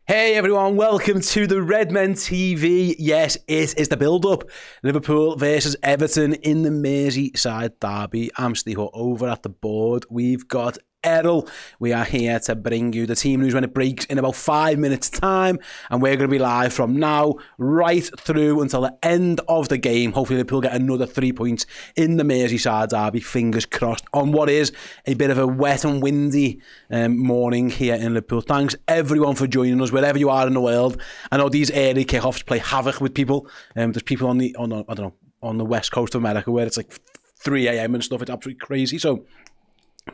Hey everyone, welcome to the Redmen TV. Yes, it is the build-up. Liverpool versus Everton in the Merseyside derby. I'm Ste Errol. Over at the board, we've got Errol. We are here to bring you the team news when it breaks in about 5 minutes time, and we're going to be live from now right through until the end of the game. Hopefully Liverpool get another 3 points in the Merseyside derby, fingers crossed, on what is a bit of a wet and windy morning here in Liverpool. Thanks everyone for joining us wherever you are in the world. I know these early kickoffs play havoc with people. There's people on the west coast of America where it's like 3 a.m. and stuff. It's absolutely crazy. So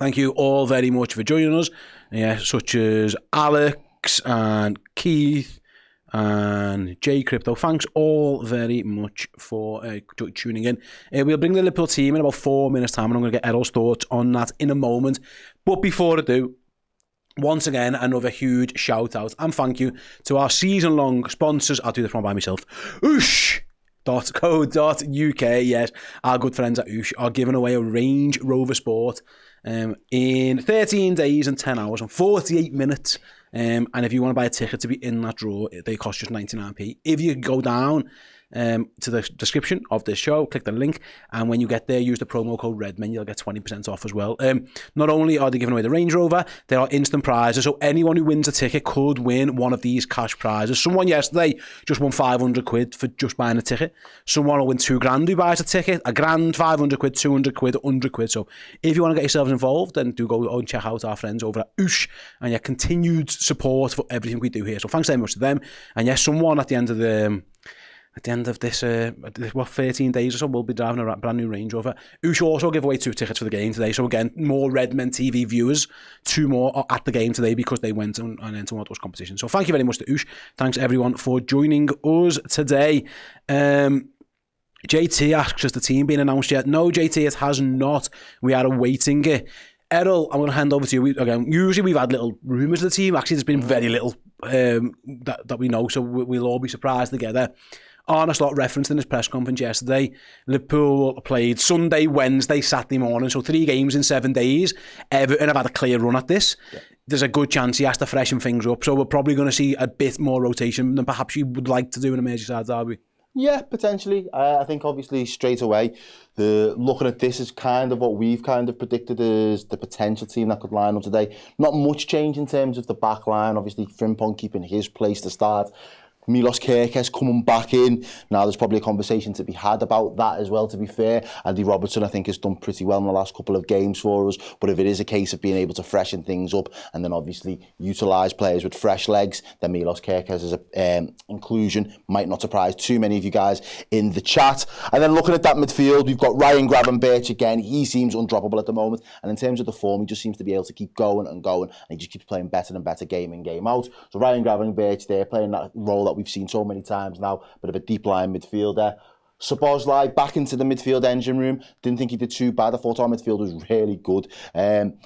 thank you all very much for joining us, such as Alex and Keith and J Crypto. Thanks all very much for tuning in. We'll bring the Liverpool team in about 4 minutes time, and I'm going to get Errol's thoughts on that in a moment. But before I do, once again, another huge shout out and thank you to our season-long sponsors. I'll do this one by myself. Oosh.co.uk. Yes, our good friends at Oosh are giving away a Range Rover Sport in 13 days and 10 hours and 48 minutes. And if you want to buy a ticket to be in that draw, they cost just 99p. If you go down to the description of this show, click the link, and when you get there, use the promo code REDMEN, you'll get 20% off as well. Not only are they giving away the Range Rover, there are instant prizes, so anyone who wins a ticket could win one of these cash prizes. Someone yesterday just won 500 quid for just buying a ticket. Someone will win 2 grand who buys a ticket, a grand, 500 quid, 200 quid, 100 quid. So if you want to get yourselves involved, then do go and check out our friends over at Oosh, and your continued support for everything we do here. So thanks very much to them. And yes, someone at the end of this, 13 days or so, we'll be driving a brand new Range Rover. Oosh also give away 2 tickets for the game today. So again, more Redmen TV viewers, 2 more are at the game today because they went and entered one of those competitions. So thank you very much to Oosh. Thanks everyone for joining us today. JT asks, has the team been announced yet? No, JT, it has not. We are awaiting it. Errol, I'm going to hand over to you. Again, usually we've had little rumours of the team. Actually, there's been very little that we know, so we'll all be surprised together. Arne Slot referenced in his press conference yesterday, Liverpool played Sunday, Wednesday, Saturday morning, so 3 games in 7 days. Everton have had a clear run at this. Yeah. There's a good chance he has to freshen things up, so we're probably going to see a bit more rotation than perhaps you would like to do in a Merseyside derby. Yeah, potentially. I think obviously straight away, looking at this is kind of what we've kind of predicted as the potential team that could line up today. Not much change in terms of the back line. Obviously, Frimpong keeping his place to start. Milos Kerkez coming back in. Now there's probably a conversation to be had about that as well, to be fair. Andy Robertson, I think, has done pretty well in the last couple of games for us. But if it is a case of being able to freshen things up and then obviously utilise players with fresh legs, then Milos Kerkez's inclusion might not surprise too many of you guys in the chat. And then looking at that midfield, we've got Ryan Gravenberch again. He seems undroppable at the moment. And in terms of the form, he just seems to be able to keep going and going. And he just keeps playing better and better game in, game out. So Ryan Gravenberch there, playing that role that we've seen so many times now, bit of a deep line midfielder. Szoboszlai back into the midfield engine room. Didn't think he did too bad. I thought our midfield was really good. In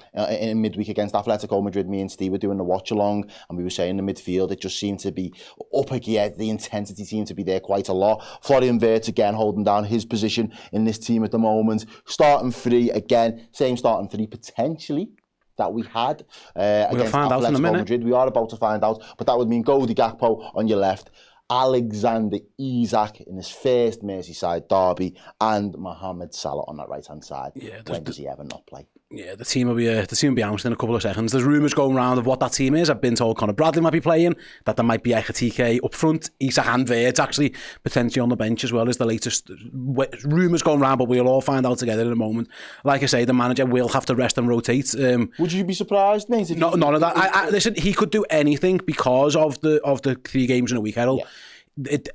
midweek against Atletico Madrid, me and Steve were doing the watch-along, and we were saying the midfield, it just seemed to be up again. The intensity seemed to be there quite a lot. Florian Wirtz again holding down his position in this team at the moment. Starting 3 again, same starting 3 potentially that we had against Atletico Madrid. We are about to find out, but that would mean Cody Gakpo on your left, Alexander Isak in his first Merseyside derby, and Mohamed Salah on that right-hand side. Yeah, when does he ever not play? Yeah, the team will be announced in a couple of seconds. There's rumours going around of what that team is. I've been told Conor Bradley might be playing, that there might be Ekitike up front, Isak and Wirtz actually potentially on the bench as well, is the latest rumours going around, but we'll all find out together in a moment. Like I say, the manager will have to rest and rotate. Would you be surprised, mate? None of that. Listen, he could do anything because of the 3 games in a week, Errol. Yeah.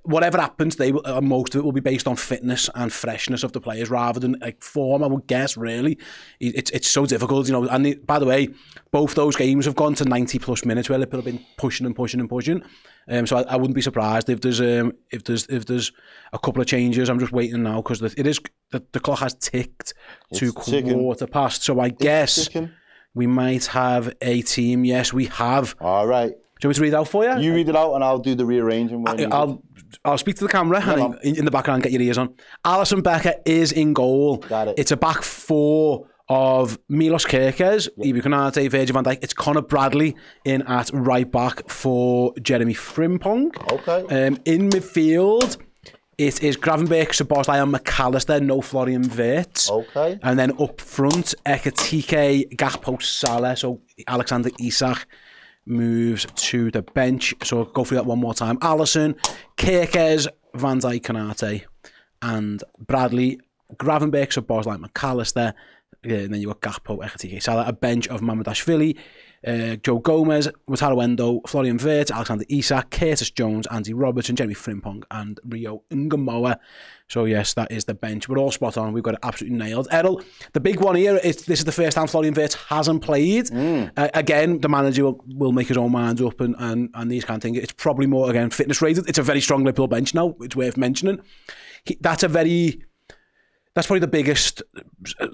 Whatever happens, most of it will be based on fitness and freshness of the players rather than like form, I would guess, really. It's so difficult, you know. And by the way, both those games have gone to 90 plus minutes where Liverpool have been pushing and pushing and pushing. So I wouldn't be surprised if there's a couple of changes. I'm just waiting now because the clock has ticked to quarter past. So I guess we might have a team. Yes, we have. All right. Do you want me to read it out for you? You read it out and I'll do the rearranging. I'll speak to the camera and in the background get your ears on. Alisson Becker is in goal. Got it. It's a back 4 of Milos Kerkez, Ibu Konate, Virgil van Dijk. It's Connor Bradley in at right back for Jeremy Frimpong. Okay. In midfield, it is Gravenberch, Szoboszlai and McAllister, no Florian Wirtz. Okay. And then up front, Ekitike, Gakpo, Salah. So Alexander Isak moves to the bench. So I'll go through that one more time. Alisson, Kerkez, Van Dijk, Konate, and Bradley, Gravenberch, Szoboszlai, McAllister. And then you got Gakpo, Ekitike, Salah, a bench of Mamardashvili, Joe Gomez, Wataru Endo, Florian Wirtz, Alexander Isak, Curtis Jones, Andy Robertson, Jeremy Frimpong, and Rio Ngamoa. So yes, that is the bench. We're all spot on. We've got it absolutely nailed. Errol, the big one here is this is the first time Florian Wirtz hasn't played. Again, the manager will make his own mind up and these kind of things. It's probably more, again, fitness rated. It's a very strong Liverpool bench now. It's worth mentioning. That's probably the biggest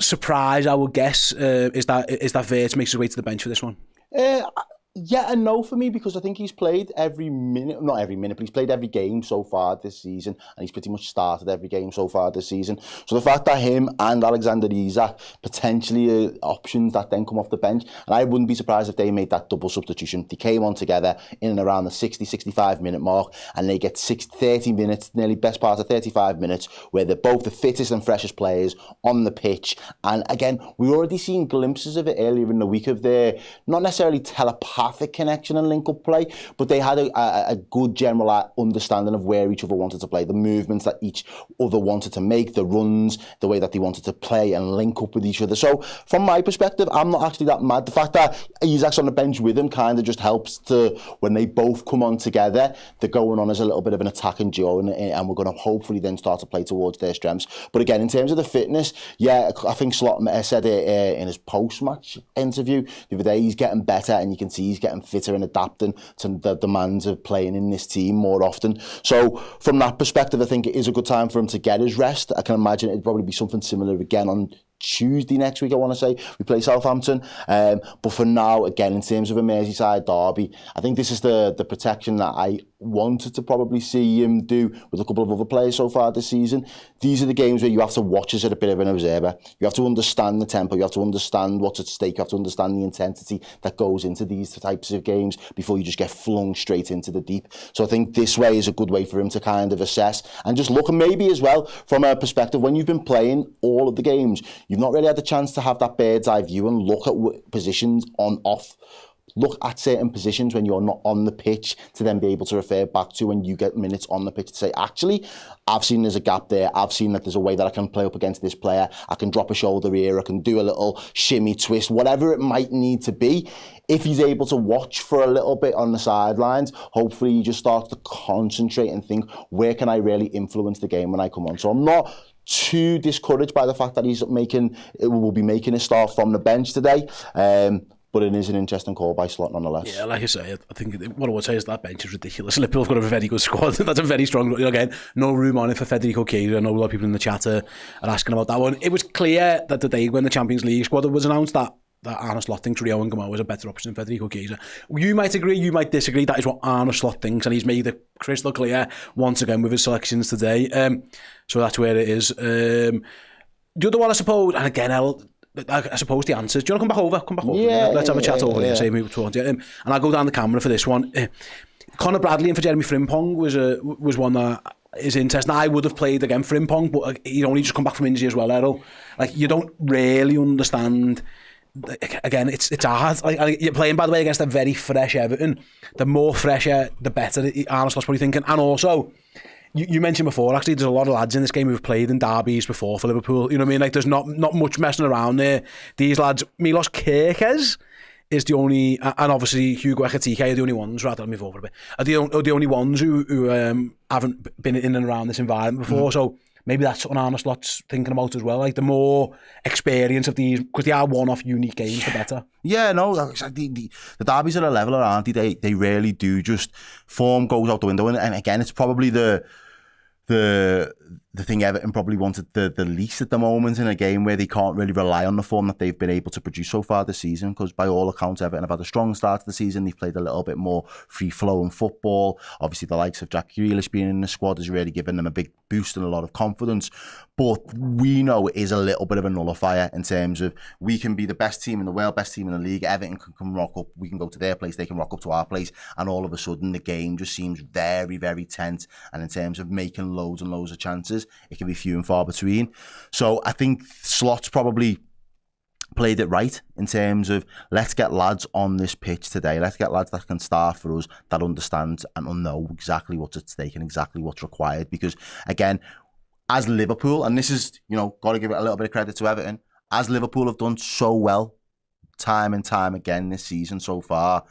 surprise, I would guess, is that Wirtz makes his way to the bench for this one. Yeah and no for me, because I think he's played every minute, not every minute, but he's played every game so far this season, and he's pretty much started every game so far this season. So the fact that him and Alexander Isak potentially are options that then come off the bench, and I wouldn't be surprised if they made that double substitution. They came on together in and around the 60-65 minute mark, and they get 30 minutes, nearly best part of 35 minutes, where they're both the fittest and freshest players on the pitch. And again, we've already seen glimpses of it earlier in the week of their, not necessarily telepathic connection and link-up play, but they had a good general understanding of where each other wanted to play, the movements that each other wanted to make, the runs, the way that they wanted to play and link up with each other. So from my perspective, I'm not actually that mad. The fact that Isak's on the bench with him kind of just helps to, when they both come on together, they're going on as a little bit of an attacking duo, and we're going to hopefully then start to play towards their strengths. But again, in terms of the fitness, yeah, I think Slot said it in his post-match interview the other day, he's getting better, and you can see he's getting fitter and adapting to the demands of playing in this team more often. So from that perspective, I think it is a good time for him to get his rest. I can imagine it'd probably be something similar again on Tuesday next week, I want to say. We play Southampton. But for now, again, in terms of a Merseyside derby, I think this is the protection that I wanted to probably see him do with a couple of other players so far this season. These are the games where you have to watch as a bit of an observer. You have to understand the tempo. You have to understand what's at stake. You have to understand the intensity that goes into these types of games before you just get flung straight into the deep. So I think this way is a good way for him to kind of assess and just look, and maybe as well from a perspective, when you've been playing all of the games, you've not really had the chance to have that bird's eye view and look at positions on, off, look at certain positions when you're not on the pitch to then be able to refer back to when you get minutes on the pitch to say, actually, I've seen there's a gap there. I've seen that there's a way that I can play up against this player. I can drop a shoulder here. I can do a little shimmy twist, whatever it might need to be. If he's able to watch for a little bit on the sidelines, hopefully he just starts to concentrate and think, where can I really influence the game when I come on? So I'm not too discouraged by the fact that will be making a start from the bench today. But it is an interesting call by Slot nonetheless. Yeah, like I say, I think what I would say is that bench is ridiculous. Liverpool have got a very good squad. That's a very strong, again, no room on it for Federico Chiesa. I know a lot of people in the chat are asking about that one. It was clear that the day when the Champions League squad was announced that Arne Slot thinks Rio Ngamoa was a better option than Federico Chiesa. You might agree, you might disagree. That is what Arne Slot thinks, and he's made it crystal clear once again with his selections today. So that's where it is. The other one, I suppose, and again, I suppose the answers. Do you want to come back over? Come back over. Yeah, let's have a chat over here. Yeah. Say move towards you. And I'll go down the camera for this one. Connor Bradley and for Jeremy Frimpong was one that is interesting. I would have played again Frimpong, but he'd only just come back from injury as well, Errol. Like, you don't really understand. Again, it's hard. Like, you're playing, by the way, against a very fresh Everton. The more fresher, the better. Arne Slot's probably thinking. And also, you mentioned before, actually, there's a lot of lads in this game who've played in derbies before for Liverpool. You know what I mean? Like, there's not much messing around there. These lads, Milos Kerkez is the only, and obviously Hugo Ekitike are the only ones, rather than move over a bit, are the only ones who haven't been in and around this environment before. So maybe that's what Arne Slot's thinking about as well. Like, the more experience of these, because they are one-off unique games, the better. Yeah, no, the derbies are a leveler, aren't they? They really do. Just form goes out the window, and again, it's probably the the thing Everton probably wanted the least at the moment in a game where they can't really rely on the form that they've been able to produce so far this season, because by all accounts Everton have had a strong start to the season. They've played a little bit more free-flowing football. Obviously the likes of Jack Grealish being in the squad has really given them a big boost and a lot of confidence, but we know it is a little bit of a nullifier in terms of we can be the best team in the world, best team in the league, Everton can rock up, we can go to their place, they can rock up to our place, and all of a sudden the game just seems very, very tense, and in terms of making loads and loads of chances, it can be few and far between. So I think Slot's probably played it right in terms of let's get lads on this pitch today. Let's get lads that can start for us, that understand and will know exactly what's at stake and exactly what's required. Because again, as Liverpool, and this is, got to give it a little bit of credit to Everton, as Liverpool have done so well time and time again this season so far,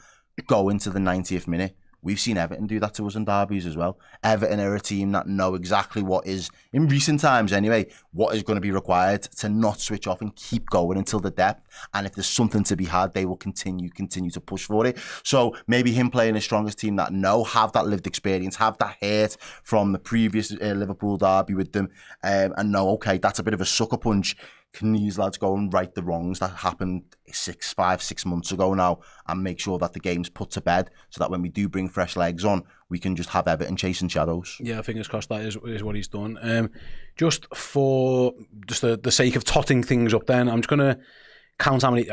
go into the 90th minute. We've seen Everton do that to us in derbies as well. Everton are a team that know exactly what is, in recent times anyway, what is going to be required to not switch off and keep going until the depth. And if there's something to be had, they will continue to push for it. So maybe him playing the strongest team that have that lived experience, have that hurt from the previous Liverpool derby with them, and know, okay, that's a bit of a sucker punch. Can these lads go and right the wrongs that happened 6 months ago now and make sure that the game's put to bed so that when we do bring fresh legs on, we can just have Everton chasing shadows? Yeah, fingers crossed that is what he's done. Just for the sake of totting things up then, I'm just going to count how many,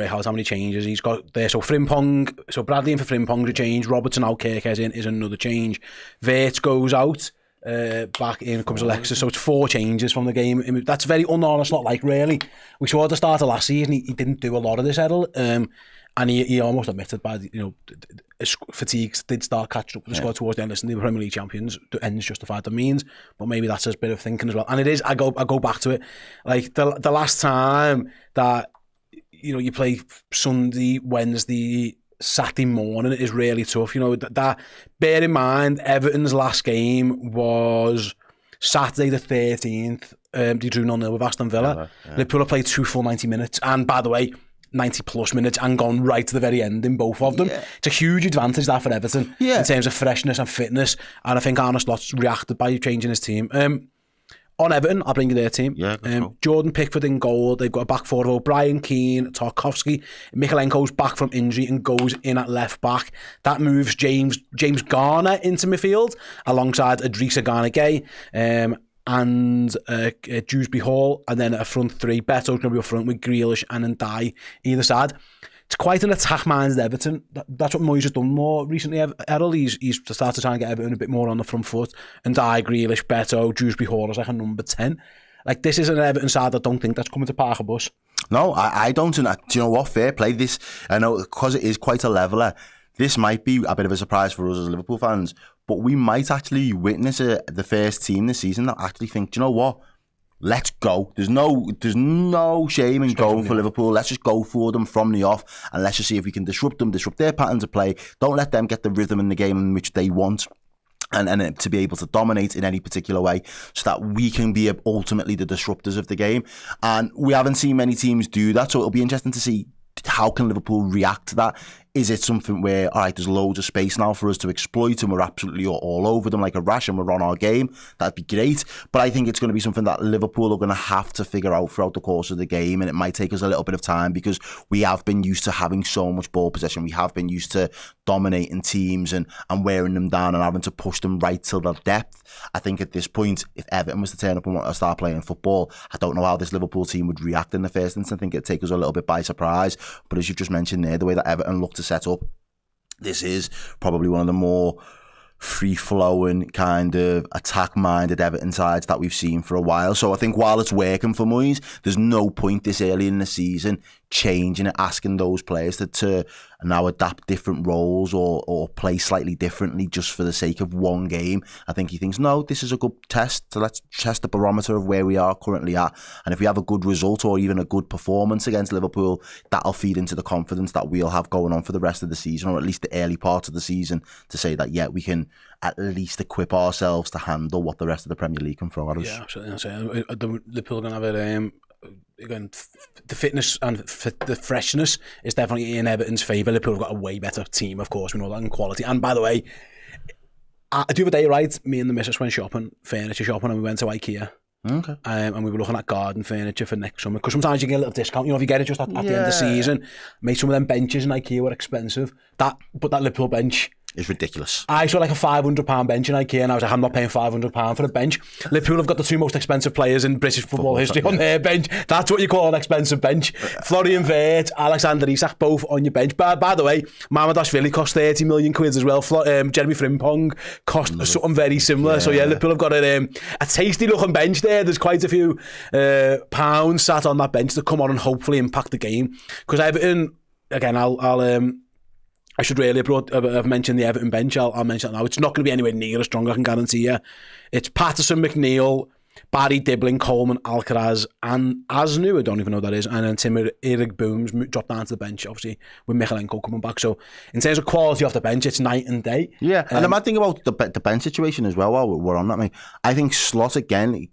how many changes he's got there. So Bradley in for Frimpong to change, Robertson out, Kirkes in is another change. Vert goes out. Back in comes Alexis, so it's 4 changes from the game. That's very un-Arne Slot like, really. We saw at the start of last season he didn't do a lot of this, Errol, and he almost admitted by fatigue did start catching up with the squad towards the end. Listen, they were Premier League champions, the ends justified the means, but maybe that's a bit of thinking as well. And it is, I go back to it, like the last time that you play Sunday, Wednesday, Saturday morning is really tough. That bear in mind, Everton's last game was Saturday the 13th. They drew 0-0 with Aston Villa. Liverpool have played 2 full 90 minutes, and by the way, 90 plus minutes, and gone right to the very end in both of them. Yeah. It's a huge advantage that for Everton in terms of freshness and fitness, and I think Arne Slot's reacted by changing his team. On Everton, I'll bring you their team. Yeah, Jordan Pickford in goal. They've got a back four of O'Brien, Keane, Tarkowski. Mikalenko's back from injury and goes in at left back. That moves James Garner into midfield alongside Idrissa Gana-Gueye and Dewsbury Hall. And then a front 3. Beto's going to be up front with Grealish and Ndiaye either side. It's quite an attack-minded Everton. That's what Moyes has done more recently. Errol, he's started to try and get Everton a bit more on the front foot. And Ndiaye, Grealish, Beto, Dewsbury Hall is like a number 10. Like, this is an Everton side I don't think that's coming to park a bus. No, I don't. And do you know what? Fair play. This, I know, because it is quite a leveller, this might be a bit of a surprise for us as Liverpool fans, but we might actually witness the first team this season that actually think, do you know what? Let's go. There's no shame in going for Liverpool. Let's just go for them from the off, and let's just see if we can disrupt their patterns of play. Don't let them get the rhythm in the game in which they want, and to be able to dominate in any particular way, so that we can be ultimately the disruptors of the game. And we haven't seen many teams do that, so it'll be interesting to see how can Liverpool react to that. Is it something where, all right, there's loads of space now for us to exploit and we're absolutely all over them like a rash and we're on our game? That'd be great. But I think it's going to be something that Liverpool are going to have to figure out throughout the course of the game, and it might take us a little bit of time because we have been used to having so much ball possession. We have been used to dominating teams and wearing them down and having to push them right till their depth. I think at this point, if Everton was to turn up and want to start playing football, I don't know how this Liverpool team would react in the first instance. I think it'd take us a little bit by surprise. But as you've just mentioned there, the way that Everton look to set up, this is probably one of the more free-flowing kind of attack-minded Everton sides that we've seen for a while. So I think while it's working for Moyes, there's no point this early in the season changing it, asking those players to now adapt different roles or play slightly differently just for the sake of one game. I think he thinks, no, this is a good test, so let's test the barometer of where we are currently at. And if we have a good result or even a good performance against Liverpool, that'll feed into the confidence that we'll have going on for the rest of the season, or at least the early part of the season, to say that, yeah, we can at least equip ourselves to handle what the rest of the Premier League can throw at us. Yeah, absolutely. Liverpool are going to have it. Again, the fitness and the freshness is definitely in Everton's favour. Liverpool have got a way better team, of course, we know that, in quality. And by the way, The other day, right, me and the missus went furniture shopping, and we went to IKEA. Okay. And we were looking at garden furniture for next summer, because sometimes you get a little discount, if you get it just at the end of the season. Made some of them benches in IKEA were expensive. But that Liverpool bench, it's ridiculous. I saw like a £500 bench in IKEA, and I was like, I'm not paying £500 for a bench. Liverpool have got the 2 most expensive players in British football history on their bench. That's what you call an expensive bench. Florian Wirtz, Alexander Isak, both on your bench. By the way, Mamadashvili cost 30 million quid as well. Jeremy Frimpong cost something very similar. So Liverpool have got a tasty looking bench there. There's quite a few pounds sat on that bench to come on and hopefully impact the game. Because Everton, again, I should really have mentioned the Everton bench. I'll mention it now. It's not going to be anywhere near as strong, I can guarantee you. It's Patterson, McNeil, Barry Dibbling, Coleman, Alcaraz, and Asnu, I don't even know what that is, and then Tim Eric Booms dropped down to the bench, obviously, with Michaelenko coming back. So, in terms of quality off the bench, it's night and day. Yeah, and the mad thing about the bench situation as well, while we're on that, mate, I think Slot, again,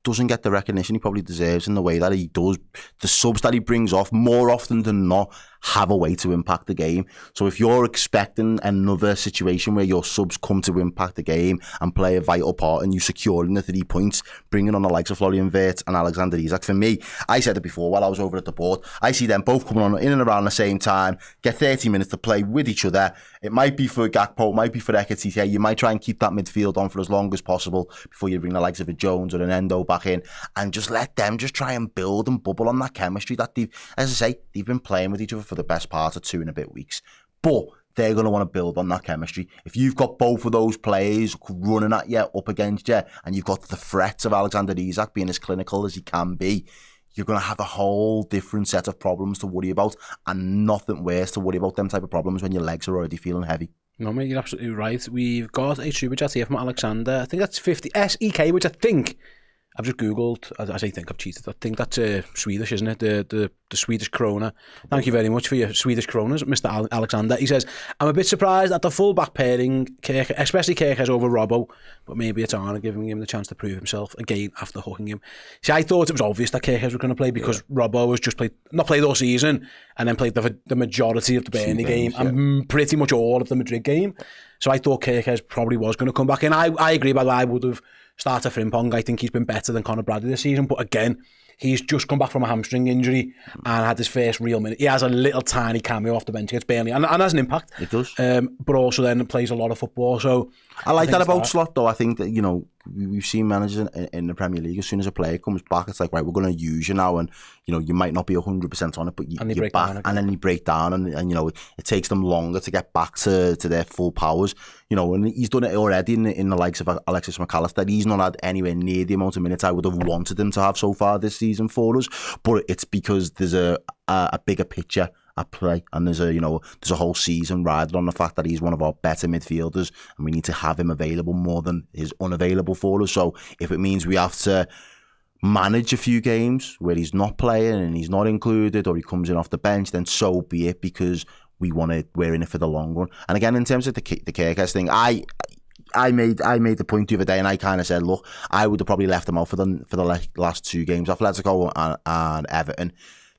doesn't get the recognition he probably deserves in the way that he does. The subs that he brings off, more often than not, have a way to impact the game. So if you're expecting another situation where your subs come to impact the game and play a vital part and you securing the 3 points, bringing on the likes of Florian Wirtz and Alexander Isak, for me, I said it before while I was over at the board, I see them both coming on in and around the same time, get 30 minutes to play with each other. It might be for Gakpo, it might be for Ekitike. You might try and keep that midfield on for as long as possible before you bring the likes of a Jones or an Endo back in, and just let them just try and build and bubble on that chemistry that they've been playing with each other for the best part of 2 and a bit weeks. But they're going to want to build on that chemistry. If you've got both of those players running at you, up against you, and you've got the threats of Alexander Isak being as clinical as he can be, you're going to have a whole different set of problems to worry about, and nothing worse to worry about them type of problems when your legs are already feeling heavy. No, mate, you're absolutely right. We've got a super chat here from Alexander. I think that's 50 SEK, which I think I've just Googled. I think I've cheated. I think that's Swedish, isn't it? The Swedish krona. Thank you very much for your Swedish kronas, Mr. Alexander. He says, I'm a bit surprised at the fullback pairing, especially Kerkez over Robbo, but maybe it's Arne giving him the chance to prove himself again after hooking him. See, I thought it was obvious that Kerkez was going to play because Robbo has just not played all season and then played the majority of the Burnley game and pretty much all of the Madrid game. So I thought Kerkez probably was going to come back in. I agree, by the way, I would have started Frimpong. I think he's been better than Conor Bradley this season, but again, he's just come back from a hamstring injury and had his first real minute. He has a little tiny cameo off the bench against Burnley and has an impact. It does. But also then plays a lot of football. So I like that about Slot, though. I think that, we've seen managers in the Premier League, as soon as a player comes back, it's like, right, we're going to use you now, and you might not be 100% on it, but you're back, and then you break down, and it takes them longer to get back to their full powers. And he's done it already in the likes of Alexis McAllister. He's not had anywhere near the amount of minutes I would have wanted him to have so far this season for us, but it's because there's a bigger picture at play, and there's a whole season riding on the fact that he's one of our better midfielders, and we need to have him available more than is unavailable for us. So if it means we have to manage a few games where he's not playing and he's not included, or he comes in off the bench, then so be it, because we're in it for the long run. And again, in terms of the Kerkez thing, I made the point the other day, and I kind of said, look, I would have probably left him out for the last 2 games, Atletico and Everton,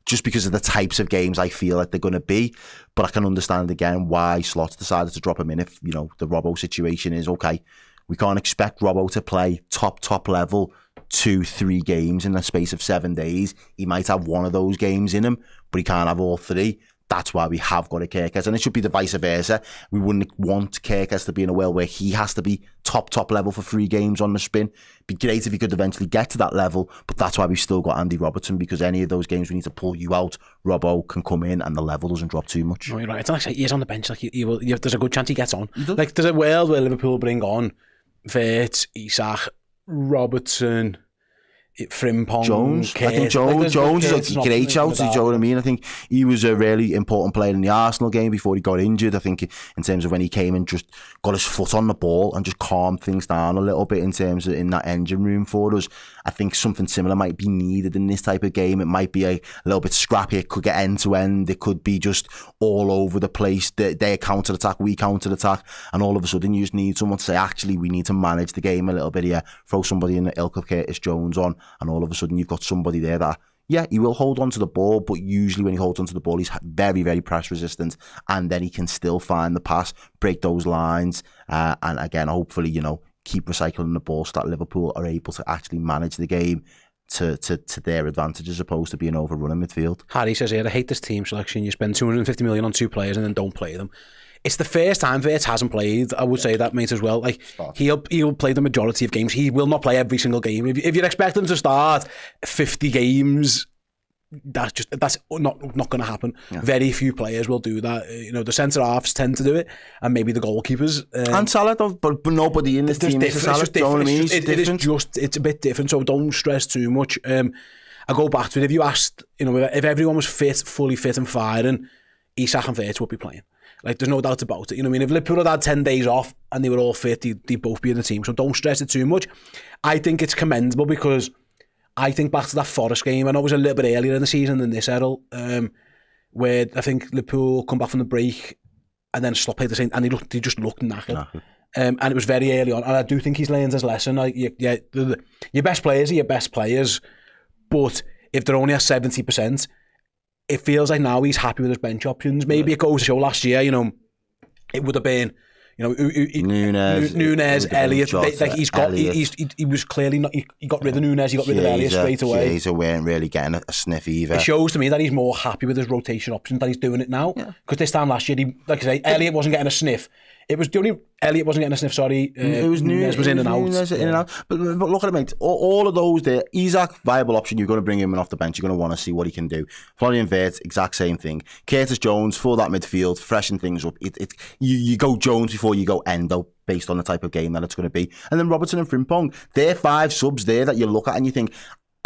just because of the types of games I feel like they're going to be. But I can understand again why Slot decided to drop him in if, the Robbo situation is, okay, we can't expect Robbo to play top level 2-3 games in the space of 7 days. He might have one of those games in him, but he can't have all 3. That's why we have got a Kerkez, and it should be the vice versa. We wouldn't want Kerkez to be in a world where he has to be top level for 3 games on the spin. It'd be great if he could eventually get to that level, but that's why we've still got Andy Robertson, because any of those games we need to pull you out, Robbo can come in and the level doesn't drop too much. No, you're right. It's not like he's on the bench. Like there's a good chance he gets on. Like there's a world where Liverpool bring on Wirtz, Isak, Robertson, Frimpong, Jones. I think Jones is a great shout. Do you know what I mean? I think he was a really important player in the Arsenal game before he got injured. I think in terms of when he came and just got his foot on the ball and just calmed things down a little bit in terms of in that engine room for us. I think something similar might be needed in this type of game. It might be a little bit scrappy. It could get end to end. It could be just all over the place. They counter attack, we counter attack, and all of a sudden you just need someone to say, actually, we need to manage the game a little bit here. Throw somebody in the ilk of Curtis Jones on, and all of a sudden you've got somebody there that Yeah, he will hold on to the ball, but usually when he holds on to the ball, he's very, very press resistant, and then he can still find the pass, break those lines, and again, hopefully, keep recycling the ball so that Liverpool are able to actually manage the game to their advantage as opposed to being overrun in midfield. Harry says here, I hate this team selection. You spend 250 million on 2 players and then don't play them. It's the first time Wirtz hasn't played. I would say that, mate, as well. Like, he'll play the majority of games. He will not play every single game. If you expect him to start 50 games, that's not going to happen. Yeah. Very few players will do that. The centre halves tend to do it, and maybe the goalkeepers. And Salah, but nobody in this team is Salah. It's a bit different. So don't stress too much. I go back to it. If you asked, if everyone was fully fit and firing, Isak and Wirtz would be playing. Like, there's no doubt about it. If Liverpool had 10 days off and they were all fit, they'd both be in the team. So don't stress it too much. I think it's commendable because I think back to that Forest game. I know it was a little bit earlier in the season than this, Errol, where I think Liverpool come back from the break and then Slot played the same, and they just looked knackered. And it was very early on. And I do think he's learned his lesson. Like, your best players are your best players, but if they're only at 70%, it feels like now he's happy with his bench options. Maybe it goes to show last year, it would have been, Nunes, Elliott. He was clearly not. He got rid of Nunes. He got rid of Elliott straight away. He weren't really getting a sniff either. It shows to me that he's more happy with his rotation options, that he's doing it now. Because this time last year, Elliott wasn't getting a sniff. It was the only Elliott wasn't getting a sniff. Sorry, it was Nunes was in and out. But look at it, mate. All of those there. Isak, viable option. You're going to bring him in off the bench. You're going to want to see what he can do. Florian Wirtz, exact same thing. Curtis Jones for that midfield, freshen things up. You go Jones before you go Endo, based on the type of game that it's going to be. And then Robertson and Frimpong. They're 5 subs there that you look at and you think,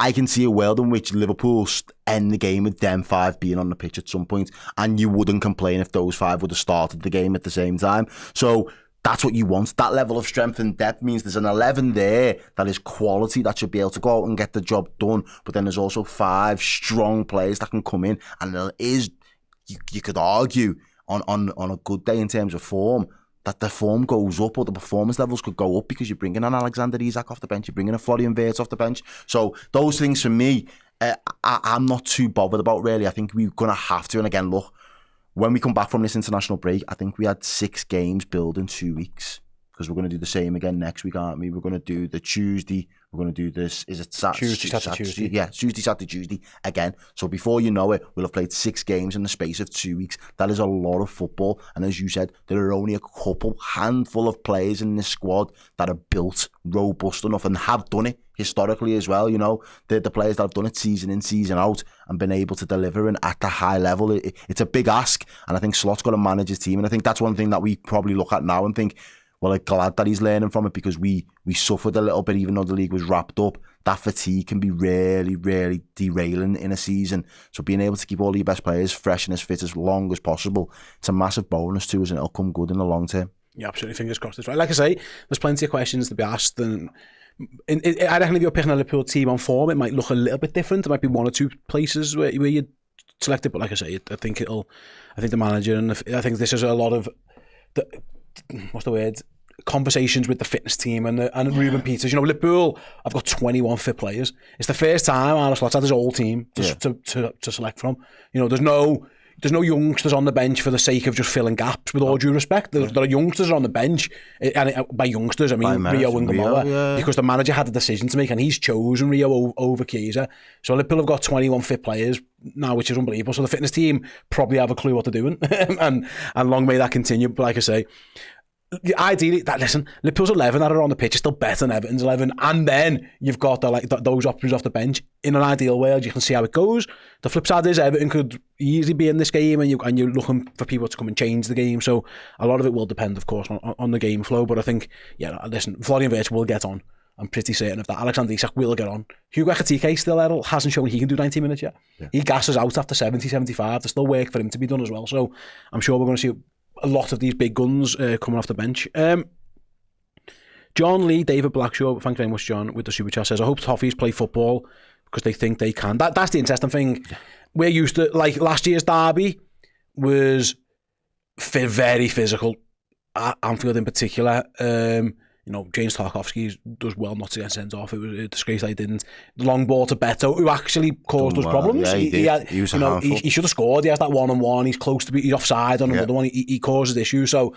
I can see a world in which Liverpool end the game with them 5 being on the pitch at some point, and you wouldn't complain if those 5 would have started the game at the same time. So that's what you want. That level of strength and depth means there's an 11 there that is quality that should be able to go out and get the job done, but then there's also 5 strong players that can come in, and there is, you could argue on a good day in terms of form, that the form goes up or the performance levels could go up because you're bringing an Alexander Isak off the bench, you're bringing a Florian Wirtz off the bench. So those things for me, I'm not too bothered about really. I think we're going to have to, and again, look, when we come back from this international break, I think we had 6 games built in 2 weeks because we're going to do the same again next week, aren't we? We're going to do the Tuesday. We're going to do this, is it Saturday? Tuesday. Yeah, Tuesday, Saturday, Tuesday again. So before you know it, we'll have played 6 games in the space of 2 weeks. That is a lot of football. And as you said, there are only a handful of players in this squad that are built robust enough and have done it historically as well. The players that have done it season in, season out and been able to deliver and at the high level. It's a big ask. And I think Slot's got to manage his team. And I think that's one thing that we probably look at now and think, well, I'm glad that he's learning from it because we suffered a little bit even though the league was wrapped up. That fatigue can be really, really derailing in a season. So being able to keep all your best players fresh and as fit as long as possible, it's a massive bonus too, and it'll come good in the long term. Yeah, absolutely. Fingers crossed. That's right. Like I say, there's plenty of questions to be asked. And I reckon if you're picking a Liverpool team on form, it might look a little bit different. There might be 1 or 2 places where you select it. But like I say, I think the manager, and I think this is a lot of conversations with the fitness team and Ruben Peters. Liverpool, I've got 21 fit players. It's the first time Arne Slot's had his whole team to select from. There's no youngsters on the bench for the sake of just filling gaps, with all due respect. There are youngsters on the bench, and by youngsters I mean Rio and Gamola, because the manager had a decision to make and he's chosen Rio over Chiesa. So Liverpool have got 21 fit players now, which is unbelievable. So the fitness team probably have a clue what they're doing and long may that continue. But like I say, ideally, Liverpool's 11 that are on the pitch is still better than Everton's 11, and then you've got those options off the bench. In an ideal world, you can see how it goes. The flip side is Everton could easily be in this game, and you're looking for people to come and change the game. So a lot of it will depend, of course, on the game flow. But I think, Florian Wirtz will get on. I'm pretty certain of that. Alexander Isak will get on. Hugo Ekitike still, Errol, hasn't shown he can do 90 minutes yet. Yeah. He gasses out after 70, 75. There's still work for him to be done as well. So I'm sure we're going to see a lot of these big guns coming off the bench. John Lee, David Blackshaw, thank you very much, John, with the super chat, says, I hope Toffees play football because they think they can. That's the interesting thing. We're used to, like last year's derby was very physical, at Anfield in particular. James Tarkowski does well not to get sent off. It was a disgrace that he didn't. The long ball to Beto, who actually caused us problems. Yeah, he did. He was a handful. He should have scored. He has that 1-on-1. He's close to he's offside on another one. He causes issues. So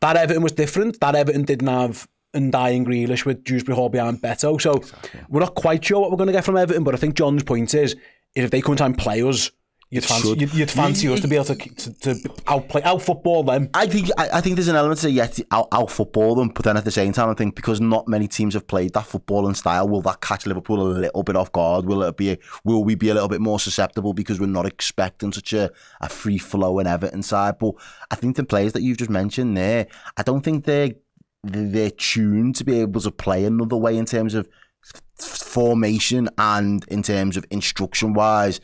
that Everton was different. That Everton didn't have Undying Grealish with Dewsbury Hall behind Beto. So we're not quite sure what we're going to get from Everton, but I think John's point is if they come and play us, you'd fancy us to be able to out football them. I think there's an element to out football them, but then at the same time I think because not many teams have played that footballing style, will that catch Liverpool a little bit off guard? Will we be a little bit more susceptible because we're not expecting such a free flowing Everton side? But I think the players that you've just mentioned there, I don't think they're tuned to be able to play another way in terms of formation and in terms of instruction wise.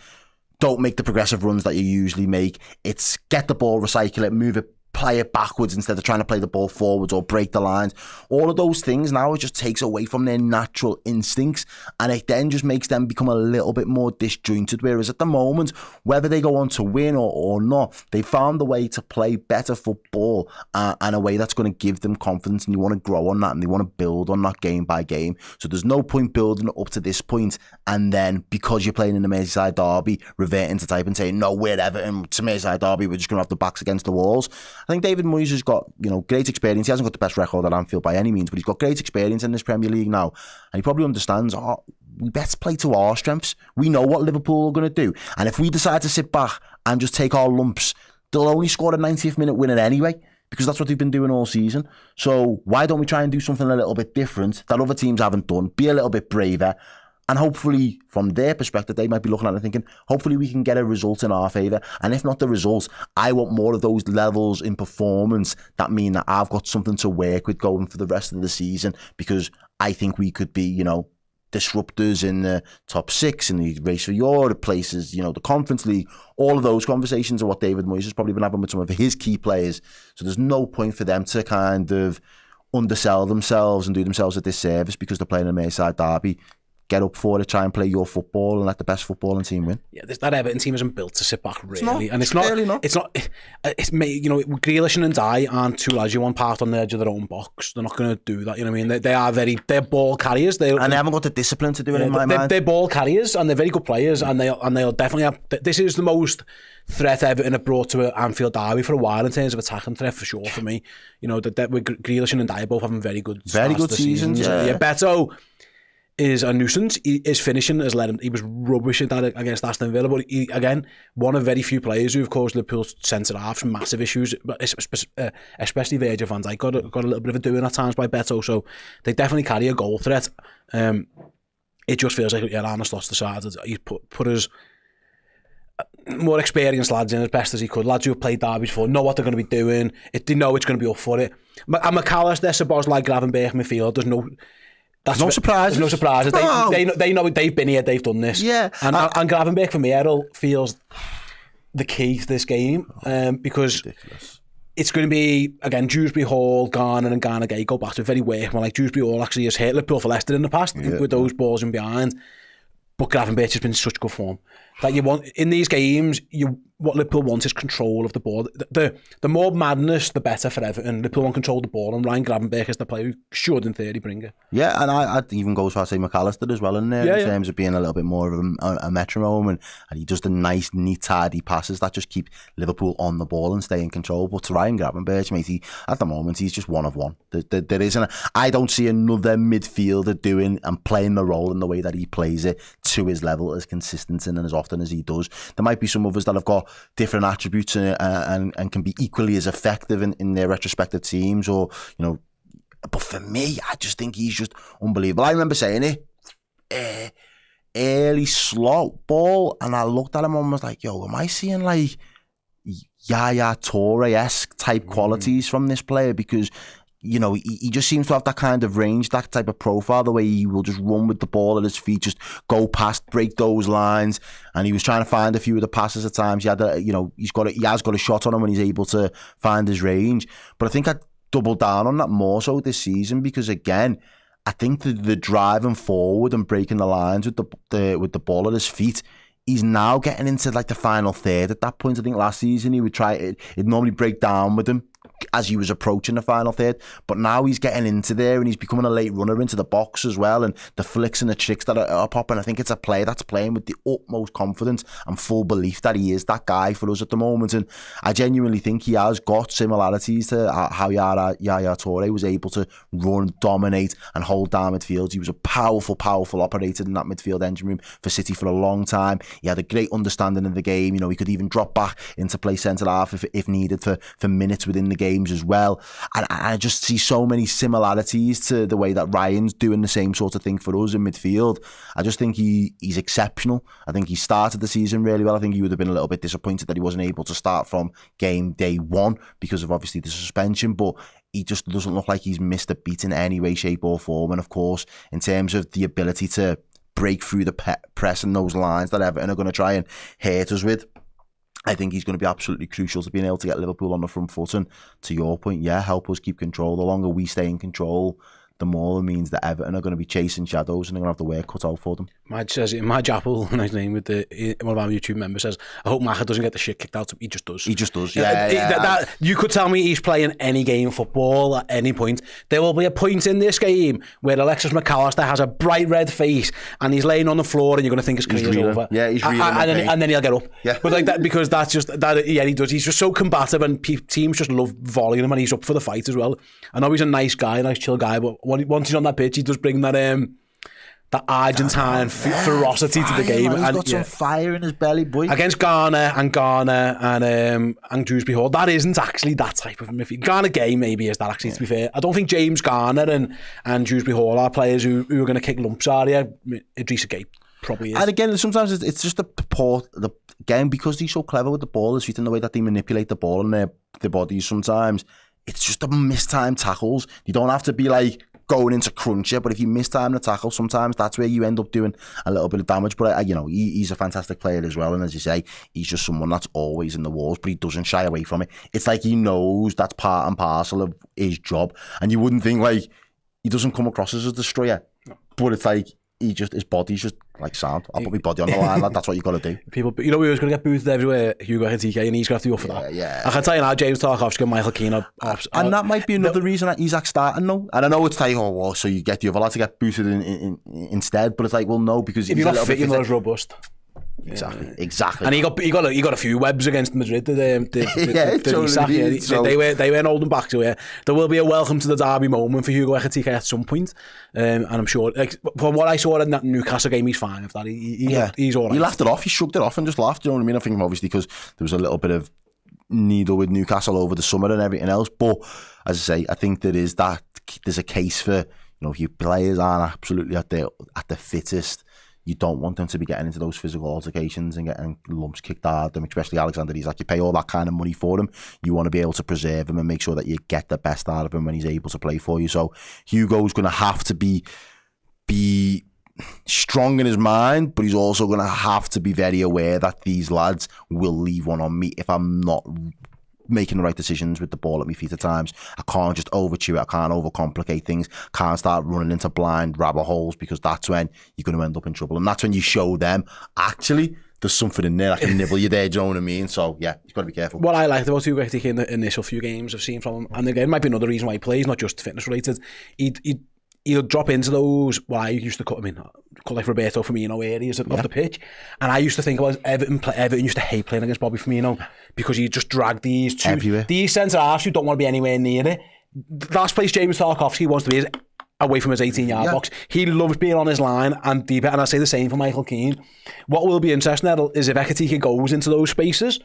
Don't make the progressive runs that you usually make. It's get the ball, recycle it, move it, play it backwards instead of trying to play the ball forwards or break the lines. All of those things now it just takes away from their natural instincts, and it then just makes them become a little bit more disjointed. Whereas at the moment, whether they go on to win or not, they found a way to play better football and a way that's going to give them confidence, and you want to grow on that and they want to build on that game by game. So there's no point building it up to this point and then because you're playing in the Merseyside derby, reverting to type and saying, no, we're Everton, it's a Merseyside derby, we're just going to have the backs against the walls. I think David Moyes has got, great experience. He hasn't got the best record at Anfield by any means, but he's got great experience in this Premier League now. And he probably understands, we best play to our strengths. We know what Liverpool are going to do. And if we decide to sit back and just take our lumps, they'll only score a 90th minute winner anyway, because that's what they've been doing all season. So why don't we try and do something a little bit different that other teams haven't done, be a little bit braver, and hopefully, from their perspective, they might be looking at it thinking, hopefully we can get a result in our favour. And if not the results, I want more of those levels in performance that mean that I've got something to work with going for the rest of the season, because I think we could be, disruptors in the top 6, in the race for Europe, places, the Conference League. All of those conversations are what David Moyes has probably been having with some of his key players. So there's no point for them to kind of undersell themselves and do themselves a disservice because they're playing a Merseyside derby. Get up for it, try and play your football and let the best footballing team win. Yeah, that Everton team isn't built to sit back really, it's not. It's Grealish and Ndiaye aren't two lads you want part on the edge of their own box. They're not going to do that. You know what I mean? They're ball carriers. And they haven't got the discipline to do it in my mind. They're ball carriers and they're very good players, and they'll definitely have. This is the most threat Everton have brought to an Anfield derby for a while in terms of attacking threat for sure. For me, that with Grealish and Ndiaye both having very good seasons. Yeah, Beto is a nuisance. His finishing has led him. He was rubbish at that against Aston Villa, but he, again, one of very few players who've caused Liverpool's centre half massive issues. But especially Virgil van Dijk got a little bit of a doing at times by Beto. So they definitely carry a goal threat. It just feels like Arne Slot's decided he put his more experienced lads in as best as he could. Lads who have played derbies before, know what they're going to be doing. They know it's going to be up for it. And McAllister, Szoboszlai, Gravenberch, midfield. There's no surprises. There's no surprises. No. They know they've been here, they've done this. Yeah. And Gravenberch for me, Errol, feels the key to this game because ridiculous. It's going to be, again, Dewsbury Hall, Garner and Garner Gay go back to very workman. Like Dewsbury Hall actually has hit Liverpool for Leicester in the past with those balls in behind. But Gravenberch has been in such good form that you want in these games. What Liverpool want is control of the ball. The more madness, the better for Everton. Liverpool want control of the ball, and Ryan Gravenberch is the player who should, in theory, bring it. Yeah, and I'd even go as far as say McAllister as well in there in terms of being a little bit more of a metronome, and he does the nice, neat, tidy passes that just keep Liverpool on the ball and stay in control. But to Ryan Gravenberch, mate, at the moment he's just one of one. There isn't. I don't see another midfielder doing and playing the role in the way that he plays it to his level, as consistent and as often as he does. There might be some others that have got different attributes and can be equally as effective in their retrospective teams, or but for me, I just think he's just unbelievable. I remember saying it early slot ball, and I looked at him and was like, yo, am I seeing like Yaya Toure-esque type qualities from this player? Because he just seems to have that kind of range, that type of profile, the way he will just run with the ball at his feet, just go past, break those lines. And he was trying to find a few of the passes at times. He has got a shot on him when he's able to find his range. But I think I doubled down on that more so this season, because again, I think the driving forward and breaking the lines with the ball at his feet, he's now getting into like the final third at that point. I think last season he would try it'd normally break down with him as he was approaching the final third, but now he's getting into there and he's becoming a late runner into the box as well, and the flicks and the tricks that are popping. I think it's a player that's playing with the utmost confidence and full belief that he is that guy for us at the moment, and I genuinely think he has got similarities to how Yaya Toure was able to run, dominate and hold down midfield. He was a powerful operator in that midfield engine room for City for a long time. He had a great understanding of the game. You know, he could even drop back into play centre half if needed for minutes within the games as well. And I just see so many similarities to the way that Ryan's doing the same sort of thing for us in midfield. I just think he's exceptional. I think he started the season really well. I think he would have been a little bit disappointed that he wasn't able to start from game day one because of obviously the suspension, but he just doesn't look like he's missed a beat in any way, shape or form. And of course, in terms of the ability to break through the press and those lines that Everton are going to try and hurt us with, I think he's going to be absolutely crucial to being able to get Liverpool on the front foot. And to your point, yeah, help us keep control. The longer we stay in control, the more it means that Everton are going to be chasing shadows and they're going to have the work cut out for them. Madge Apple, nice name, with one of our YouTube members says, I hope Maka doesn't get the shit kicked out. He just does. He just does, yeah. That, you could tell me he's playing any game of football at any point. There will be a point in this game where Alexis McAllister has a bright red face and he's laying on the floor and you're going to think his career's over. Yeah, he's reeling. And then he'll get up. Yeah. But like that, because that's just, that. Yeah, he does. He's just so combative and teams just love volleying him and he's up for the fight as well. I know he's a nice guy, nice chill guy, but once he's on that pitch, he does bring that Argentine ferocity to the game. He's got some fire in his belly, boy. Against Garner and Dewsbury Hall, that isn't actually that type of midfield. Garner Gay maybe is that actually, to be fair. I don't think James Garner and Dewsbury Hall are players who are going to kick lumps out of you. Idrissa Gay probably is. And again, sometimes it's just again, because he's so clever with the ball, his feet and the way that they manipulate the ball and their bodies sometimes, it's just the mistimed tackles. You don't have to be like going into cruncher, but if you mistime the tackle, sometimes that's where you end up doing a little bit of damage. But he's a fantastic player as well, and as you say, he's just someone that's always in the walls, but he doesn't shy away from it. It's like he knows that's part and parcel of his job, and you wouldn't think like he doesn't come across as a destroyer, but it's like his body's just like sound. I'll put my body on the line, lad. That's what you got to do. People, we were going to get booted everywhere. Hugo TK, and he's going to have to go for that. Yeah. I can tell you now, James Tarkowski and Michael Keane and that might be another reason that Isak's starting though. And I know it's like, so you get the other lad to get booted instead, but it's like, well, no, because if you're not fit, you're not as robust. Exactly. And he got a few webs against Madrid. They weren't holding back to it. There will be a welcome to the derby moment for Hugo Ekitike at some point, and I'm sure, like, from what I saw in that Newcastle game, he's fine. If that, he's all right. He laughed it off. He shrugged it off and just laughed. You know what I mean? I think obviously because there was a little bit of needle with Newcastle over the summer and everything else. But as I say, I think there's a case for, if your players aren't absolutely at their fittest, you don't want them to be getting into those physical altercations and getting lumps kicked out of them, especially Alexander Isak. You pay all that kind of money for him. You want to be able to preserve him and make sure that you get the best out of him when he's able to play for you. So Hugo's going to have to be strong in his mind, but he's also going to have to be very aware that these lads will leave one on me if I'm not making the right decisions with the ball at my feet at times. I can't just overchew it. I can't overcomplicate things. Can't start running into blind rabbit holes, because that's when you're going to end up in trouble. And that's when you show them, actually, there's something in there that can nibble you there, do you know what I mean? So, yeah, you've got to be careful. What I liked about Hugo Ekitike in the initial few games I've seen from him, and again, it might be another reason why he plays, not just fitness related, he'll drop into those, what I used to call like Roberto Firmino areas of the pitch. And I used to think about Everton used to hate playing against Bobby Firmino because he just dragged these centre-halves who don't want to be anywhere near it. The last place James Tarkowski wants to be is away from his 18-yard box. He loves being on his line and deeper, and I say the same for Michael Keane. What will be interesting, Errol, is if Ekitike goes into those spaces,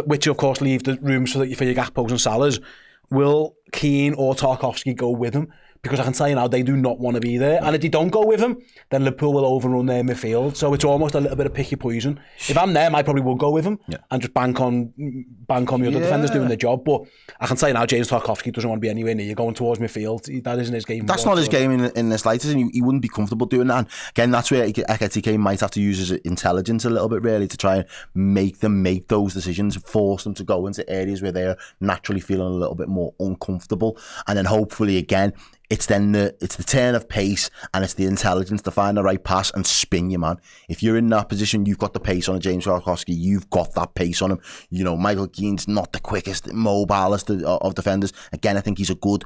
which of course leave the rooms for your Gakpos and Salahs, will Keane or Tarkowski go with him? Because I can tell you now, they do not want to be there. And if they don't go with him, then Liverpool will overrun their midfield. So it's almost a little bit of picky poison. If I'm them, I probably will go with him and just bank on the other defenders doing their job. But I can tell you now, James Tarkowski doesn't want to be anywhere near you going towards midfield. That isn't his game. That's not his game in the slightest, and he wouldn't be comfortable doing that. And again, that's where Ekitike might have to use his intelligence a little bit, really, to try and make them make those decisions, force them to go into areas where they're naturally feeling a little bit more uncomfortable comfortable. And then hopefully again, it's the turn of pace and it's the intelligence to find the right pass and spin you, man. If you're in that position, you've got the pace on a James Tarkowski. You've got that pace on him. You know, Michael Keane's not the quickest, mobilest of defenders. Again, I think he's a good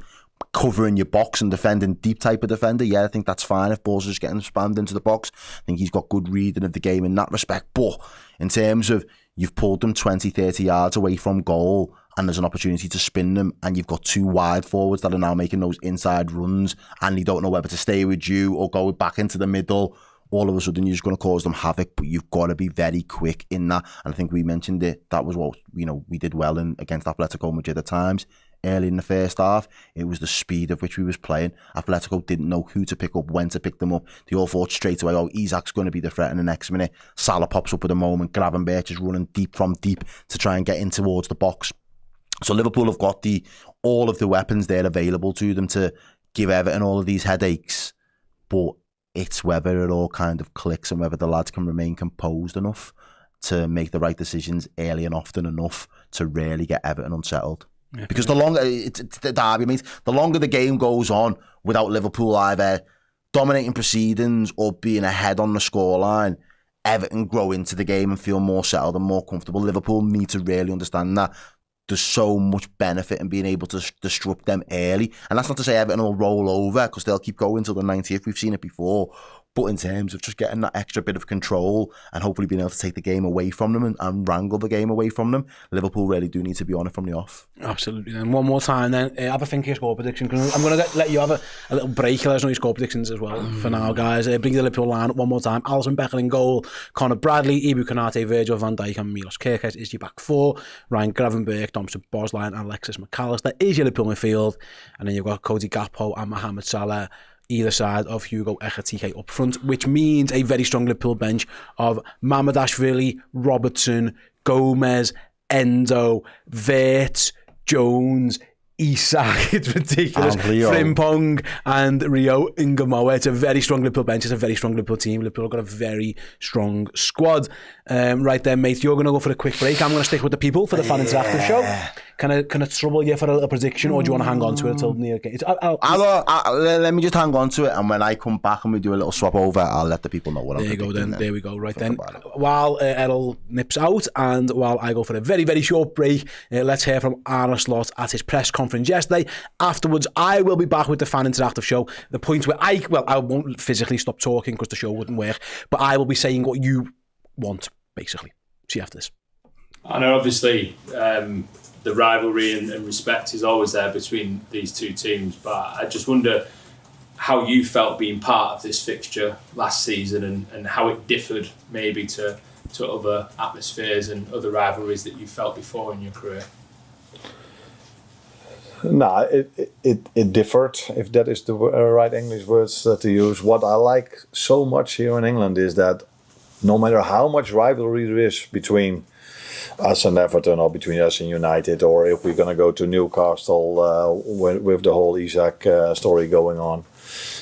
covering your box and defending deep type of defender. Yeah, I think that's fine if balls are just getting spammed into the box. I think he's got good reading of the game in that respect. But in terms of you've pulled them 20, 30 yards away from goal and there's an opportunity to spin them and you've got two wide forwards that are now making those inside runs and you don't know whether to stay with you or go back into the middle, all of a sudden you're just going to cause them havoc, but you've got to be very quick in that. And I think we mentioned it. That was what, you know, we did well in against Atletico Madrid at times. Early in the first half, it was the speed of which we was playing. Atletico didn't know who to pick up, when to pick them up. They all thought straight away, oh, Isak's going to be the threat in the next minute. Salah pops up at a moment. Gravenberch is running deep from deep to try and get in towards the box. So Liverpool have got all of the weapons there available to them to give Everton all of these headaches. But it's whether it all kind of clicks and whether the lads can remain composed enough to make the right decisions early and often enough to really get Everton unsettled. Yeah, because the longer it's the derby, mate, the longer the game goes on without Liverpool either dominating proceedings or being ahead on the scoreline, Everton grow into the game and feel more settled and more comfortable. Liverpool need to really understand that there's so much benefit in being able to disrupt them early. And that's not to say Everton will roll over because they'll keep going till the 90th. We've seen it before. But in terms of just getting that extra bit of control and hopefully being able to take the game away from them and wrangle the game away from them, Liverpool really do need to be on it from the off. Absolutely. And one more time then, have a think of your score prediction. I'm going to let you have a little break. Let us know your score predictions as well for now, guys. Bring the Liverpool line up one more time. Alisson Becker in goal, Conor Bradley, Ibu Konate, Virgil van Dijk and Milos Kerkez is your back four. Ryan Gravenberch, Thompson, Bosline and Alexis McAllister is your Liverpool midfield. And then you've got Cody Gakpo and Mohamed Salah either side of Hugo Ekitike up front, which means a very strong Liverpool bench of Mamadashvili, Robertson, Gomez, Endo, Wirtz, Jones, Isak, it's ridiculous, Frimpong and Rio Ingamoa. It's a very strong Liverpool bench, it's a very strong Liverpool team. Liverpool have got a very strong squad. Right then, mate, you're going to go for a quick break. I'm going to stick with the people for the Fan Interactive show. Can I trouble you for a little prediction, or do you want to hang on to it until near game? Let me just hang on to it, and when I come back and we do a little swap over, I'll let the people know what I'm predicting. There you go then. There we go. Right then, while Errol nips out and while I go for a very, very short break, let's hear from Arne Slot at his press conference yesterday. Afterwards, I will be back with the Fan Interactive show. The point where I won't physically stop talking because the show wouldn't work, but I will be saying what you want, basically. See you after this. I know, obviously, the rivalry and respect is always there between these two teams, but I just wonder how you felt being part of this fixture last season and how it differed maybe to other atmospheres and other rivalries that you felt before in your career. No, it differed, if that is the right English words to use. What I like so much here in England is that no matter how much rivalry there is between us and Everton or between us and United, or if we're going to go to Newcastle with the whole Isak story going on,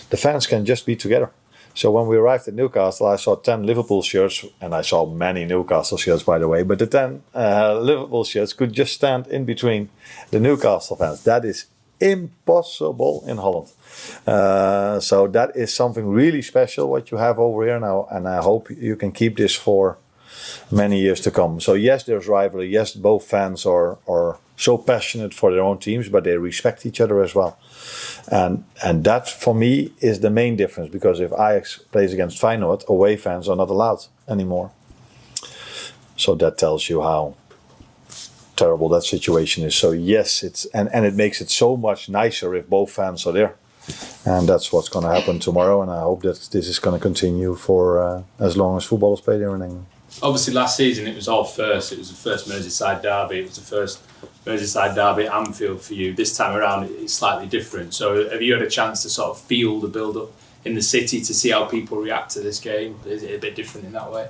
the fans can just be together. So when we arrived at Newcastle, I saw 10 Liverpool shirts, and I saw many Newcastle shirts, by the way, but the 10 Liverpool shirts could just stand in between the Newcastle fans. That is impossible in Holland. So that is something really special what you have over here now, and I hope you can keep this for many years to come. So yes, there's rivalry. Yes, both fans are so passionate for their own teams, but they respect each other as well. And that for me is the main difference, because if Ajax plays against Feyenoord, away fans are not allowed anymore. So that tells you how terrible that situation is. So yes, it's and it makes it so much nicer if both fans are there. And that's what's going to happen tomorrow, and I hope that this is going to continue for as long as football is played here in England. Obviously last season it was all first. It was the first Merseyside derby. It was the first Merseyside derby at Anfield for you. This time around it's slightly different. So have you had a chance to sort of feel the build-up in the city to see how people react to this game? Is it a bit different in that way?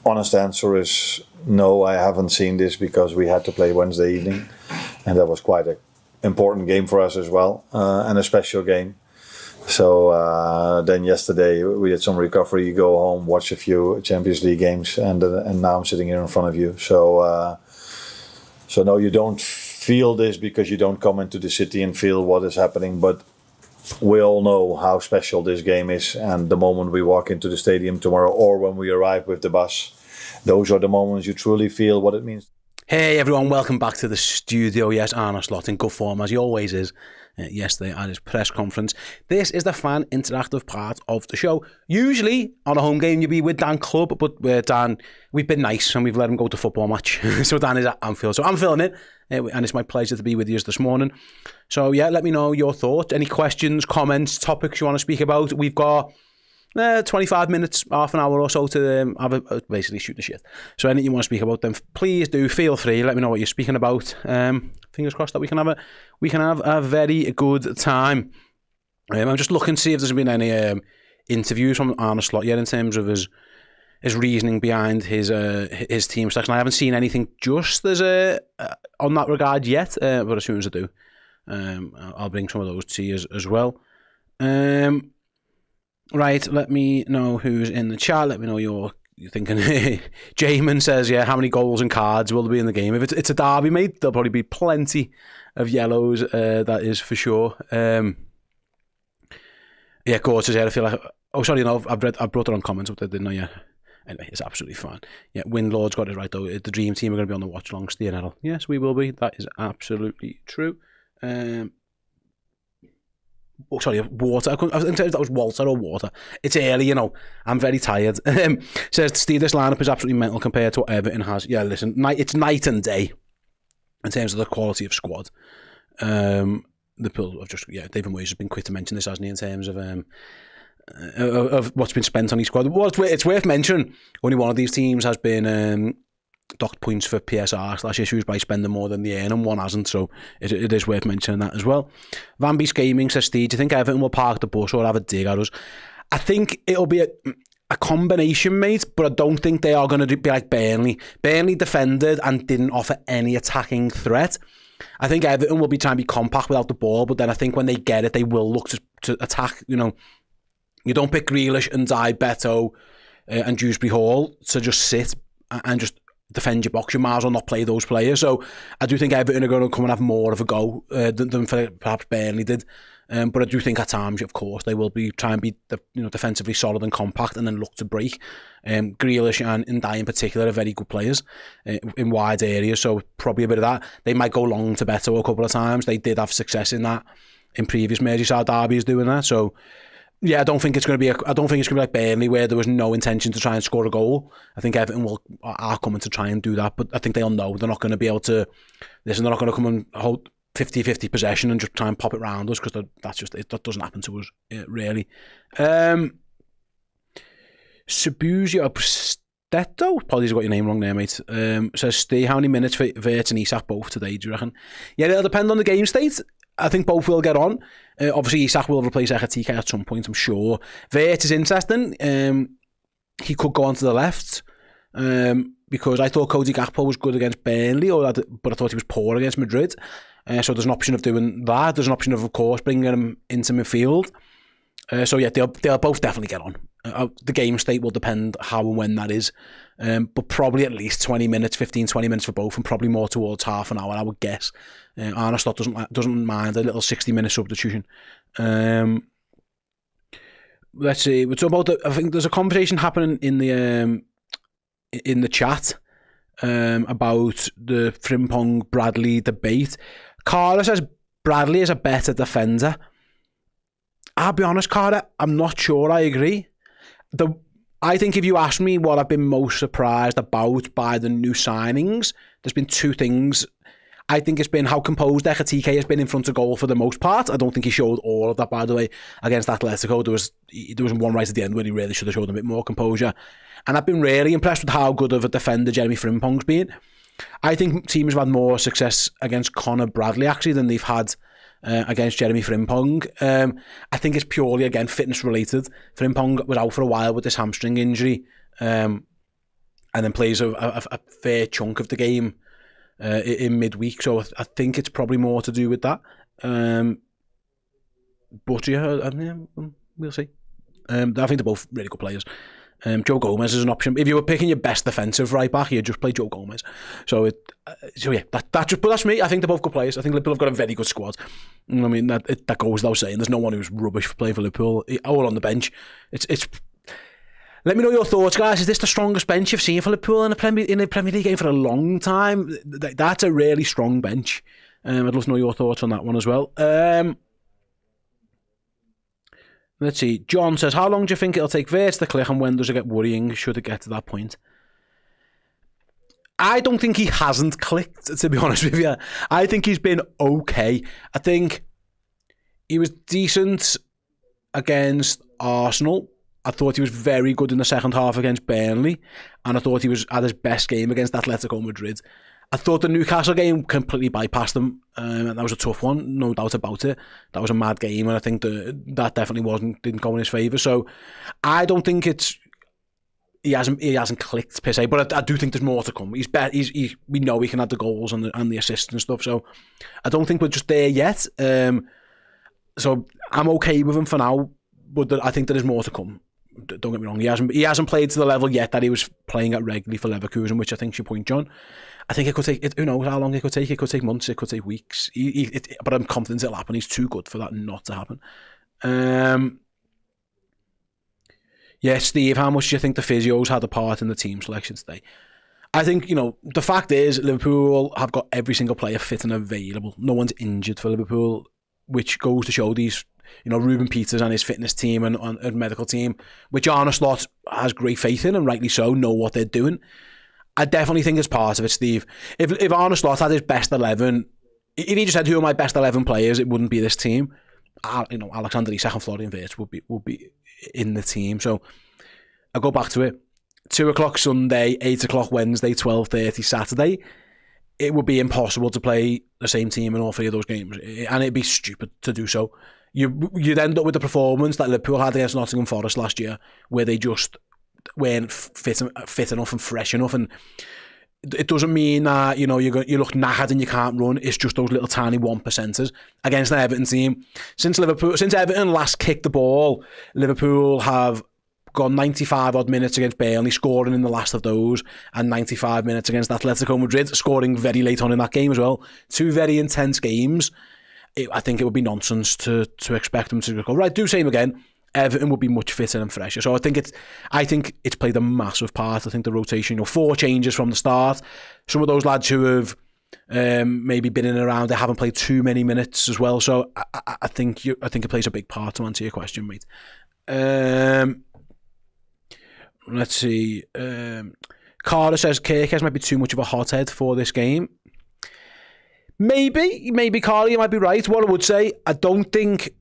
Honest answer is no, I haven't seen this because we had to play Wednesday evening, and that was quite an important game for us as well, and a special game. So then yesterday we did some recovery, you go home, watch a few Champions League games, and now I'm sitting here in front of you. So no, you don't feel this because you don't come into the city and feel what is happening, but we all know how special this game is, and the moment we walk into the stadium tomorrow or when we arrive with the bus, those are the moments you truly feel what it means. Hey everyone, welcome back to the studio. Yes, Arne Slot in good form as he always is. Yesterday at his press conference. This is the fan interactive part of the show. Usually on a home game you'd be with Dan Clubb, but Dan, we've been nice and we've let him go to football match. So Dan is at Anfield. So I'm filling it, and it's my pleasure to be with you this morning. So yeah, let me know your thoughts, any questions, comments, topics you want to speak about. We've got 25 minutes, half an hour or so to basically shoot the shit. So anything you want to speak about, then please do feel free. Let me know what you're speaking about. Fingers crossed that we can have a very good time. I'm just looking to see if there's been any interviews from Arne Slot yet in terms of his reasoning behind his team selection. I haven't seen anything just as on that regard yet, but as soon as I do, I'll bring some of those to you as well. Right, let me know who's in the chat. Let me know you're thinking. Jamin says, yeah, how many goals and cards will there be in the game? If it's a derby, mate, there'll probably be plenty of yellows, that is for sure. Yeah, Gord says, yeah, I feel like... Oh, sorry, no, I brought it on comments, but I didn't know yet. Anyway, it's absolutely fine. Yeah, Windlord's got it right, though. The dream team are going to be on the Watchalong, Ste Errol. Yes, we will be. That is absolutely true. Oh, sorry, water. I was that was Walter or water. It's early, I'm very tired. Says Steve, this lineup is absolutely mental compared to what Everton has. Yeah, listen, it's night and day in terms of the quality of squad. The pool of David Moyes has been quick to mention this, hasn't he, in terms of what's been spent on each squad. It's worth mentioning. Only one of these teams has been docked points for PSR/issues by spending more than they earn, and one hasn't, so it is worth mentioning that as well. Van Beest Gaming says, Steve, do you think Everton will park the bus or have a dig at us? I think it'll be a combination, mate, but I don't think they are going to be like Burnley. Burnley defended and didn't offer any attacking threat. I think Everton will be trying to be compact without the ball, but then I think when they get it, they will look to attack. You don't pick Grealish and Beto and Dewsbury Hall to just sit and just defend your box. You might as well not play those players. So I do think Everton are going to come and have more of a go than perhaps Burnley did. But I do think at times, of course, they will be trying to be defensively solid and compact and then look to break. Grealish and Ndiaye in particular are very good players in wide areas, so probably a bit of that. They might go long to Beto a couple of times. They did have success in that in previous Merseyside derbies doing that. So yeah, I don't think it's going to be like Burnley where there was no intention to try and score a goal. I think Everton are coming to try and do that, but I think they'll know they're not going to be able to. Listen, they're not going to come and hold 50-50 possession and just try and pop it round us, because that doesn't happen to us really. Sabuzio Stetto, apologies, I got your name wrong there, mate. Says, Steve, how many minutes for Vert and Isak both today, do you reckon? Yeah, it'll depend on the game state. I think both will get on. Obviously, Isak will replace Ekatike at some point, I'm sure. Vert is interesting. He could go on to the left, because I thought Cody Gakpo was good against Burnley, but I thought he was poor against Madrid. So there's an option of doing that. There's an option of course, bringing him into midfield. So yeah, they'll both definitely get on. The game state will depend how and when that is. But probably at least 20 minutes, 15-20 minutes for both, and probably more towards half an hour, I would guess. Arne Slot doesn't mind a little 60-minute substitution. Let's see. We're talking about I think there's a conversation happening in the chat about the Frimpong-Bradley debate. Cara says Bradley is a better defender. I'll be honest, Cara, I'm not sure I agree. I think if you ask me what I've been most surprised about by the new signings, there's been two things. I think it's been how composed Ekatike has been in front of goal for the most part. I don't think he showed all of that, by the way, against Atletico. There was one right at the end where he really should have showed a bit more composure. And I've been really impressed with how good of a defender Jeremy Frimpong's been. I think teams have had more success against Connor Bradley, actually, than they've had against Jeremy Frimpong. I think it's purely, again, fitness related. Frimpong was out for a while with this hamstring injury, and then plays a fair chunk of the game in midweek. So I think it's probably more to do with that. But yeah, we'll see. I think they're both really good players. Joe Gomez is an option. If you were picking your best defensive right back, you'd just play Joe Gomez. So that's me. I think they're both good players. I think Liverpool have got a very good squad. I mean, that goes without saying. There's no one who's rubbish for playing for Liverpool. All on the bench. It's. Let me know your thoughts, guys. Is this the strongest bench you've seen for Liverpool in a Premier League game for a long time? That's a really strong bench. I'd love to know your thoughts on that one as well. Let's see. John says, how long do you think it'll take Wirtz to click, and when does it get worrying should it get to that point? I don't think he hasn't clicked, to be honest with you. I think he's been okay. I think he was decent against Arsenal. I thought he was very good in the second half against Burnley, and I thought he was at his best game against Atletico Madrid. I thought the Newcastle game completely bypassed him, and that was a tough one, no doubt about it. That was a mad game, and I think that definitely didn't go in his favour. So I don't think he hasn't clicked per se, but I do think there's more to come. We know he can add the goals and the assists and stuff. So I don't think we're just there yet. So I'm okay with him for now, but I think there is more to come. Don't get me wrong, he hasn't played to the level yet that he was playing at regularly for Leverkusen, which I think's your point, John. I think it could take, who knows how long it could take. It could take months, it could take weeks. But I'm confident it'll happen. He's too good for that not to happen. Yeah, Steve, how much do you think the physios had a part in the team selection today? I think, the fact is Liverpool have got every single player fit and available. No one's injured for Liverpool, which goes to show these, Ruben Peters and his fitness team and medical team, which Arne Slot has great faith in, and rightly so, know what they're doing. I definitely think it's part of it, Steve. If Arne Slot had his best 11, if he just said who are my best 11 players, it wouldn't be this team. Alexander Isak and Florian Wirtz would be in the team. So I go back to it. 2:00 Sunday, 8:00 Wednesday, 12:30 Saturday. It would be impossible to play the same team in all three of those games, and it'd be stupid to do so. You'd end up with the performance that Liverpool had against Nottingham Forest last year, where they just weren't fit enough and fresh enough. And it doesn't mean that you look knackered and you can't run. It's just those little tiny 1%ers against the Everton team. Since Everton last kicked the ball, Liverpool have gone 95 odd minutes against Burnley, scoring in the last of those, and 95 minutes against Atletico Madrid, scoring very late on in that game as well. Two very intense games. I think it would be nonsense to expect them to go, right, do same again. Everton would be much fitter and fresher. So I think it's played a massive part. I think the rotation, 4 changes from the start. Some of those lads who have maybe been in and around, they haven't played too many minutes as well. So I think it plays a big part, to answer your question, mate. Let's see. Carter says Kirkes might be too much of a hothead for this game. Maybe Carly, you might be right. What I would say, I don't think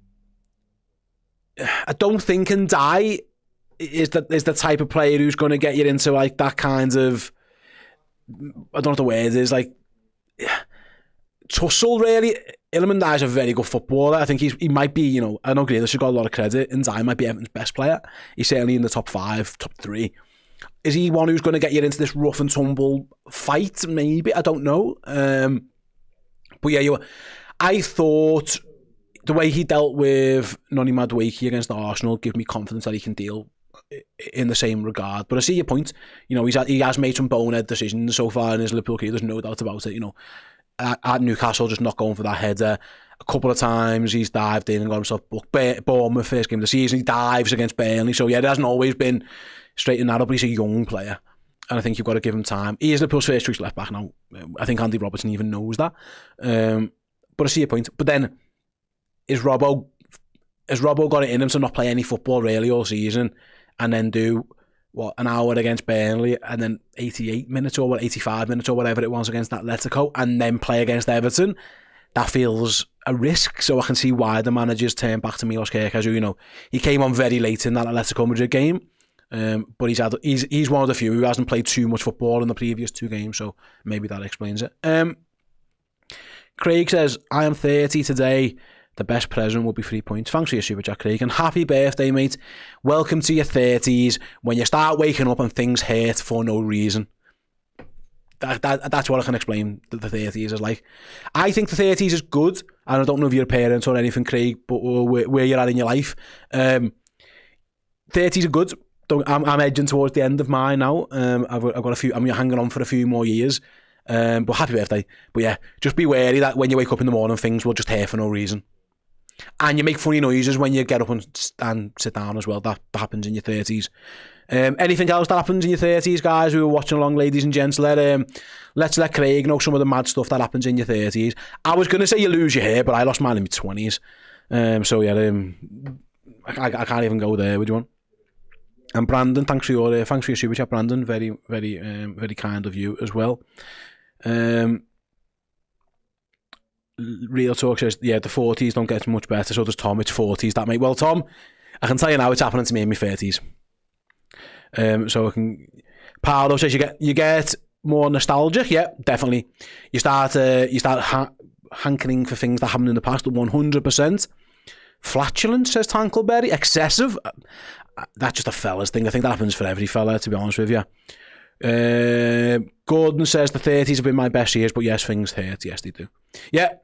Ndai is the type of player who's going to get you into like that kind of, I don't know what the word is, like tussle really. Iliman Ndai's a very good footballer. I think he might be, I know Grealish has got a lot of credit. Ndai might be Everton's best player. He's certainly in the top 5, top 3. Is he one who's going to get you into this rough and tumble fight? Maybe, I don't know. But yeah, I thought the way he dealt with Noni Madueke against Arsenal gave me confidence that he can deal in the same regard. But I see your point. He has made some bonehead decisions so far in his Liverpool career. There's no doubt about it. At Newcastle, just not going for that header. A couple of times he's dived in and got himself booked. Bournemouth, first game of the season, he dives against Burnley. So yeah, it hasn't always been straight and narrow, but he's a young player. And I think you've got to give him time. He is Liverpool's first choice left back now. I think Andy Robertson even knows that. But I see your point. But then, is Robbo got it in him to not play any football really all season, and then do an hour against Burnley, and then 88 minutes or 85 minutes or whatever it was against Atletico, and then play against Everton? That feels a risk. So I can see why the managers turn back to Milos Kerkez, who he came on very late in that Atletico Madrid game. But he's one of the few who hasn't played too much football in the previous 2 games, so maybe that explains it. Craig says, I am 30 today. The best present will be 3 points. Thanks for your super chat, Craig, and happy birthday, mate. Welcome to your 30s, when you start waking up and things hurt for no reason. That's what I can explain the 30s is like. I think the 30s is good, and I don't know if you're a parent or anything, Craig, but where you're at in your life. 30s are good. I'm edging towards the end of mine now. I've got a few. I'm hanging on for a few more years. But happy birthday. But yeah, just be wary that when you wake up in the morning, things will just hurt for no reason. And you make funny noises when you get up and sit down as well. That happens in your 30s. Anything else that happens in your 30s, guys who are watching along, ladies and gents? Let's let Craig know some of the mad stuff that happens in your 30s. I was going to say you lose your hair, but I lost mine in my 20s. So yeah, I can't even go there. Would you want? And Brandon, thanks for your super chat, Brandon. Very, very, very kind of you as well. Real Talk says, yeah, the 40s don't get much better. So does Tom. It's 40s that mate. Well, Tom, I can tell you now, it's happening to me in my 30s. So I can. Paolo says you get more nostalgic. Yeah, definitely. You start hankering for things that happened in the past. 100%. Flatulence, says Tankleberry. Excessive. That's just a fella's thing. I think that happens for every fella, to be honest with you. Gordon says the 30s have been my best years, but yes, things hurt. Yes, they do. Yeah,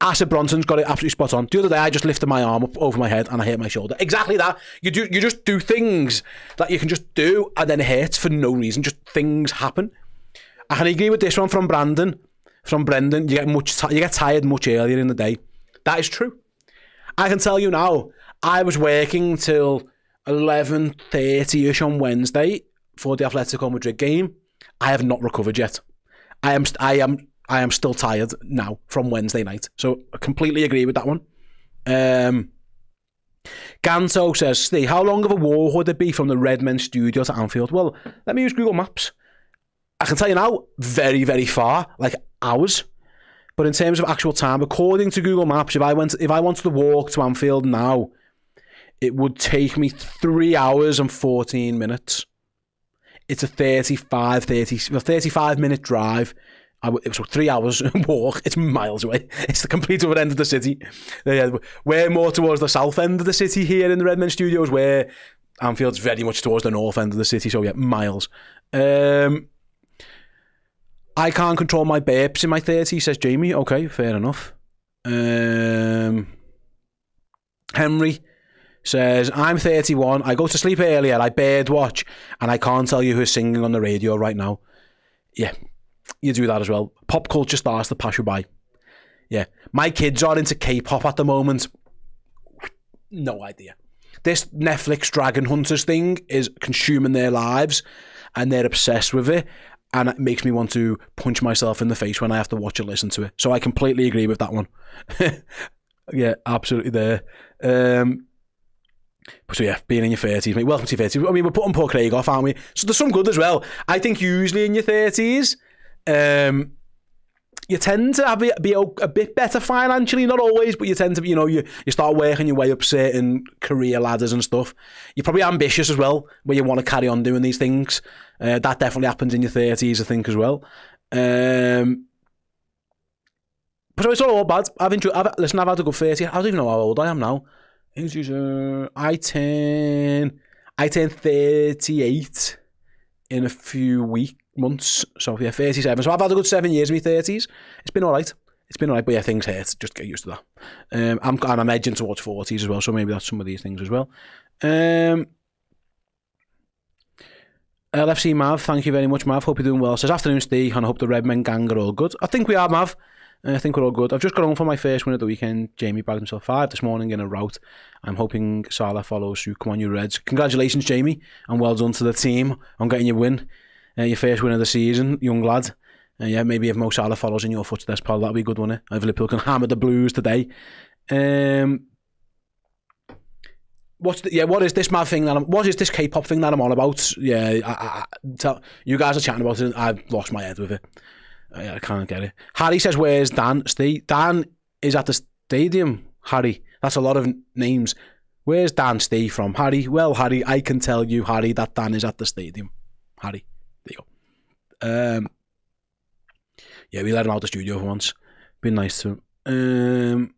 Asa Bronson's got it absolutely spot on. The other day, I just lifted my arm up over my head and I hit my shoulder. Exactly that. You just do things that you can just do and then it hurts for no reason. Just things happen. I can agree with this one from Brendan. You get tired much earlier in the day. That is true. I can tell you now, I was working till 11:30ish on Wednesday for the Atletico Madrid game. I have not recovered yet. I am still tired now from Wednesday night. So I completely agree with that one. Ganto says, Steve, how long of a walk would it be from the Redmen studio to Anfield? Well, let me use Google Maps. I can tell you now, very, very far, like hours. But in terms of actual time, according to Google Maps, if I wanted to walk to Anfield now, it would take me 3 hours and 14 minutes. It's a 35 minute drive. It was 3 hours walk. It's miles away. It's the complete other end of the city. We're more towards the south end of the city here in the Redmen Studios, where Anfield's very much towards the north end of the city. So yeah, miles. I can't control my burps in my 30s, says Jamie. Okay, fair enough. Henry says, I'm 31. I go to sleep earlier. I bird watch, and I can't tell you who's singing on the radio right now. Yeah, you do that as well. Pop culture starts to pass you by. Yeah, my kids are into K-pop at the moment. No idea. This Netflix Dragon Hunters thing is consuming their lives, and they're obsessed with it. And it makes me want to punch myself in the face when I have to watch and listen to it. So I completely agree with that one. Yeah, absolutely there. So yeah, being in your 30s, mate. Welcome to your 30s. I mean, we're putting poor Craig off, aren't we? So there's some good as well. I think usually in your 30s, you tend to be a bit better financially. Not always, but you tend to be, you start working your way up certain career ladders and stuff. You're probably ambitious as well, where you want to carry on doing these things. That definitely happens in your 30s, I think, as well. But it's not all bad. I've had a good 30. I don't even know how old I am now. I turn 38 in a few months. So yeah, 37. So I've had a good 7 years in my 30s. It's been all right. But yeah, things hurt. Just get used to that. I'm edging towards 40s as well, so maybe that's some of these things as well. LFC Mav, thank you very much, Mav. Hope you're doing well. Says, afternoon, Steve, and I hope the Redmen gang are all good. I think we are, Mav. I think we're all good. I've just got home for my first win of the weekend. Jamie bagged himself 5 this morning in a rout. I'm hoping Salah follows suit. Come on, you Reds. Congratulations, Jamie, and well done to the team on getting your win. Your first win of the season, young lad. Yeah, maybe if Mo Salah follows in your footsteps, pal, that'll be a good, wouldn't it? If Liverpool can hammer the Blues today. What is this mad thing what is this K-pop thing that I'm on about? Yeah, you guys are chatting about it and I've lost my head with it. I can't get it. Harry says, where's Dan? Steve? Dan is at the stadium. Harry, that's a lot of names. Where's Dan Steve from? Harry, well, Harry, I can tell you, Harry, that Dan is at the stadium. Harry, there you go. Yeah, we let him out of the studio for once. Been nice to him.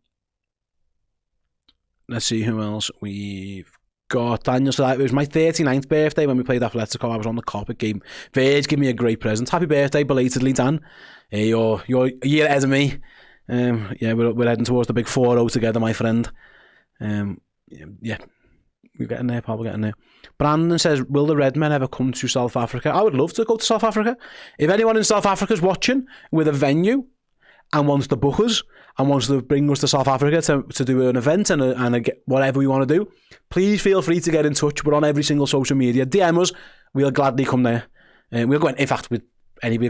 Let's see who else we've got. Daniel said, it was my 39th birthday when we played Atletico. I was on the carpet game. Verge gave me a great present. Happy birthday, belatedly, Dan. You're a year ahead of me. Yeah, we're heading towards the big 4-0 together, my friend. Yeah, We're getting there, pal. We're getting there. Brandon says, will the Red Men ever come to South Africa? I would love to go to South Africa. If anyone in South Africa is watching with a venue and wants to book us and wants to bring us to South Africa to do an event and whatever we want to do, please feel free to get in touch. We're on every single social media. DM us. We'll gladly come there. We'll go in fact, we'll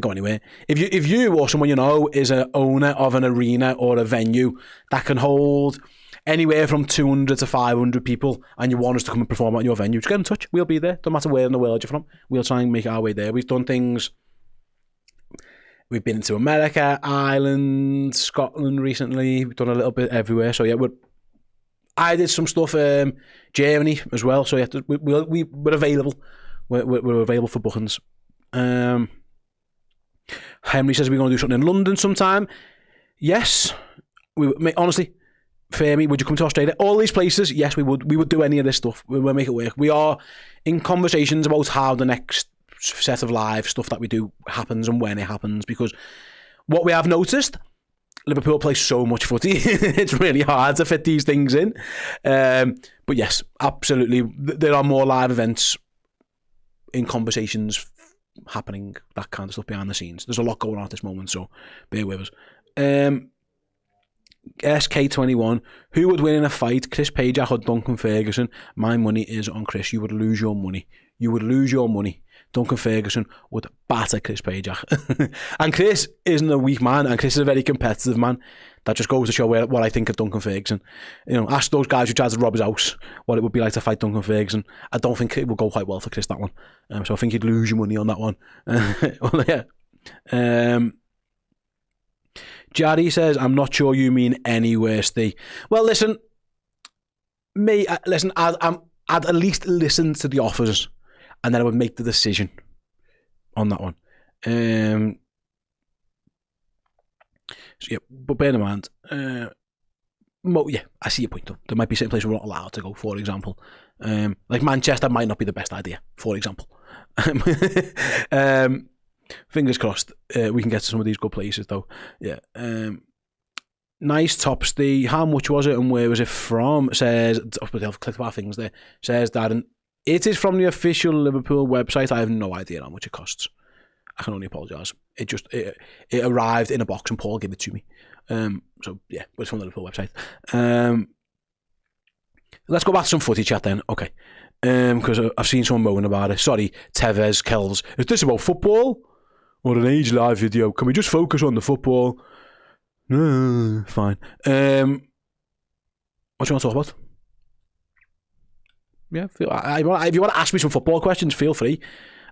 go anywhere. If you or someone you know is an owner of an arena or a venue that can hold anywhere from 200 to 500 people and you want us to come and perform at your venue, just get in touch. We'll be there. Don't matter where in the world you're from. We'll try and make our way there. We've done things. We've been into America, Ireland, Scotland recently. We've done a little bit everywhere. So yeah, I did some stuff, Germany as well. So yeah, we're available. We're available for bookings. Henry says we're going to do something in London sometime. Yes, honestly, Fermi, would you come to Australia? All these places, yes, we would. We would do any of this stuff. We will make it work. We are in conversations about how the next set of live stuff that we do happens and when it happens, because what we have noticed, Liverpool play so much footy, it's really hard to fit these things in. But yes, absolutely, there are more live events in conversations happening, that kind of stuff behind the scenes. There's a lot going on at this moment, so bear with us. SK21, who would win in a fight, Chris Pajak or Duncan Ferguson? My money is on Chris. You would lose your money. Duncan Ferguson would batter Chris Pajak. And Chris isn't a weak man, and Chris is a very competitive man. That just goes to show what I think of Duncan Ferguson. You know, ask those guys who tried to rob his house what it would be like to fight Duncan Ferguson. I don't think it would go quite well for Chris, that one. So I think you'd lose your money on that one. Well, yeah. Jari says, I'm not sure you mean anywhere, Steve. Well, listen, I'd at least listen to the offers, and then I would make the decision on that one. So yeah, but bear in mind, yeah, I see your point though. There might be certain places we're not allowed to go, for example. Like Manchester might not be the best idea, for example. Fingers crossed we can get to some of these good places though. Yeah. Nice top, Steve. How much was it and where was it from? Says, I've clicked our things there. Says that it is from the official Liverpool website. I have no idea how much it costs. I can only apologise. It arrived in a box and Paul gave it to me. So yeah, but it's from the Liverpool website. Let's go back to some footy chat then. Okay. Because I've seen someone moaning about it. Sorry, Tevez, Kells. Is this about football or an age live video? Can we just focus on the football? Fine. What do you want to talk about? Yeah, if you want to ask me some football questions, feel free.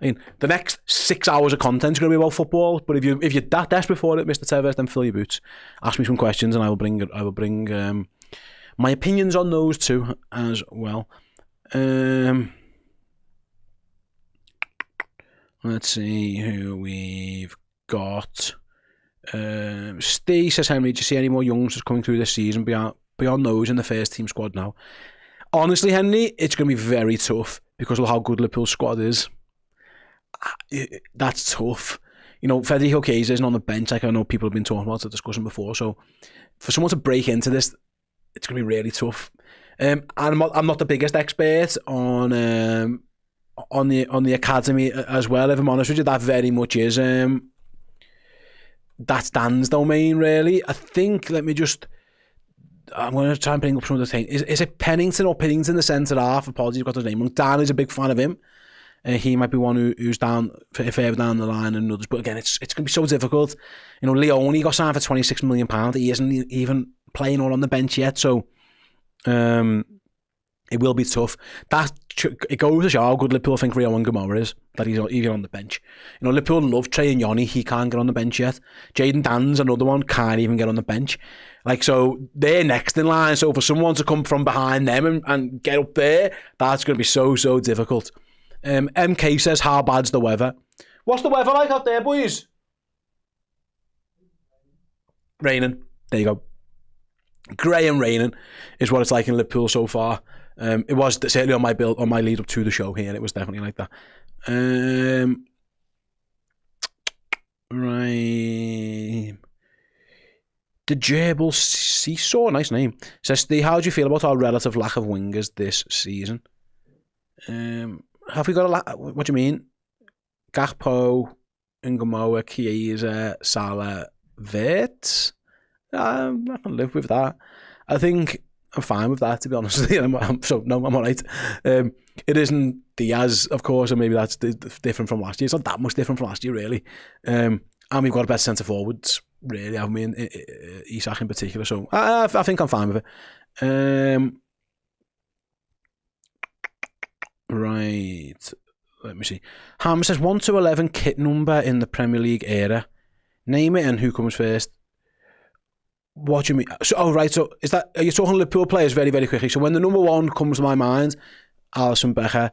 I mean, the next 6 hours of content is going to be about football. But if you're that desperate for it, Mr. Tevez, then fill your boots. Ask me some questions, and I will bring my opinions on those too as well. Let's see who we've got. Steve says, Henry, do you see any more youngsters coming through this season beyond those in the first team squad now? Honestly, Henry, it's going to be very tough because of how good Liverpool's squad is. That's tough. You know, Federico Chiesa isn't on the bench like I know people have been talking about, discussing before. So for someone to break into this, it's going to be really tough. I'm not the biggest expert on the academy as well, if I'm honest with you. That very much is that's Dan's domain, really. I think, I'm going to try and bring up some of the things. Is it Pennington or Pinnington, the centre half? Apologies, I've got his name wrong. Dan is a big fan of him. He might be one who's down further down the line and others. But again, it's going to be so difficult. You know, Leone got signed for £26 million. He isn't even playing or on the bench yet. So it will be tough. It goes to show how good Liverpool think Rio and Gamora is, that he's even on the bench. You know, Liverpool love Trey and Yoni. He can't get on the bench yet. Jaden Dan's another one, can't even get on the bench. Like, so they're next in line. So for someone to come from behind them and get up there, that's going to be so difficult. MK says, how bad's the weather? What's the weather like out there, boys? Raining. There you go. Grey and raining is what it's like in Liverpool so far. It was certainly on my lead up to the show here. It was definitely like that. Right. The Gerbil Seesaw, nice name, says, how do you feel about our relative lack of wingers this season? Have we got what do you mean? Gakpo, Ngamoa, Chiesa, Salah, Wirtz. I can live with that. I think I'm fine with that, to be honest. I'm all right. It isn't Diaz, of course, and maybe that's different from last year. It's not that much different from last year, really. And we've got a better centre forwards, really, haven't we? Isak in particular. So I think I'm fine with it. Right. Let me see. Ham says 1 to 11 kit number in the Premier League era. Name it and who comes first. What do you mean? So, right. So, are you talking Liverpool players very, very quickly? So, when the number 1 comes to my mind, Alisson Becker.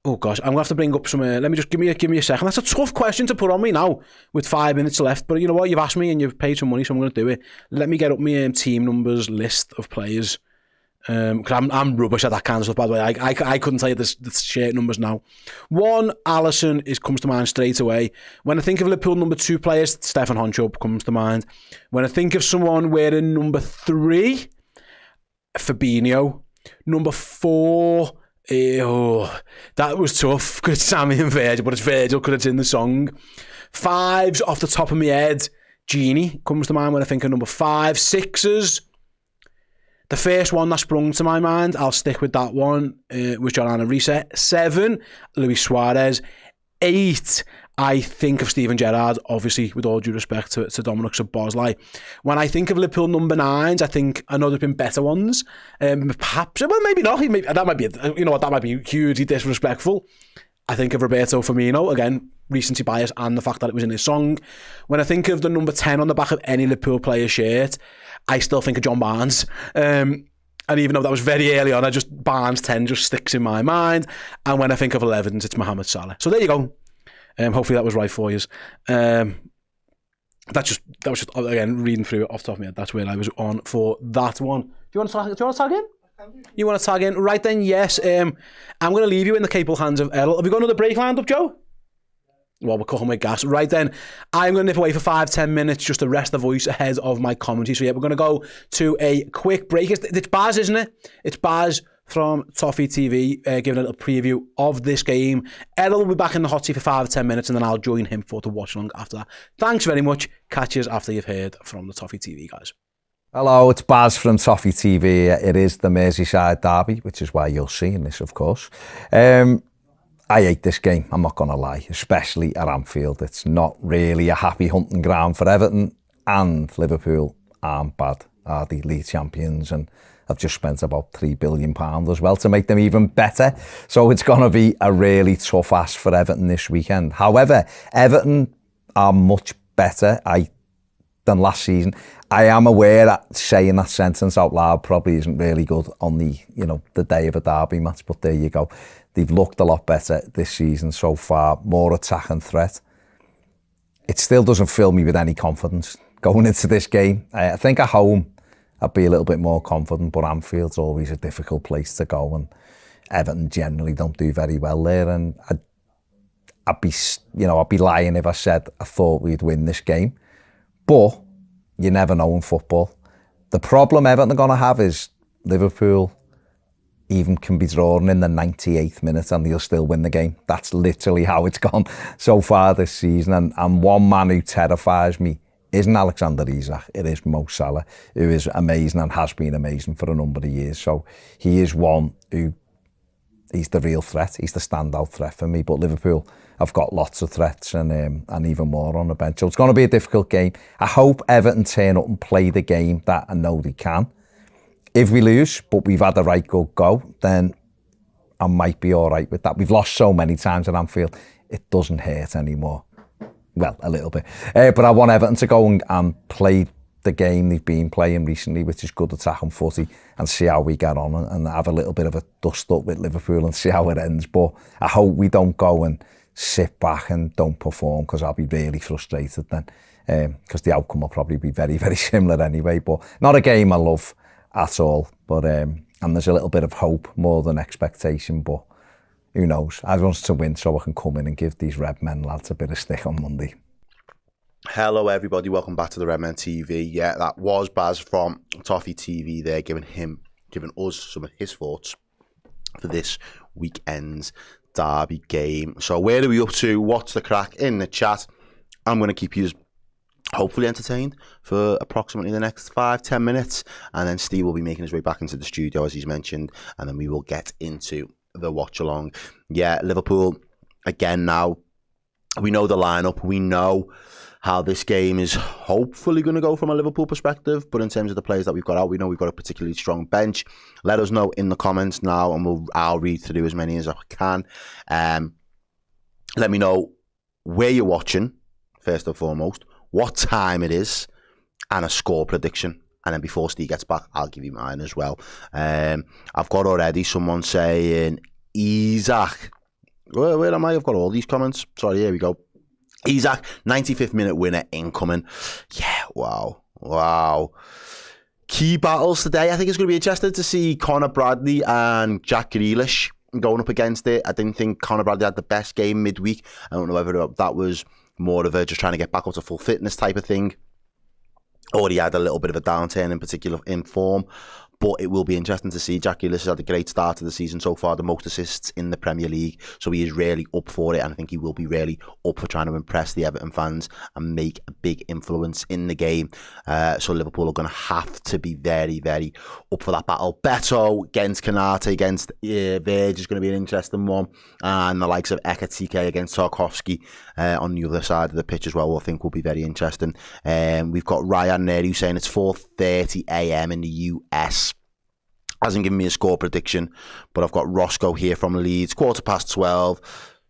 Oh gosh, I'm gonna have to bring up some. Let me just give me a second. That's a tough question to put on me now with 5 minutes left. But you know what? You've asked me and you've paid some money, so I'm gonna do it. Let me get up my team numbers list of players. Because I'm rubbish at that kind of stuff, by the way. I couldn't tell you the shirt numbers now. 1, Alisson comes to mind straight away. When I think of Liverpool number 2 players, Stefan Honchop comes to mind. When I think of someone wearing number 3, Fabinho. Number 4, that was tough because it's Sammy and Virgil, but it's Virgil because it's in the song. 5s off the top of my head, Genie comes to mind when I think of number 5. 6s. The first one that sprung to my mind, I'll stick with that one, was John Reset. 7, Luis Suarez. 8, I think of Steven Gerrard, obviously, with all due respect to Dominic Szoboszlai. When I think of Liverpool number 9s, I know there's been better ones. Perhaps, well, maybe not. That might be, that might be hugely disrespectful. I think of Roberto Firmino, again, recency bias and the fact that it was in his song. When I think of the number 10 on the back of any Liverpool player shirt, I still think of John Barnes. And even though that was very early on, Barnes 10 just sticks in my mind. And when I think of 11s, it's Mohamed Salah. So there you go. Hopefully that was right for you. That was just, again, reading through it off the top of my head. That's where I was on for that one. Do you want to tag in? You want to tag in? Right then, yes. I'm going to leave you in the capable hands of Errol. Have we got another break lined up, Joe? Well, we're cooking with gas. Right then, I'm going to nip away for 5-10 minutes just to rest the voice ahead of my commentary. So yeah, we're going to go to a quick break. It's Baz, isn't it? It's Baz from Toffee TV giving a little preview of this game. Errol will be back in the hot seat for 5-10 minutes and then I'll join him for the watch along after that. Thanks very much. Catch us after you've heard from the Toffee TV guys. Hello, it's Baz from Toffee TV. It is the Merseyside derby, which is why you're seeing this, of course. I hate this game, I'm not going to lie, especially at Anfield. It's not really a happy hunting ground for Everton, and Liverpool aren't bad, are the league champions, and I've just spent about £3 billion as well to make them even better. So it's going to be a really tough ask for Everton this weekend. However, Everton are much better than last season. I am aware that saying that sentence out loud probably isn't really good on the day of a derby match, but there you go. They've looked a lot better this season so far, more attack and threat. It still doesn't fill me with any confidence going into this game. I think at home I'd be a little bit more confident, but Anfield's always a difficult place to go, and Everton generally don't do very well there. And I'd be lying if I said I thought we'd win this game, but you never know in football. The problem Everton are going to have is Liverpool even can be drawn in the 98th minute and they'll still win the game. That's literally how it's gone so far this season. And one man who terrifies me isn't Alexander Isak, it is Mo Salah, who is amazing and has been amazing for a number of years. So he is one who, he's the real threat, he's the standout threat for me. But Liverpool have got lots of threats and even more on the bench. So it's going to be a difficult game. I hope Everton turn up and play the game that I know they can. If we lose, but we've had a right good go, then I might be all right with that. We've lost so many times at Anfield, it doesn't hurt anymore. Well, a little bit. But I want Everton to go and play the game they've been playing recently, which is good attack and footy, and see how we get on and have a little bit of a dust up with Liverpool and see how it ends. But I hope we don't go and sit back and don't perform, because I'll be really frustrated then, because the outcome will probably be very, very similar anyway. But not a game I love at all, but and there's a little bit of hope more than expectation, but who knows? I want to win so I can come in and give these Red Men lads a bit of stick on Monday. Hello everybody, welcome back to the Red Men TV. Yeah, that was Baz from Toffee TV there, giving us some of his thoughts for this weekend's derby game. So where are we up to? What's the crack in the chat? I'm going to keep you hopefully entertained for approximately the next 5-10 minutes, and then Steve will be making his way back into the studio as he's mentioned, and then we will get into the watch along. Yeah, Liverpool again. Now we know the lineup, we know how this game is hopefully going to go from a Liverpool perspective, but in terms of the players that we've got out, we know we've got a particularly strong bench. Let us know in the comments now, and I'll read through as many as I can. Let me know where you're watching first and foremost, what time it is, and a score prediction. And then before Steve gets back, I'll give you mine as well. I've got already someone saying Isaac. Where am I? I've got all these comments. Sorry, here we go. Isaac, 95th minute winner incoming. Yeah, wow. Key battles today. I think it's going to be interesting to see Connor Bradley and Jack Grealish going up against it. I didn't think Connor Bradley had the best game midweek. I don't know whether that was more of a just trying to get back up to full fitness type of thing, or he had a little bit of a downturn in particular in form. But it will be interesting to see. Jack Grealish has had a great start to the season so far, the most assists in the Premier League, so he is really up for it, and I think he will be really up for trying to impress the Everton fans and make a big influence in the game. So Liverpool are going to have to be very, very up for that battle. Beto against Kanate against Verge is going to be an interesting one, and the likes of Ekatike against Tarkowski on the other side of the pitch as well, I think will be very interesting. We've got Ryan there who's saying it's 4:30 a.m. in the US. Hasn't given me a score prediction, but I've got Roscoe here from Leeds, 12:15,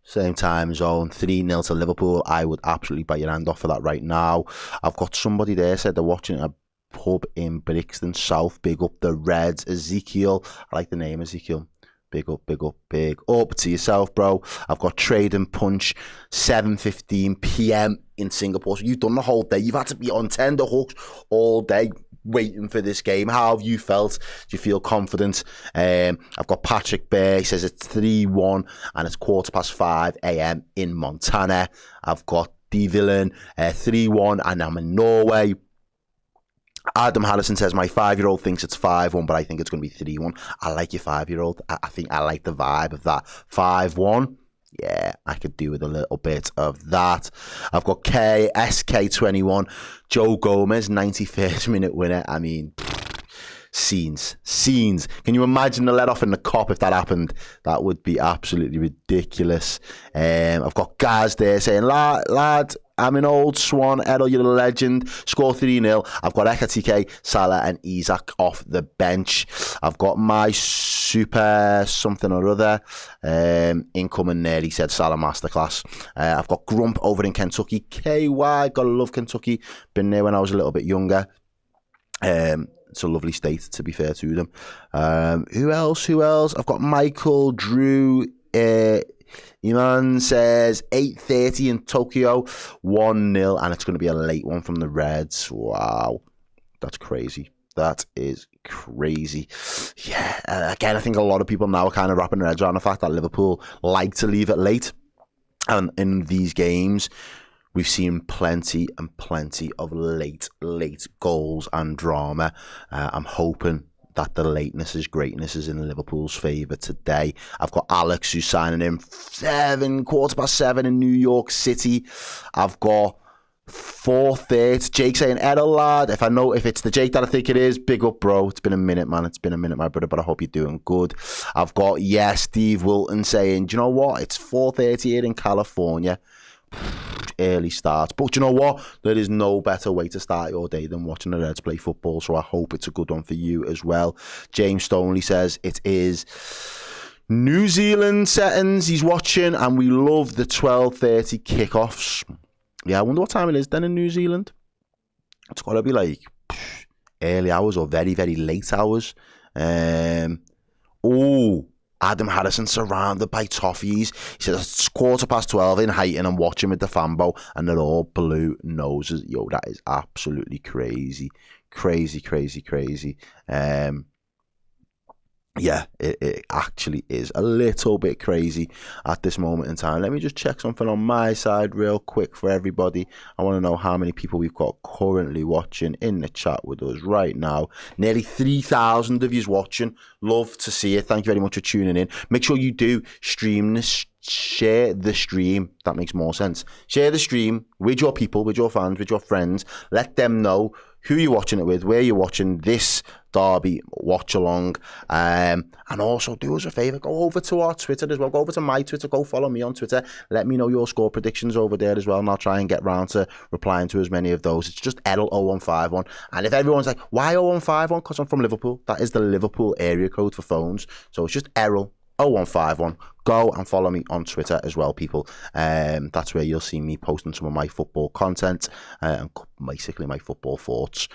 same time zone, 3-0 to Liverpool. I would absolutely bite your hand off for that right now. I've got somebody there said they're watching a pub in Brixton South. Big up the Reds. Ezekiel, I like the name Ezekiel. Big up to yourself, bro. I've got Trade and Punch, 7:15 p.m. in Singapore. So you've done the whole day. You've had to be on tender hooks all day waiting for this game. How have you felt? Do you feel confident? I've got Patrick Bear. He says it's 3-1 and it's 5:15 a.m. in Montana. I've got D Villain, 3-1 and I'm in Norway. Adam Harrison says my 5-year-old thinks it's 5-1, but I think it's going to be 3-1. I like your 5-year-old. I think I like the vibe of that. 5-1. Yeah, I could do with a little bit of that. I've got SK21, Joe Gomez, 91st minute winner. I mean, scenes. Can you imagine the let off in the Kop if that happened? That would be absolutely ridiculous. I've got Gaz there saying, lad, I'm an old swan. Errol, you're a legend. Score 3-0. I've got Ekatike, Salah and Isaac off the bench. I've got my super something or other incoming there. He said Salah masterclass. I've got Grump over in Kentucky. KY, gotta love Kentucky. Been there when I was a little bit younger. It's a lovely state, to be fair to them. Who else? I've got Michael, Drew, Iman says 8:30 in Tokyo, 1-0, and it's going to be a late one from the Reds. Wow, that's crazy. That is crazy. Yeah, again, I think a lot of people now are kind of wrapping their heads around the fact that Liverpool like to leave it late. And in these games, we've seen plenty of late goals and drama. I'm hoping that the lateness is greatness is in Liverpool's favour today. I've got Alex who's signing in 7:15 in New York City. I've got 4:30. Jake saying, Errol, lad, if it's the Jake that I think it is, big up, bro. It's been a minute, man. It's been a minute, my brother, but I hope you're doing good. I've got, Steve Wilton saying, do you know what? It's 4:30 here in California. Early start, but you know what, there is no better way to start your day than watching the Reds play football, so I hope it's a good one for you as well. James Stonley says it is New Zealand settings he's watching, and we love the 12:30 kickoffs. Yeah, I wonder what time it is then in New Zealand. It's got to be like early hours or very, very late hours. Adam Harrison surrounded by toffees. He says it's 12:15 in Highton and watching with the Fambo, and they're all blue noses. Yo, that is absolutely crazy. Crazy. yeah, it actually is a little bit crazy at this moment in time. Let me just check something on my side real quick for everybody. I want to know how many people we've got currently watching in the chat with us right now. Nearly 3,000 of you watching. Love to see it. Thank you very much for tuning in. Make sure you do stream this. Share the stream. That makes more sense. Share the stream with your people, with your fans, with your friends. Let them know who you're watching it with, where you're watching this derby watch along, and also do us a favour, go over to our Twitter as well, go over to my Twitter, go follow me on Twitter, let me know your score predictions over there as well, and I'll try and get round to replying to as many of those. It's just Errol 0151, and if everyone's like, why 0151? Because I'm from Liverpool. That is the Liverpool area code for phones, so it's just Errol 0151. Go and follow me on Twitter as well, people. That's where you'll see me posting some of my football content and basically my football thoughts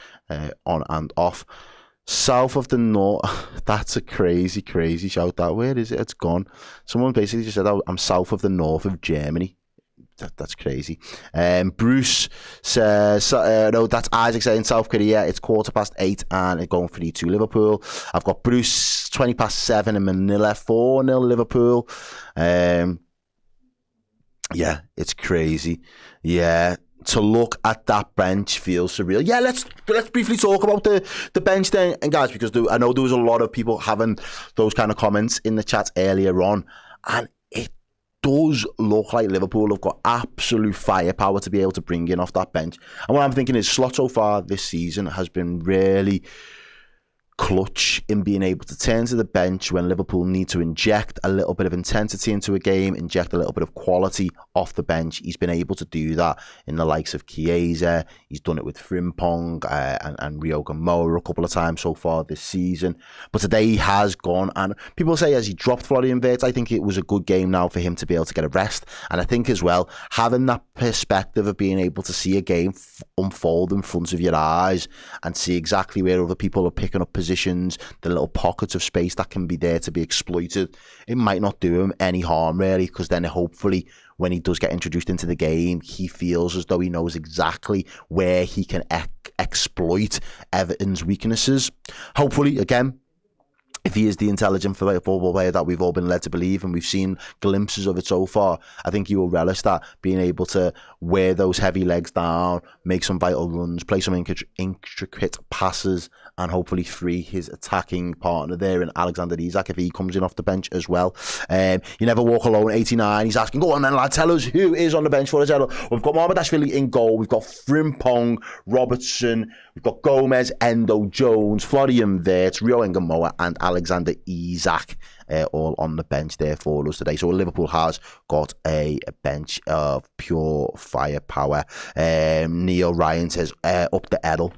on and off. South of the North, that's a crazy shout out. Where is it? It's gone. Someone basically just said, I'm south of the north of Germany. That's crazy. Bruce says, no, that's Isaac saying South Korea. It's 8:15 and it's going 3-2 Liverpool. I've got Bruce 7:20 in Manila, 4-0 Liverpool. Yeah, it's crazy. Yeah. To look at that bench feels surreal. Yeah, let's briefly talk about the bench then, and guys, because I know there was a lot of people having those kind of comments in the chat earlier on, and it does look like Liverpool have got absolute firepower to be able to bring in off that bench. And what I'm thinking is Slot so far this season has been really clutch in being able to turn to the bench when Liverpool need to inject a little bit of intensity into a game, inject a little bit of quality off the bench. He's been able to do that in the likes of Chiesa. He's done it with Frimpong and Ryoga Moura a couple of times so far this season. But today he has gone, and people say as he dropped Florian Wirtz, I think it was a good game now for him to be able to get a rest. And I think as well, having that perspective of being able to see a game unfold in front of your eyes and see exactly where other people are picking up positions, the little pockets of space that can be there to be exploited, it might not do him any harm really, because then hopefully when he does get introduced into the game, he feels as though he knows exactly where he can exploit Everton's weaknesses. Hopefully, again, if he is the intelligent football player that we've all been led to believe, and we've seen glimpses of it so far, I think he will relish that, being able to wear those heavy legs down, make some vital runs, play some intricate passes, and hopefully free his attacking partner there in Alexander Isak if he comes in off the bench as well. You never walk alone. 89. He's asking, go on then, lad, tell us who is on the bench for us. We've got Mohamedashvili in goal. We've got Frimpong, Robertson. We've got Gomez, Endo, Jones, Florian Wirtz, Rio Moura, and Alexander Isak. All on the bench there for us today. So Liverpool has got a bench of pure firepower. Neil Ryan says, up the Errol.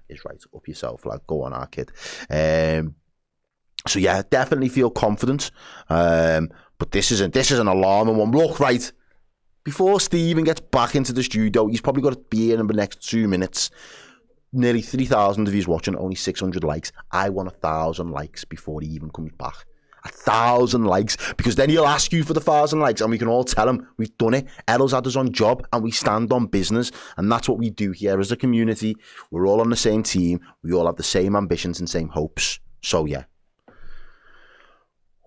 Is right, up yourself, like, go on, our kid. So yeah, definitely feel confident. But this is an alarming one. Look, right, before Stephen gets back into the studio, he's probably got to be in the next 2 minutes. Nearly 3,000 of you watching, only 600 likes. I want 1,000 likes before he even comes back. 1,000 likes, because then he'll ask you for the 1,000 likes and we can all tell him we've done it. Errol's had us on job and we stand on business, and that's what we do here as a community. We're all on the same team. We all have the same ambitions and same hopes. So yeah.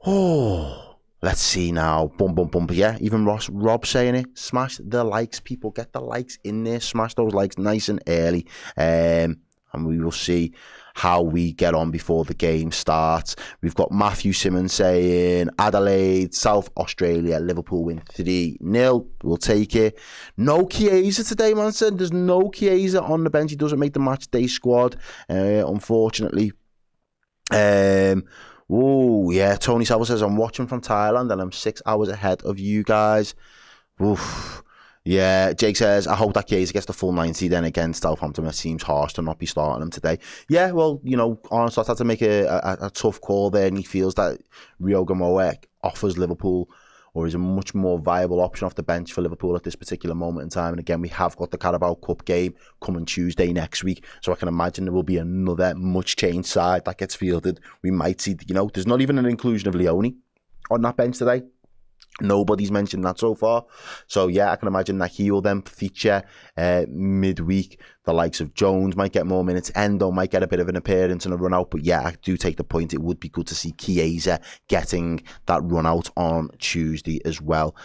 Oh, let's see now. Bum, bum, bum. Yeah, even Rob saying it. Smash the likes, people. Get the likes in there. Smash those likes nice and early. And we will see how we get on before the game starts. We've got Matthew Simmons saying Adelaide, South Australia, Liverpool win 3-0. We'll take it. No Chiesa today, man. Said there's no Chiesa on the bench. He doesn't make the match day squad, unfortunately. Oh yeah, Tony Saville says I'm watching from Thailand and I'm 6 hours ahead of you guys. Oof. Yeah, Jake says, I hope that Chiesa gets the full 90 then against Southampton. It seems harsh to not be starting him today. Yeah, well, you know, Arne Slot had to make a tough call there, and he feels that Ryoga Moura offers Liverpool, or is a much more viable option off the bench for Liverpool at this particular moment in time. And again, we have got the Carabao Cup game coming Tuesday next week, so I can imagine there will be another much changed side that gets fielded. We might see, you know, there's not even an inclusion of Leone on that bench today. Nobody's mentioned that so far. So yeah, I can imagine that he will then feature midweek. The likes of Jones might get more minutes. Endo might get a bit of an appearance and a run out. But yeah, I do take the point. It would be good to see Chiesa getting that run out on Tuesday as well.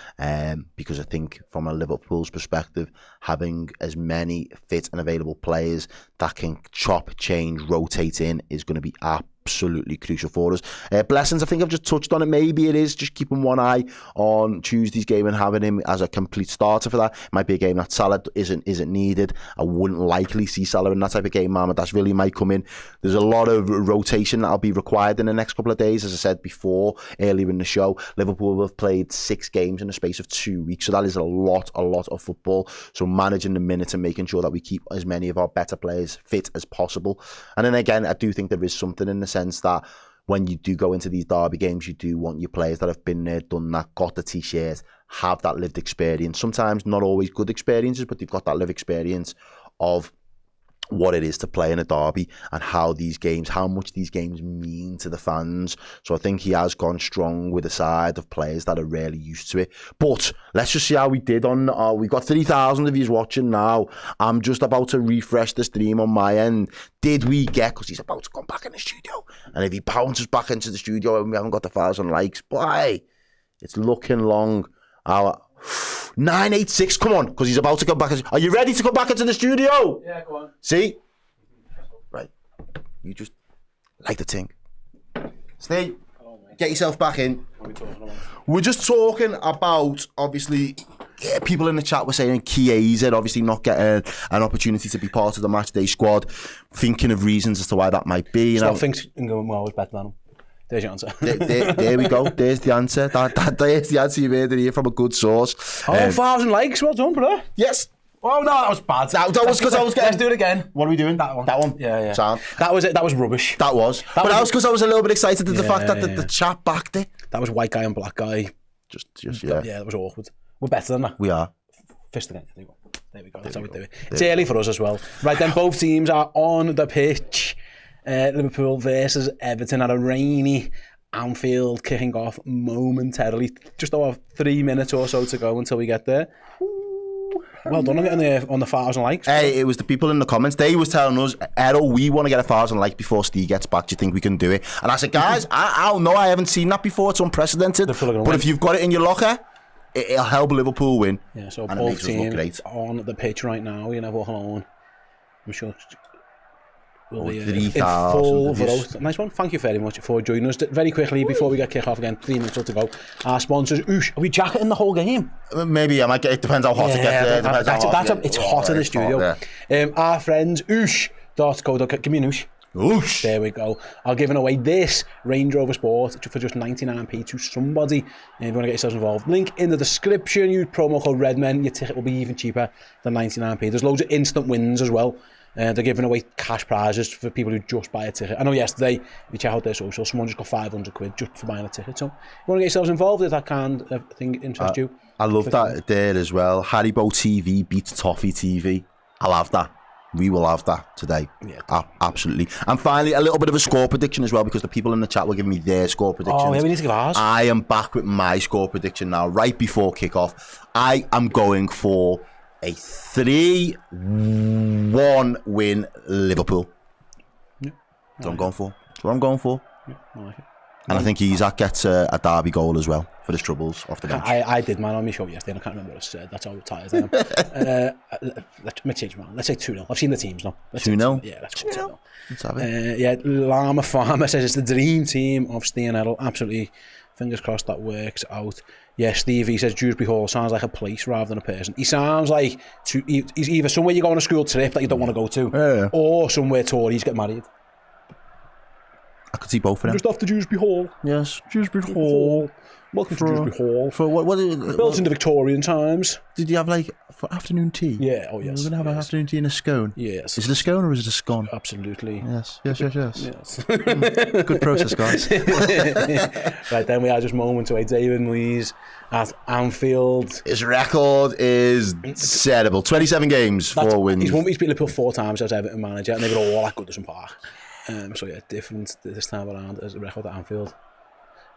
Because I think from a Liverpool's perspective, having as many fit and available players that can chop, change, rotate in is going to be absolutely crucial for us. Blessings, I think I've just touched on it. Maybe it is just keeping one eye on Tuesday's game and having him as a complete starter for that. It might be a game that Salah isn't needed. I wouldn't likely see Salah in that type of game. Mamardashvili might come in. There's a lot of rotation that'll be required in the next couple of days. As I said before, earlier in the show, Liverpool have played 6 games in the space of 2 weeks. So that is a lot of football. So managing the minutes and making sure that we keep as many of our better players fit as possible. And then again, I do think there is something in the sense that when you do go into these derby games, you do want your players that have been there, done that, got the t-shirt, have that lived experience. Sometimes not always good experiences, but they've got that lived experience of what it is to play in a derby and how much these games mean to the fans. So I think he has gone strong with a side of players that are really used to it. But let's just see how we did on we've got 3,000 of you watching now. I'm just about to refresh the stream on my end. Did we get, because he's about to come back in the studio, and if he bounces back into the studio and we haven't got the 1,000 likes, boy, it's looking long. Our 986, come on, because he's about to come back. Are you ready to come back into the studio? Yeah, go on. See? Right. You just like the thing. Stay. Get yourself back in. What are we talking about? We're just talking about, obviously, people in the chat were saying Chiesa obviously not getting an opportunity to be part of the match day squad. Thinking of reasons as to why that might be. Stop thinking going, well, I was better than him. There's your answer. There we go. There's the answer. There's the answer you made it here from a good source. 1,000 likes. Well done, bro. Yes. Oh no, that was bad. That was because I was getting. Let's do it again. What are we doing? That one. That one. Yeah. Sound. That was it. That was rubbish. That was because I was a little bit excited at the fact that the chat backed it. That was white guy and black guy. Just yeah. Yeah, that was awkward. We're better than that. We are. Fist again. There we go. That's how we do it. It's early for us as well. Right then, both teams are on the pitch. Liverpool versus Everton at a rainy Anfield, kicking off momentarily. Just over 3 minutes or so to go until we get there. Well done on getting there on the 1,000 likes. Hey, it was the people in the comments. They was telling us, Errol, we want to get 1,000 likes before Steve gets back. Do you think we can do it? And I said, guys, I don't know. I haven't seen that before. It's unprecedented. But if you've got it in your locker, it'll help Liverpool win. Yeah, so and both teams on the pitch right now. You know, Watchalong. I'm sure will be in full vote. Nice one. Thank you very much for joining us. Very quickly, before we get kick off again, 3 minutes to go. Our sponsors, Oosh, are we jacketing the whole game? Maybe I might get. It depends how hot it gets there. It's hot in the studio. Our friends, Oosh.co.uk. Give me an Oosh. Oosh. There we go. I'm giving away this Range Rover Sport for just 99p to somebody. If you want to get yourselves involved, link in the description. Use promo code REDMEN. Your ticket will be even cheaper than 99p. There's loads of instant wins as well. They're giving away cash prizes for people who just buy a ticket. I know yesterday, we check out their social, someone just got 500 quid just for buying a ticket. So you want to get yourselves involved if that kind of thing interests you. I love that there as well. Haribo TV beats Toffee TV. I'll have that. We will have that today. Yeah. Absolutely. And finally, a little bit of a score prediction as well, because the people in the chat were giving me their score predictions. Oh, yeah, we need to give ours. I am back with my score prediction now, right before kickoff. I am going for a 3-1 win Liverpool. Yeah. That's what I'm going for. That's what I'm going for. Yeah, I like it. And I think Isaac gets a derby goal as well for his troubles off the bench. I did mine on my show yesterday and I can't remember what I said. That's how tired I am. Let me change mine. Let's say 2-0. I've seen the teams now. 2-0? Yeah, let's go 2-0. Let's have it. Yeah, Llama Farmer says it's the dream team of Ste Errol. Absolutely. Fingers crossed that works out. Yeah, Steve, he says Dewsbury Hall sounds like a place rather than a person. He sounds like he's either somewhere you go on a school trip that you don't want to go to, or somewhere Tories get married. I could see both of them. Just after Dewsbury Hall. Yes, Dewsbury Hall. Welcome to Dewsbury Hall. For what built in the Victorian times. Did you have for afternoon tea? Yeah, oh yes. We're going to have an afternoon tea and a scone? Yes. Is it a scone or is it a scone? Absolutely. Yes. Good process, guys. Right, then we are just moments away. David Moyes at Anfield. His record is terrible. 27 games, 4 wins. He's beat Liverpool 4 times as Everton manager, and they were all at Goodison Park. So yeah, different this time around as a record at Anfield.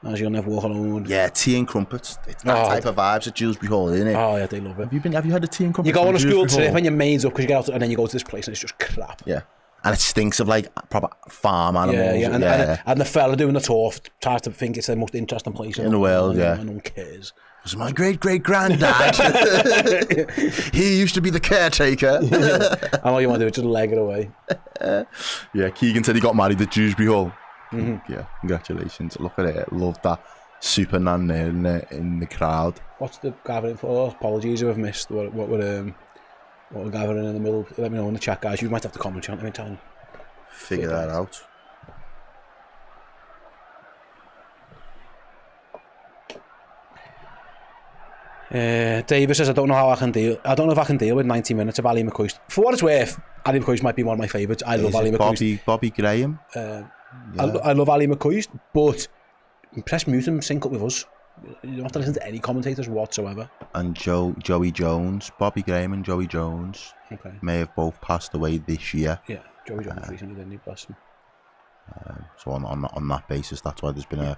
As you'll never walk alone. Yeah, tea and crumpets. It's that type of vibes at Dewsbury Hall, isn't it? Oh yeah, they love it. Have you had a tea and crumpets? You go on a school Dewsbury trip Hall? and you're made up because you get out and then you go to this place and it's just crap. Yeah. And it stinks of like proper farm animals. Yeah. And the fella doing the tour tries to think it's the most interesting place in the world, yeah. And no one cares. It was my great-great-granddad. He used to be the caretaker. And all you want to do is just leg it away. Yeah, Keegan said he got married at Dewsbury Hall. Yeah, congratulations. Look at it. Love that super nan there in the crowd. What's the gathering for? Apologies if I've missed what we're gathering in the middle. Let me know in the chat, guys. You might have to comment every time. Figure that out. David says, I don't know if I can deal with 90 minutes of Ali McCoist. For what it's worth, Ali McCoist might be one of my favourites. I love Ali McCoist. Bobby Graham. I love Ali McCoist, but press mute and sync up with us. You don't have to listen to any commentators whatsoever. And Joey Jones, Bobby Graham and Joey Jones may have both passed away this year. Yeah, Joey Jones recently, didn't he? Bless him. So on that basis, that's why there's been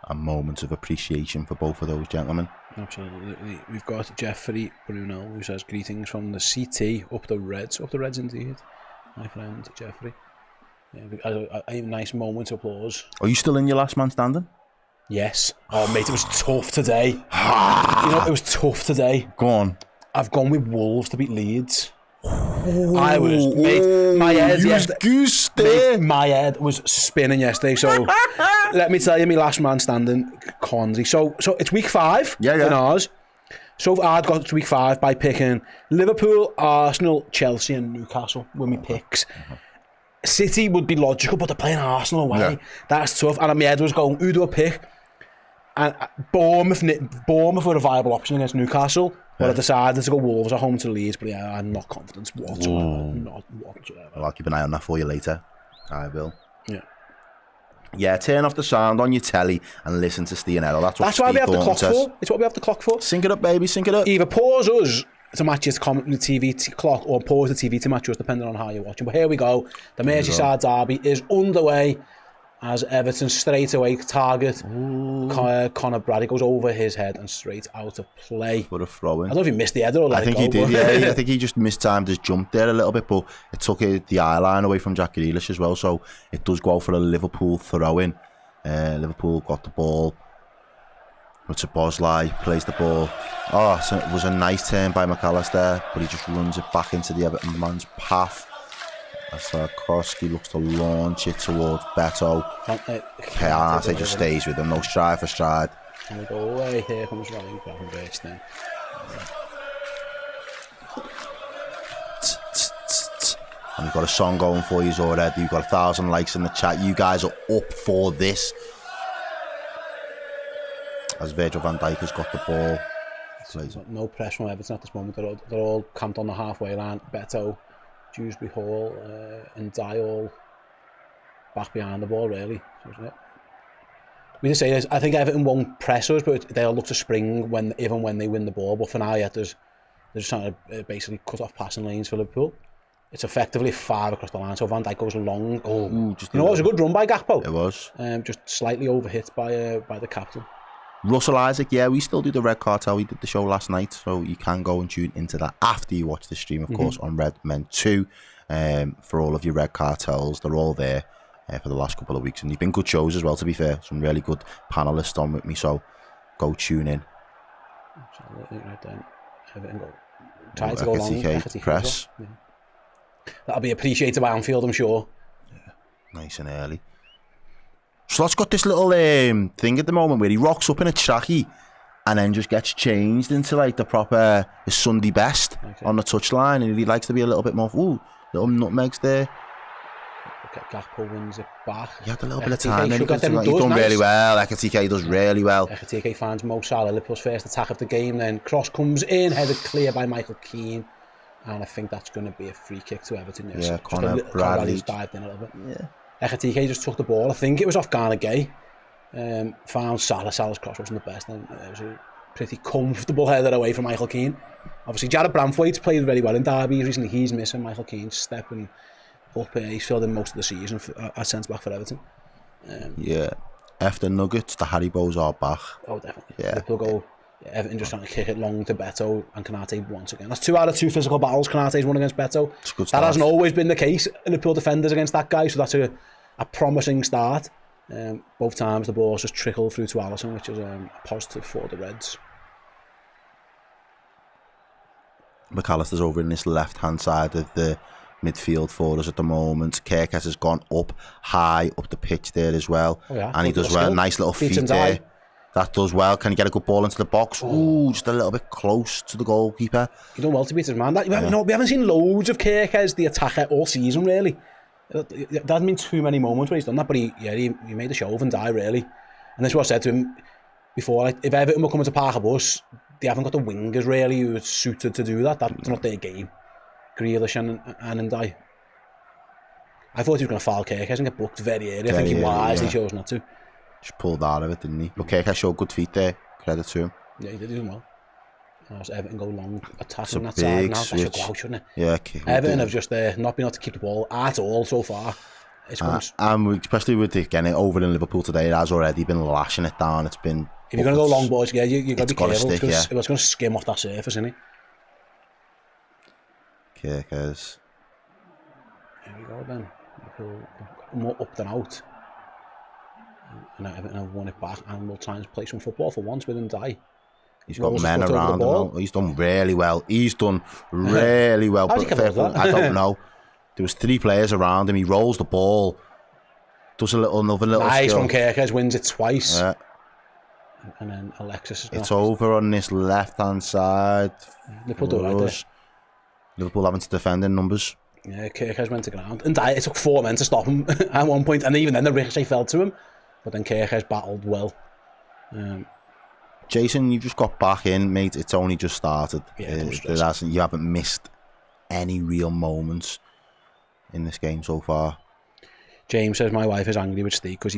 a moment of appreciation for both of those gentlemen. Absolutely. We've got Jeffrey Brunel who says greetings from the CT up the Reds indeed. My friend Jeffrey. Yeah, a nice moment of applause. Are you still in your last man standing? Yes. Oh mate, it was tough today. It was tough today. Go on. I've gone with Wolves to beat Leeds. I was, mate, my head was spinning yesterday, so let me tell you, my last man standing, Conzi. So it's week 5 in ours. So I'd got to week 5 by picking Liverpool, Arsenal, Chelsea and Newcastle were my picks. City would be logical, but they're playing Arsenal away. Yeah. That's tough. And my head was going, who do I pick? And Bournemouth were a viable option against Newcastle. But I decided to go Wolves at home to Leeds, but yeah, I'm not confident whatsoever. Not whatsoever. Well, I'll keep an eye on that for you later. I will. Yeah. Yeah, turn off the sound on your telly and listen to Ste Errol. That's why we have the clock for. It's what we have the clock for. Sync it up, baby, sync it up. Either pause us to match the TV clock or pause the TV to match us, depending on how you're watching. But here we go. The Merseyside derby is underway as Everton straight away target Conor Bradley goes over his head and straight out of play. For a throw in. I don't know if he missed the header or I think he did, yeah. I think he just mistimed his jump there a little bit, but it took the eye line away from Jack Grealish as well, so it does go out for a Liverpool throw in. Liverpool got the ball. It's a Bosley, plays the ball. So it was a nice turn by McAllister, but he just runs it back into the Everton man's path. As Koski looks to launch it towards Beto. Arne just stays with him, no stride for stride. And we go away, here comes Ryan Gravenberch then. And we've got a song going for you already. You've got 1,000 likes in the chat. You guys are up for this. As Virgil van Dijk has got the ball. No press from Everton at this moment. They're all camped on the halfway line. Beto, Dewsbury Hall and Dial back behind the ball, really. Isn't it? We just say this, I think Everton won't press us, but they'll look to spring even when they win the ball. But for now, they're just trying to basically cut off passing lanes for Liverpool. It's effectively 5 across the line, so Van Dijk goes long. It was a good run by Gakpo. It was. Just slightly overhit by the captain. Russell Isaac, yeah, we still do the Red Cartel. We did the show last night, so you can go and tune into that after you watch the stream, of course, on Red Men 2. For all of your Red Cartels, they're all there for the last couple of weeks. And they've been good shows as well, to be fair. Some really good panellists on with me, so go tune in. Absolutely, right then. Everton go. Try to go long. FTK press. Well. Yeah. That'll be appreciated by Anfield, I'm sure. Yeah, nice and early. Slot's got this little thing at the moment where he rocks up in a trackie and then just gets changed into like the proper Sunday best on the touchline, and he likes to be a little bit more, little nutmegs there. Gakpo wins it back. He had a little bit of time. He's done really well. FTK does really well. FTK finds Mo Salah, Liverpool's first attack of the game, then cross comes in, headed clear by Michael Keane, and I think that's going to be a free kick to Everton. Yes. Yeah, Conor Bradley's dived in a little bit. Yeah. FTK just took the ball. I think it was off Garner Gay. Found Salah's cross wasn't the best, and it was a pretty comfortable header away from Michael Keane. Obviously, Jared Bramthwaite's played very well in derbies recently. He's missing Michael Keane's stepping up. He's filled in most of the season as centre back for Everton. Yeah. After Nuggets, the Haribos are back. Oh, definitely. Yeah. Liverpool go. Yeah, Everton just trying to kick it long to Beto and Konate once again. That's 2 out of 2 physical battles Konate's won against Beto. It's a good That start. hasn't always been the case in Liverpool defenders against that guy, so that's a promising start. Both times the ball's just trickled through to Alisson, which is a positive for the Reds. McAllister's over in this left-hand side of the midfield for us at the moment. Kirkes has gone up high up the pitch there as well. Oh yeah, and he does well. Nice little feet Beaton's there. eye. That does well. Can he get a good ball into the box? Ooh, just a little bit close to the goalkeeper. He done well to beat his man. We haven't seen loads of Kirkes, the attacker, all season, really. There hasn't been too many moments where he's done that, but he made a show of and die, really. And this is what I said to him before. Like, if Everton were coming to park a bus, they haven't got the wingers, really, who are suited to do that. That's not their game. Grealish and Anandai. I thought he was going to foul Kirkes and get booked very early. I think he wisely chose not to. Just pulled out of it, didn't he? But Kirkes showed good feet there. Credit to him. Yeah, he did do well. As Everton go long attacking that side now. That should go out, shouldn't it? Yeah, Everton have just not been able to keep the ball at all so far. It's especially with getting over in Liverpool today, it has already been lashing it down. It's been. If you're going to go long balls, yeah, you got to be careful. Stick, it's going to skim off that surface, isn't it? Kirkes. Here we go then. More up than out. And Everton have won it back, and we'll try and play some football for once with Ndai. He's got men around him. He's done really well. He's done really well. How'd he come over that? I don't know. There was 3 players around him. He rolls the ball. Does another little nice skill. from Kirkes, wins it twice. Yeah. And then Alexis. It's over on this left-hand side. Liverpool do right there. Liverpool having to defend in numbers. Yeah, Kirkes went to ground. And it took 4 men to stop him at one point. And even then, the ricochet fell to him. But then Kirkes battled well. Jason, you just got back in, mate. It's only just started. Yeah, you haven't missed any real moments in this game so far. James says my wife is angry with Steve because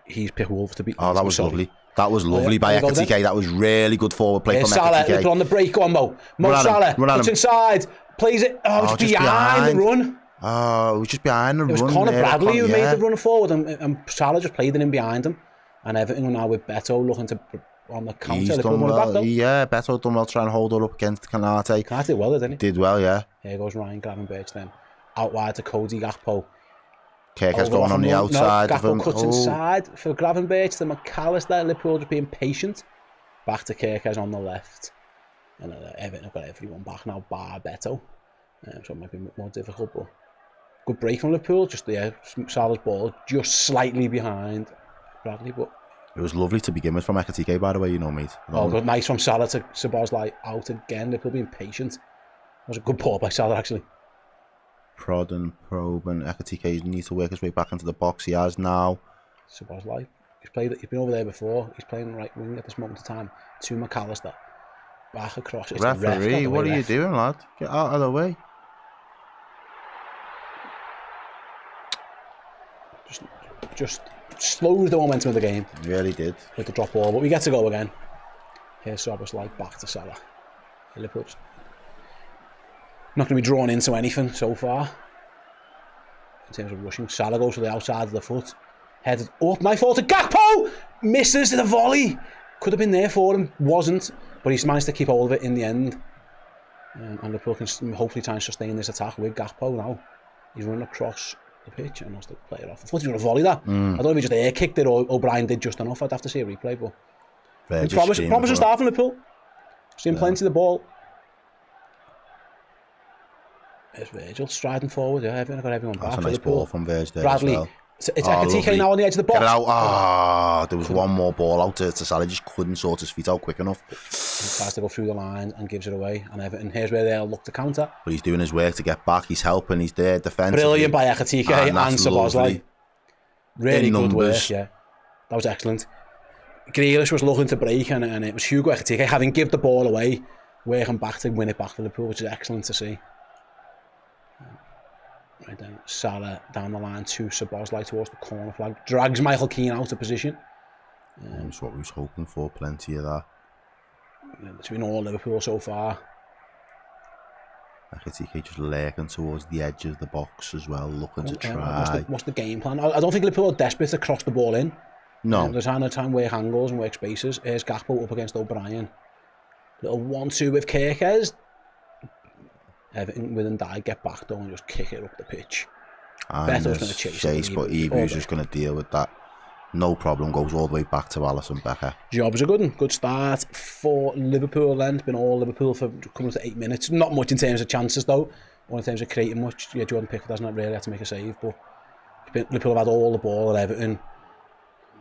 he's picked Wolves to beat. Oh, that was lovely. That was lovely by Ekatike. That was really good forward play from Salah, Ekatike. on the break on Mo Salah, it's inside, plays it. Oh, it's behind the run. Oh, it was just behind the run. It was Conor Bradley who made the run forward, and Salah just played it in behind him. And Everton now with Beto looking to on the counter. He's done well. Yeah, Beto done well trying to hold it up against Konate. Konate did well, didn't he? Did well, yeah. Here goes Ryan Gravenberch then. Out wide to Cody Gakpo. Kirkes going on the outside. Gakpo cuts inside for Gravenberch to McAllister. Liverpool just being patient. Back to Kirkes on the left. And Everton have got everyone back now, bar Beto. So it might be more difficult, but good break from Liverpool. Just Salah's ball just slightly behind Bradley, but it was lovely to begin with from Ekatike, by the way, mate. Good, nice from Salah to Szoboszlai out again. Liverpool being patient. That was a good ball by Salah, actually. Prod and probe, and Ekatike needs to work his way back into the box. He has now. Szoboszlai. He's been over there before. He's playing right wing at this moment in time. To McAllister. Back across. It's referee, what are you doing, lad? Get out of the way. Just slows the momentum of the game. He really did. With the drop ball, but we get to go again. Here's Szoboszlai back to Salah. Liverpool just not going to be drawn into anything so far. In terms of rushing, Salah goes to the outside of the foot. Headed up, my fault to Gakpo! Misses the volley. Could have been there for him, wasn't. But he's managed to keep hold of it in the end. And Liverpool can hopefully try and sustain this attack with Gakpo now. He's running across the pitch and lost the player off. I thought he was going to volley that. I don't know if he just air kicked it or O'Brien did just enough. I'd have to see a replay, but promising start from Liverpool. Seeing plenty of the ball. There's Virgil striding forward. Yeah, Everton got everyone back. That's a nice ball from Virgil there Bradley. as well. It's Ekatike now on the edge of the box. Get it out. There was one more ball out to Salah. Just couldn't sort his feet out quick enough. He tries to go through the line and gives it away. And Everton, here's where they'll look to counter. But he's doing his work to get back. He's helping. He's there defensively. Brilliant by Ekatike and Szoboszlai. Really good work, yeah. That was excellent. Grealish was looking to break and it was Hugo Ekatike having give the ball away, working back to win it back for Liverpool, which is excellent to see. Right then, Salah down the line to Szoboszlai towards the corner flag. Drags Michael Keane out of position. That's what we was hoping for, plenty of that. Yeah, it's been all Liverpool so far. Ekatike just lurking towards the edge of the box as well, looking to try. What's the game plan? I don't think Liverpool are desperate to cross the ball in. No. They're trying to work angles and work spaces. Here's Gakpo up against O'Brien. Little 1-2 with Kirkes. Everton with Ndiaye get back though and just kick it up the pitch. Beto's going to chase it. But Ebu's just going to deal with that. No problem, goes all the way back to Alisson Becker. Job's a good one. Good start for Liverpool then. It's been all Liverpool for coming to 8 minutes. Not much in terms of chances though, or in terms of creating much. Yeah, Jordan Pickford hasn't really had to make a save, but Liverpool have had all the ball at Everton.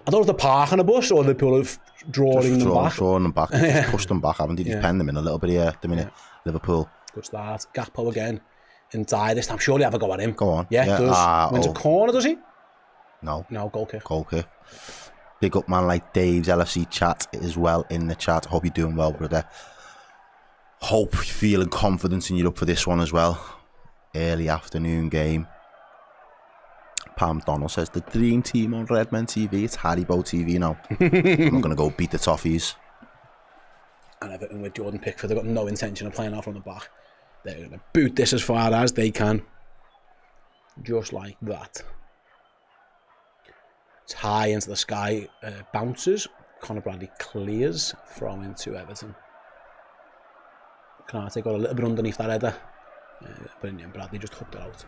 I don't know if they're parking the bus or Liverpool have drawing them back. Just pushed them back, haven't they? Just penned them in a little bit here at the minute. Liverpool. Good start. Gakpo again. Ndiaye this time. Surely have a go at him. Go on. Yeah, does. Wins a corner, does he? No. No, goal kick. Goal kick. Big up man like Dave's LFC chat as well in the chat. Hope you're doing well, brother. Hope you're feeling confident and you're up for this one as well. Early afternoon game. Pam Donald says the dream team on Redmen TV. It's Haribo TV now. I'm not going to go beat the Toffees. And Everton with Jordan Pickford, they've got no intention of playing out from the back. They're going to boot this as far as they can. Just like that. It's high into the sky, bounces. Conor Bradley clears, throw into Everton. Canate got a little bit underneath that header, but in the end Bradley just hooked it out.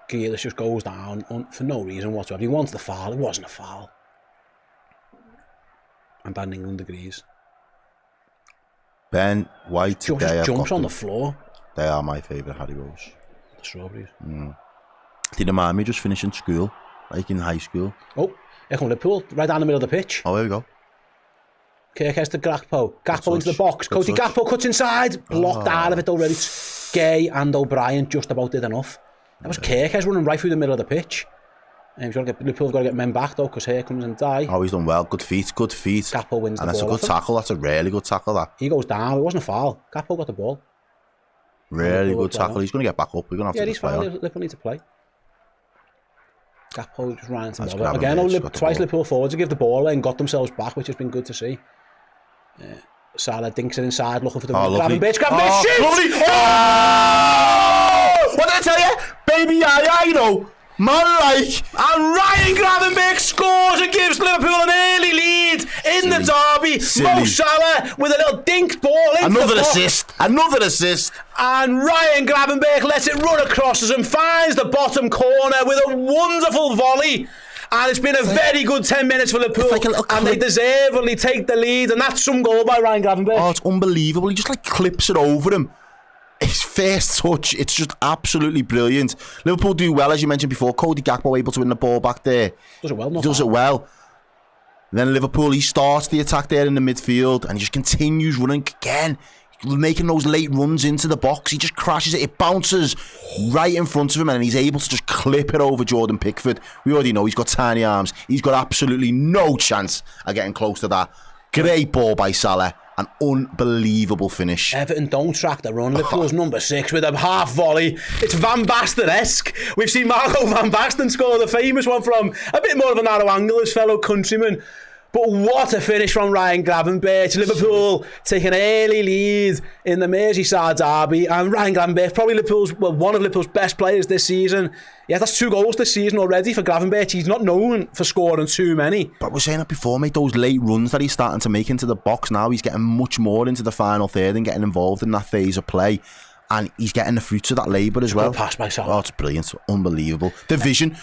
Grealish just goes down for no reason whatsoever. He wants the foul, it wasn't a foul. And Dan England agrees. Ben White today just jumps on the floor. They are my favourite Haribos. The strawberries. They remind me of just finishing school, like in high school. Oh, here comes Liverpool, right down the middle of the pitch. Oh, here we go. Kirkes to Gakpo. Gakpo into the box. Cody Gakpo cuts inside. Blocked out of it already. Gay and O'Brien just about did enough. That was Kirkes running right through the middle of the pitch. Liverpool's got to get men back though, because here comes Ndiaye. Oh, he's done well. Good feet, good feet. Gakpo wins the ball. And that's a good tackle. That's a really good tackle, that. He goes down. It wasn't a foul. Gakpo got the ball. Really good tackle. He's going to get back up. We're going to have to play on. Yeah, he's fine. Liverpool need to play. Gakpo just ran into the ball. Again, twice Liverpool forwards to give the ball away and got themselves back, which has been good to see. Salah dinks it inside, looking for the grabbing bitch, shoots! Lovely! Oh! What did I tell you? Baby, you know. Man, like. And Ryan Gravenberch scores and gives Liverpool an early lead in the derby. Mo Salah with a little dink ball into Another assist. And Ryan Gravenberch lets it run across us and finds the bottom corner with a wonderful volley. And it's been a very good 10 minutes for Liverpool, and they deservedly take the lead, and that's some goal by Ryan Gravenberch. Oh, it's unbelievable. He just like clips it over him. His first touch, it's just absolutely brilliant. Liverpool do well, as you mentioned before. Cody Gakpo able to win the ball back there. Does it well, Does it well. Then Liverpool, he starts the attack there in the midfield, and he just continues running again, making those late runs into the box. He just crashes it. It bounces right in front of him, and he's able to just clip it over Jordan Pickford. We already know he's got tiny arms. He's got absolutely no chance of getting close to that. Great ball by Salah. An unbelievable finish. Everton don't track the run. Liverpool's number 6 with a half volley. It's Van Basten-esque. We've seen Marco Van Basten score the famous one from a bit more of a narrow angle, his fellow countryman. But what a finish from Ryan Gravenberch. Liverpool take an early lead in the Merseyside derby, and Ryan Gravenberch, probably one of Liverpool's best players this season. Yeah, that's 2 goals this season already for Gravenberch. He's not known for scoring too many. But we're saying that before, mate, those late runs that he's starting to make into the box now, he's getting much more into the final third and getting involved in that phase of play. And he's getting the fruits of that labour as well. Good pass by Salah. Oh, it's brilliant. Unbelievable. The vision,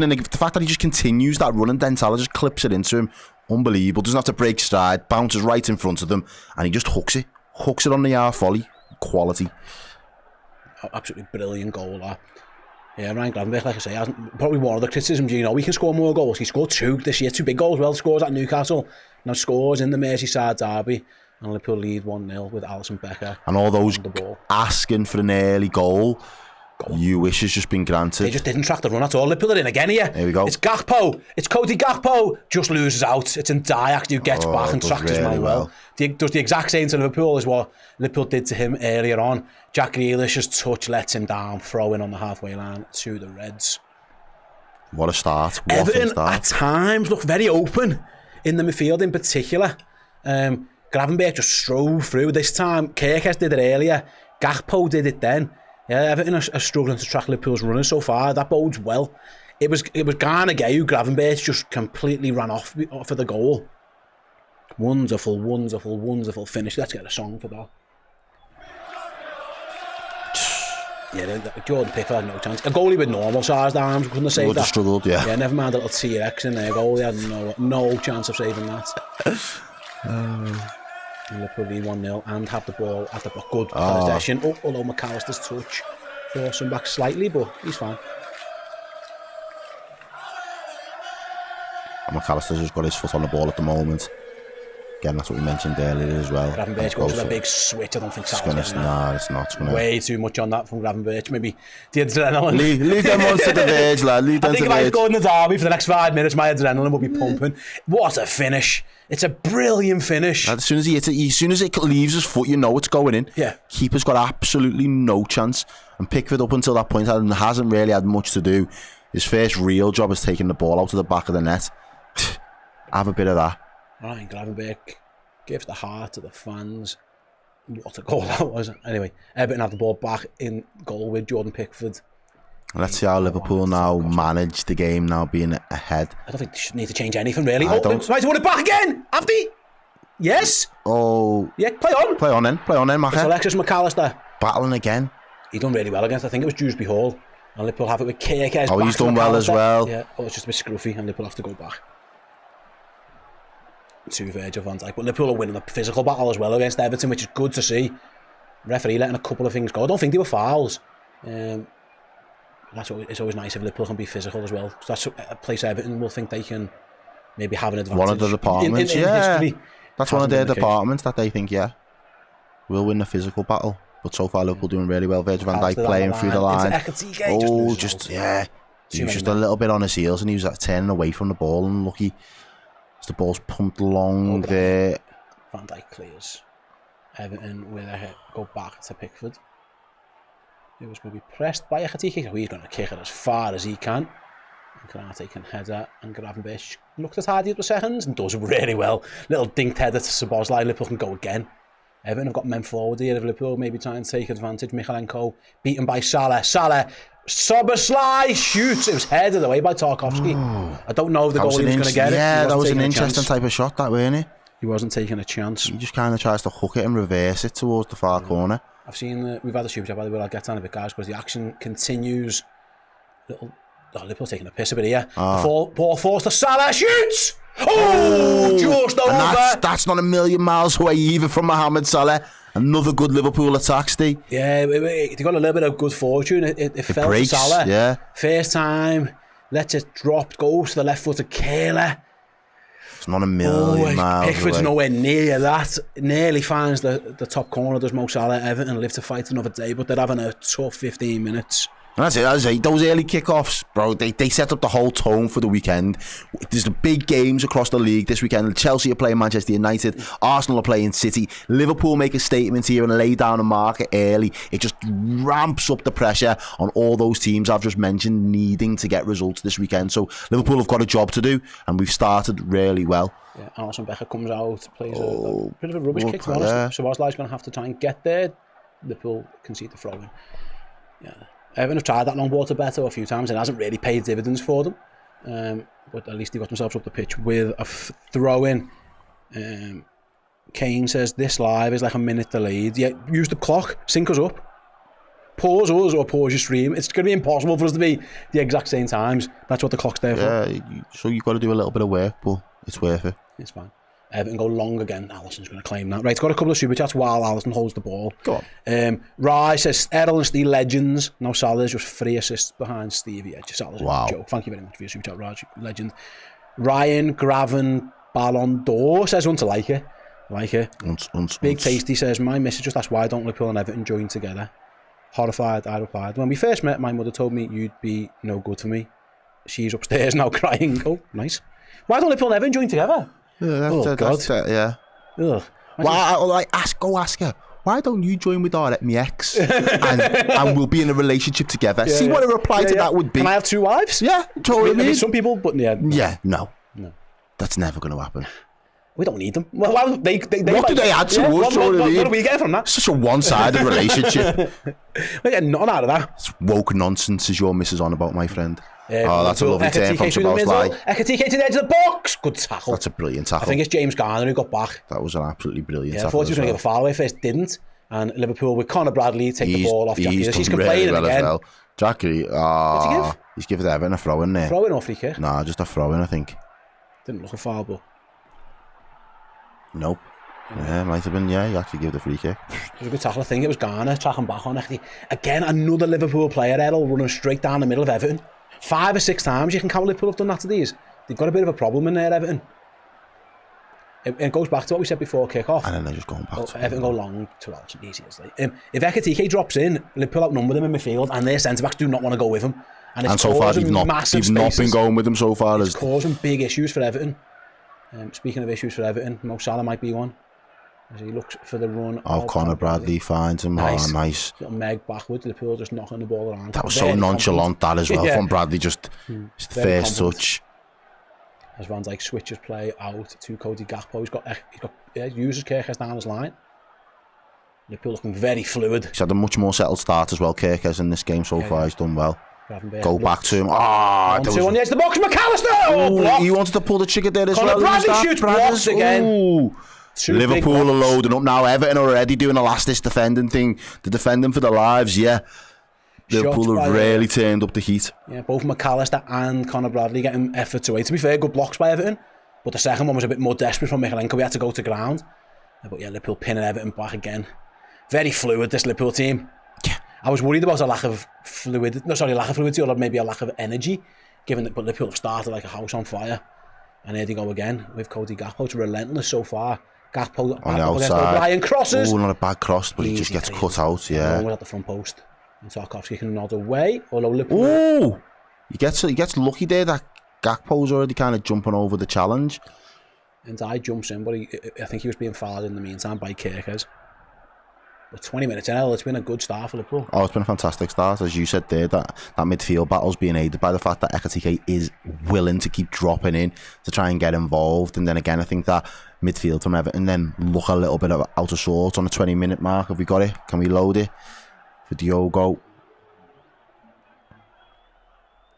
and the fact that he just continues that run and then Salah just clips it into him. Unbelievable. Doesn't have to break stride, bounces right in front of them, and he just hooks it on the half volley. Quality. Absolutely brilliant goal, that. Yeah, Ryan Gravenberch, like I say, probably one of the criticisms, he can score more goals. He scored 2 this year, 2 big goals. Well, scores at Newcastle, now scores in the Merseyside derby, and Liverpool lead 1-0 with Alisson Becker. And all those asking for an early goal. You wish has just been granted. They just didn't track the run at all. Liverpool are in again here. Here we go. It's Gakpo. It's Cody Gakpo. Just loses out. It's Ndiaye actually who gets back and tracks his man well. Does the exact same to Liverpool as what Liverpool did to him earlier on. Jack Grealish's touch lets him down, throw in on the halfway line to the Reds. What a start. Everton at times look very open in the midfield in particular. Gravenberch just strove through. This time Kirkes did it earlier. Gakpo did it then. Yeah, Everton are struggling to track Liverpool's runners so far. That bodes well. It was Garner Gay who Gravenberch just completely ran off of the goal. Wonderful, wonderful, wonderful finish. Let's get a song for that. Yeah, Jordan Pickford had no chance. A goalie with normal sized arms couldn't have saved Would have that. struggled, yeah. Yeah, never mind a little T-Rex in there. Goalie had no chance of saving that. Liverpool lead 1-0 and have the ball at the good possession. Although McAllister's touch forced him back slightly, but he's fine. And McAllister's just got his foot on the ball at the moment. Again, that's what we mentioned earlier as well. Gravenberch goes with a big switch. I don't think Salah's getting that. No, it's not. It's gonna... Way too much on that from Gravenberch. Maybe the adrenaline. Leave them ones to the verge, lad. Leave them I think to if the I verge. scored in the derby for the next 5 minutes, my adrenaline will be pumping. What a finish. It's a brilliant finish. As soon as he hits it, as soon as it leaves his foot, you know it's going in. Yeah. Keeper's got absolutely no chance. And Pickford up until that point hasn't really had much to do. His first real job is taking the ball out of the back of the net. Have a bit of that. Ryan Gravenberch gives the heart to the fans. What a goal that was. Anyway, Everton have the ball back in goal with Jordan Pickford. Let's see how Liverpool now manage the game now being ahead. I don't think they should need to change anything really. I don't. Right to win it back again. Have they? Yes. Oh. Yeah, play on. Play on then, It's Maka. Alexis McAllister. Battling again. He done really well against, I think it was Dewsbury Hall. And Liverpool have it with Kirkes. Oh, he's done well as well. Yeah, it's just a bit scruffy and Liverpool have to go back. To Virgil van Dijk. But Liverpool are winning a physical battle as well against Everton, which is good to see. Referee letting a couple of things go. I don't think they were fouls. That's what, it's always nice if Liverpool can be physical as well. So that's a place Everton will think they can maybe have an advantage. One of the departments, in yeah. history. That's one of their departments that they think, yeah, we'll win the physical battle. But so far, Liverpool doing really well. Virgil van Dijk playing through the line. Oh, yeah. He was just a little bit on his heels and he was turning away from the ball and lucky as the ball's pumped along there. Van Dijk clears. Everton will go back to Pickford. It was going to be pressed by Ekatike. So he's going to kick it as far as he can. And Kanate can header. And Gravenberch looks as hard for seconds and does really well. Little dinked header to Szoboszlai. Liverpool can go again. Everton have got men forward here. If Liverpool maybe try and take advantage. Michalenko beaten by Salah. Szoboszlai shoots. It was headed away by Tarkowski. I don't know if the goalie was going to get it. Yeah, that was an interesting type of shot, that, wasn't it? He wasn't taking a chance. He just kind of tries to hook it and reverse it towards the far corner. I've seen, we've had a super chat, by the way, I'll get down a bit, guys, because the action continues. Liverpool taking a piss a bit here. Ball forced to Salah, shoots! Oh, just over! And that's not a million miles away either from Mohamed Salah. Another good Liverpool attack, Steve. Yeah, they got a little bit of good fortune. It fell breaks, to Salah. Yeah. First time, lets it drop, goes to the left foot of Kayla. It's not a million miles Pickford's away. nowhere near that. Nearly finds the top corner, does Mo Salah. Everton live to fight another day, but they're having a tough 15 minutes. And that's it. Those early kickoffs, bro, they set up the whole tone for the weekend. There's the big games across the league this weekend. Chelsea are playing Manchester United. Arsenal are playing City. Liverpool make a statement here and lay down a marker early. It just ramps up the pressure on all those teams I've just mentioned needing to get results this weekend. So Liverpool have got a job to do, and we've started really well. Yeah, Alisson Becker comes out, plays a bit of a rubbish kick, to be honest. So Szoboszlai's going to have to try and get there. Liverpool concede the throw-in. Yeah. Everton have tried that long ball to Beto a few times and it hasn't really paid dividends for them. But at least they got themselves up the pitch with a throw-in. Kane says this live is like a minute delayed. Yeah, use the clock, sync us up. Pause us or pause your stream. It's going to be impossible for us to be the exact same times. That's what the clock's there for. Yeah, so you've got to do a little bit of work, but it's worth it. It's fine. Everton go long again. Alisson's going to claim that. Right, got a couple of super chats while Alisson holds the ball. Go on. Rye says, Ste Errol and Steve legends. No, Salah's just 3 assists behind Stevie. Salah's a joke. Thank you very much for your super chat, Raj. Legend. Ryan Graven Ballon d'Or says, want to like it. Like it. Big Tasty says, my missus just asked why don't Liverpool and Everton join together. Horrified, I replied, when we first met, my mother told me you'd be no good for me. She's upstairs now crying. Oh, nice. Why don't Liverpool and Everton join together? Yeah, God. Yeah. Ugh. Well, go ask her. Why don't you join with my ex and we'll be in a relationship together? See what a reply to that would be. Can I have 2 wives? Yeah, totally. Some people, but yeah. No. That's never going to happen. We don't need them. Well, what do they add to us? What do we get from that? Such a one-sided relationship. We get nothing out of that. It's woke nonsense, as your missus on about, my friend. That's a lovely turn from Szoboszlai. Ekitike to the edge of the box. Good tackle. That's a brilliant tackle. I think it's James Garner who got back. That was an absolutely brilliant tackle. I thought he was going to give a foul away first, didn't. And Liverpool with Conor Bradley take the ball off Jack Grealish. He's complaining really well again. As well. Jack Grealish, he's given Everton a throw in there. Throw in or free kick? Nah, just a throw in, I think. Didn't look a foul, but... Nope. Yeah, might have been, he actually gave the free kick. It was a good tackle. I think it was Garner tracking back on it. Again, another Liverpool player, Errol, running straight down the middle of Everton. 5 or 6 times you can count Liverpool have done that to these. They've got a bit of a problem in there, Everton. It goes back to what we said before kick-off. And then they're just going back to Everton go long to Alton, easy as they. If Ekitike drops in, Liverpool outnumber them in midfield, and their centre-backs do not want to go with him. And so far, they've not been going with them so far. It's causing big issues for Everton. Speaking of issues for Everton, Mo Salah might be one. As he looks for the run. Conor Bradley finds him. Nice. Little Meg backwards, Liverpool just knocking the ball around. That was so nonchalant, that as well, from Bradley, just his first touch. As Van Dijk switches play out to Cody Gakpo, he's uses Kirkes down his line. Liverpool looking very fluid. He's had a much more settled start as well, Kirkes, in this game so far. He's done well. Go back to him. On the edge of the box, McAllister! He wanted to pull the trigger there as well. Bradley shoots blocks again. Liverpool are loading up now. Everton are already doing a last-ditch defending thing. They're defending for their lives, Liverpool have really turned up the heat. Yeah, both McAllister and Conor Bradley getting efforts away. To be fair, good blocks by Everton. But the second one was a bit more desperate from Michaelenko. We had to go to ground. But Liverpool pinning Everton back again. Very fluid, this Liverpool team. Yeah. I was worried about lack of fluidity, or maybe a lack of energy, given that, but Liverpool have started like a house on fire. And here they go again with Cody Gakpo. It's relentless so far. Gakpo on the outside. O'Brien crosses. Not a bad cross, but he just gets cut out. One at the front post. And Tarkowski can nod away. Although Liverpool... He gets lucky there that Gakpo's already kind of jumping over the challenge. And I jumps in, but I think he was being fouled in the meantime by Kirkes. But 20 minutes in, it's been a good start for Liverpool. Oh, it's been a fantastic start. As you said there, that midfield battle's being aided by the fact that Ekitike is willing to keep dropping in to try and get involved. And then again, I think that midfield from Everton then look a little bit out of sorts on the 20-minute mark. Have we got it? Can we load it? For Diogo.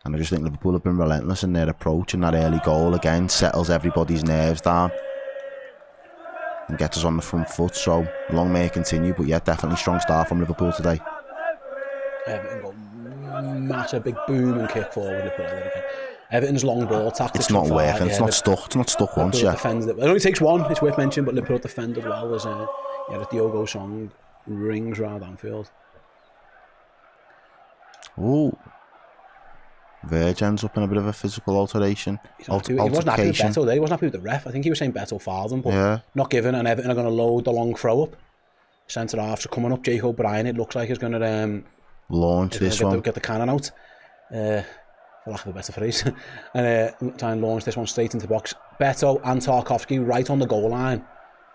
And I just think Liverpool have been relentless in their approach, and that early goal again settles everybody's nerves down and gets us on the front foot. So long may it continue, but definitely strong start from Liverpool today. Everton got massive big boom and kick forward. Everton's long ball tactics. It's not working. It's not stuck. It's not stuck once. It only takes one. It's worth mentioning, but Liverpool defend as well. There's the Diogo song rings round Anfield. Ooh. Verge ends up in a bit of a physical alteration. He wasn't happy with Beto there. He wasn't happy with the ref. I think he was saying Beto fouled him, but not given. And Everton are going to load the long throw up. Centre halves are coming up. Jake O'Brien, it looks like, is going to launch this one. Get the cannon out, for lack of a better phrase, and try and launch this one straight into the box. Beto and Tarkowski right on the goal line.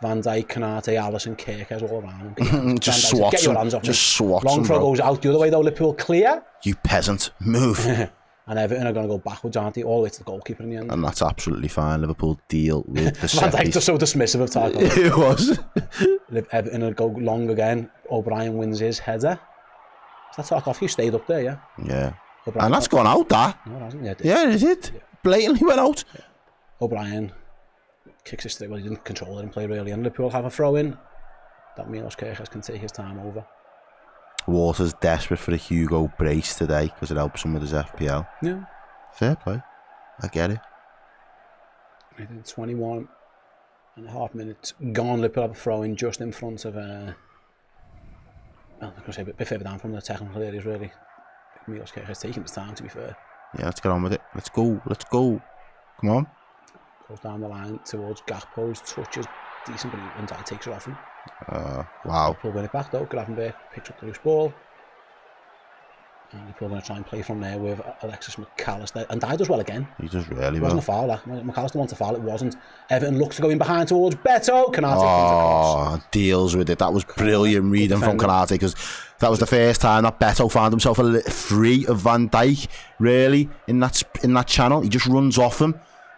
Van Dijk, Konate, Alisson, Kirkes all around him. Just swats get your hands off him. Just swats long him, throw goes out the other way though. Liverpool clear. You peasant, move. And Everton are going to go backwards, aren't they? All the way to the goalkeeper in the end. And that's absolutely fine. Liverpool deal with the Van Dijk just so dismissive of Tarkowski. It was. Everton will go long again. O'Brien wins his header. Is that Tarkowski stayed up there, yeah? Yeah. O'Brien, and that's gone out, that. No, it hasn't. Yeah, it did. Yeah. Blatantly went out. Yeah. O'Brien kicks it straight. Well, he didn't control it and play really. And Liverpool have a throw in. That Milos Kirkes can take his time over. Water's desperate for a Hugo brace today because it helps him with his FPL. Yeah. Fair play. I get it. 21 and a half minutes gone. Liverpool have a throw in just in front of well, I'm going to say a bit further down from the technical areas really. Milos Kirkes taking his time, to be fair. Yeah, let's get on with it. Let's go. Come on. Goes down the line towards Gakpo's, touches decent, but Van Dijk takes it off him. Wow. Liverpool win it back though. Gravenberch picks up the loose ball. And Liverpool going to try and play from there with Alexis McAllister. And Dye does well again. He does really it well. It wasn't a foul. McAllister wanted to foul. It wasn't. Everton looks to go in behind towards Beto. Konate deals with it. That was brilliant reading from Konate, because that was the first time that Beto found himself free of Van Dijk, really, in that channel. He just runs off him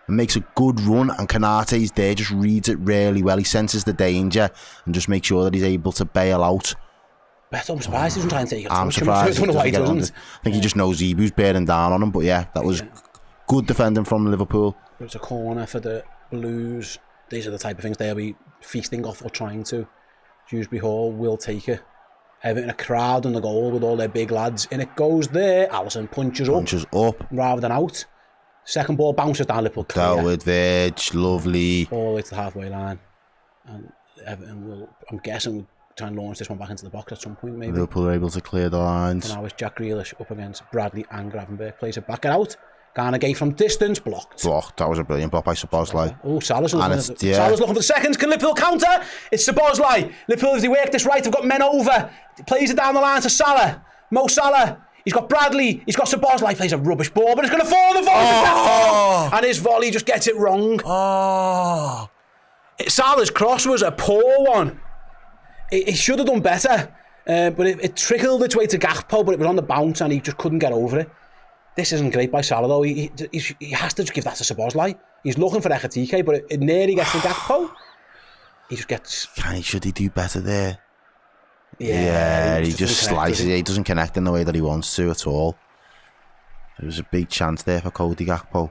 and makes a good run, and Konate's there, just reads it really well. He senses the danger and just makes sure that he's able to bail out. But I'm surprised he doesn't try and take it. I'm surprised. I don't know why he doesn't. I think he just knows Zebu's bearing down on him. But yeah, that was good defending from Liverpool. It's a corner for the Blues. These are the type of things they'll be feasting off or trying to. Dewsbury Hall will take it. Everton a crowd on the goal with all their big lads. And it goes there. Alisson punches up rather than out. Second ball bounces down Liverpool. Coward, Veg, lovely. All the way to the halfway line. And Everton will, I'm guessing, will try and launch this one back into the box at some point, maybe. Liverpool are able to clear the lines. And now it's Jack Grealish up against Bradley and Gravenberch. Plays it back and out. Garner Gay from distance, blocked. That was a brilliant block by Szoboszlai. Oh, Salah's looking for the seconds. Can Liverpool counter? It's Szoboszlai. Liverpool, if they work this right, they've got men over. He plays it down the line to Salah. Mo Salah. He's got Bradley. He's got Szoboszlai. Plays a rubbish ball, but it's going to fall. The volley. And his volley just gets it wrong. Salah's cross was a poor one. He should have done better. But it trickled its way to Gakpo, but it was on the bounce and he just couldn't get over it. This isn't great by Salah though. He has to give that to Szoboszlai. He's looking for Ekitike, but it nearly gets to Gakpo. He just gets... Should he do better there? Yeah, he just slices it. He doesn't connect in the way that he wants to at all. There was a big chance there for Cody Gakpo.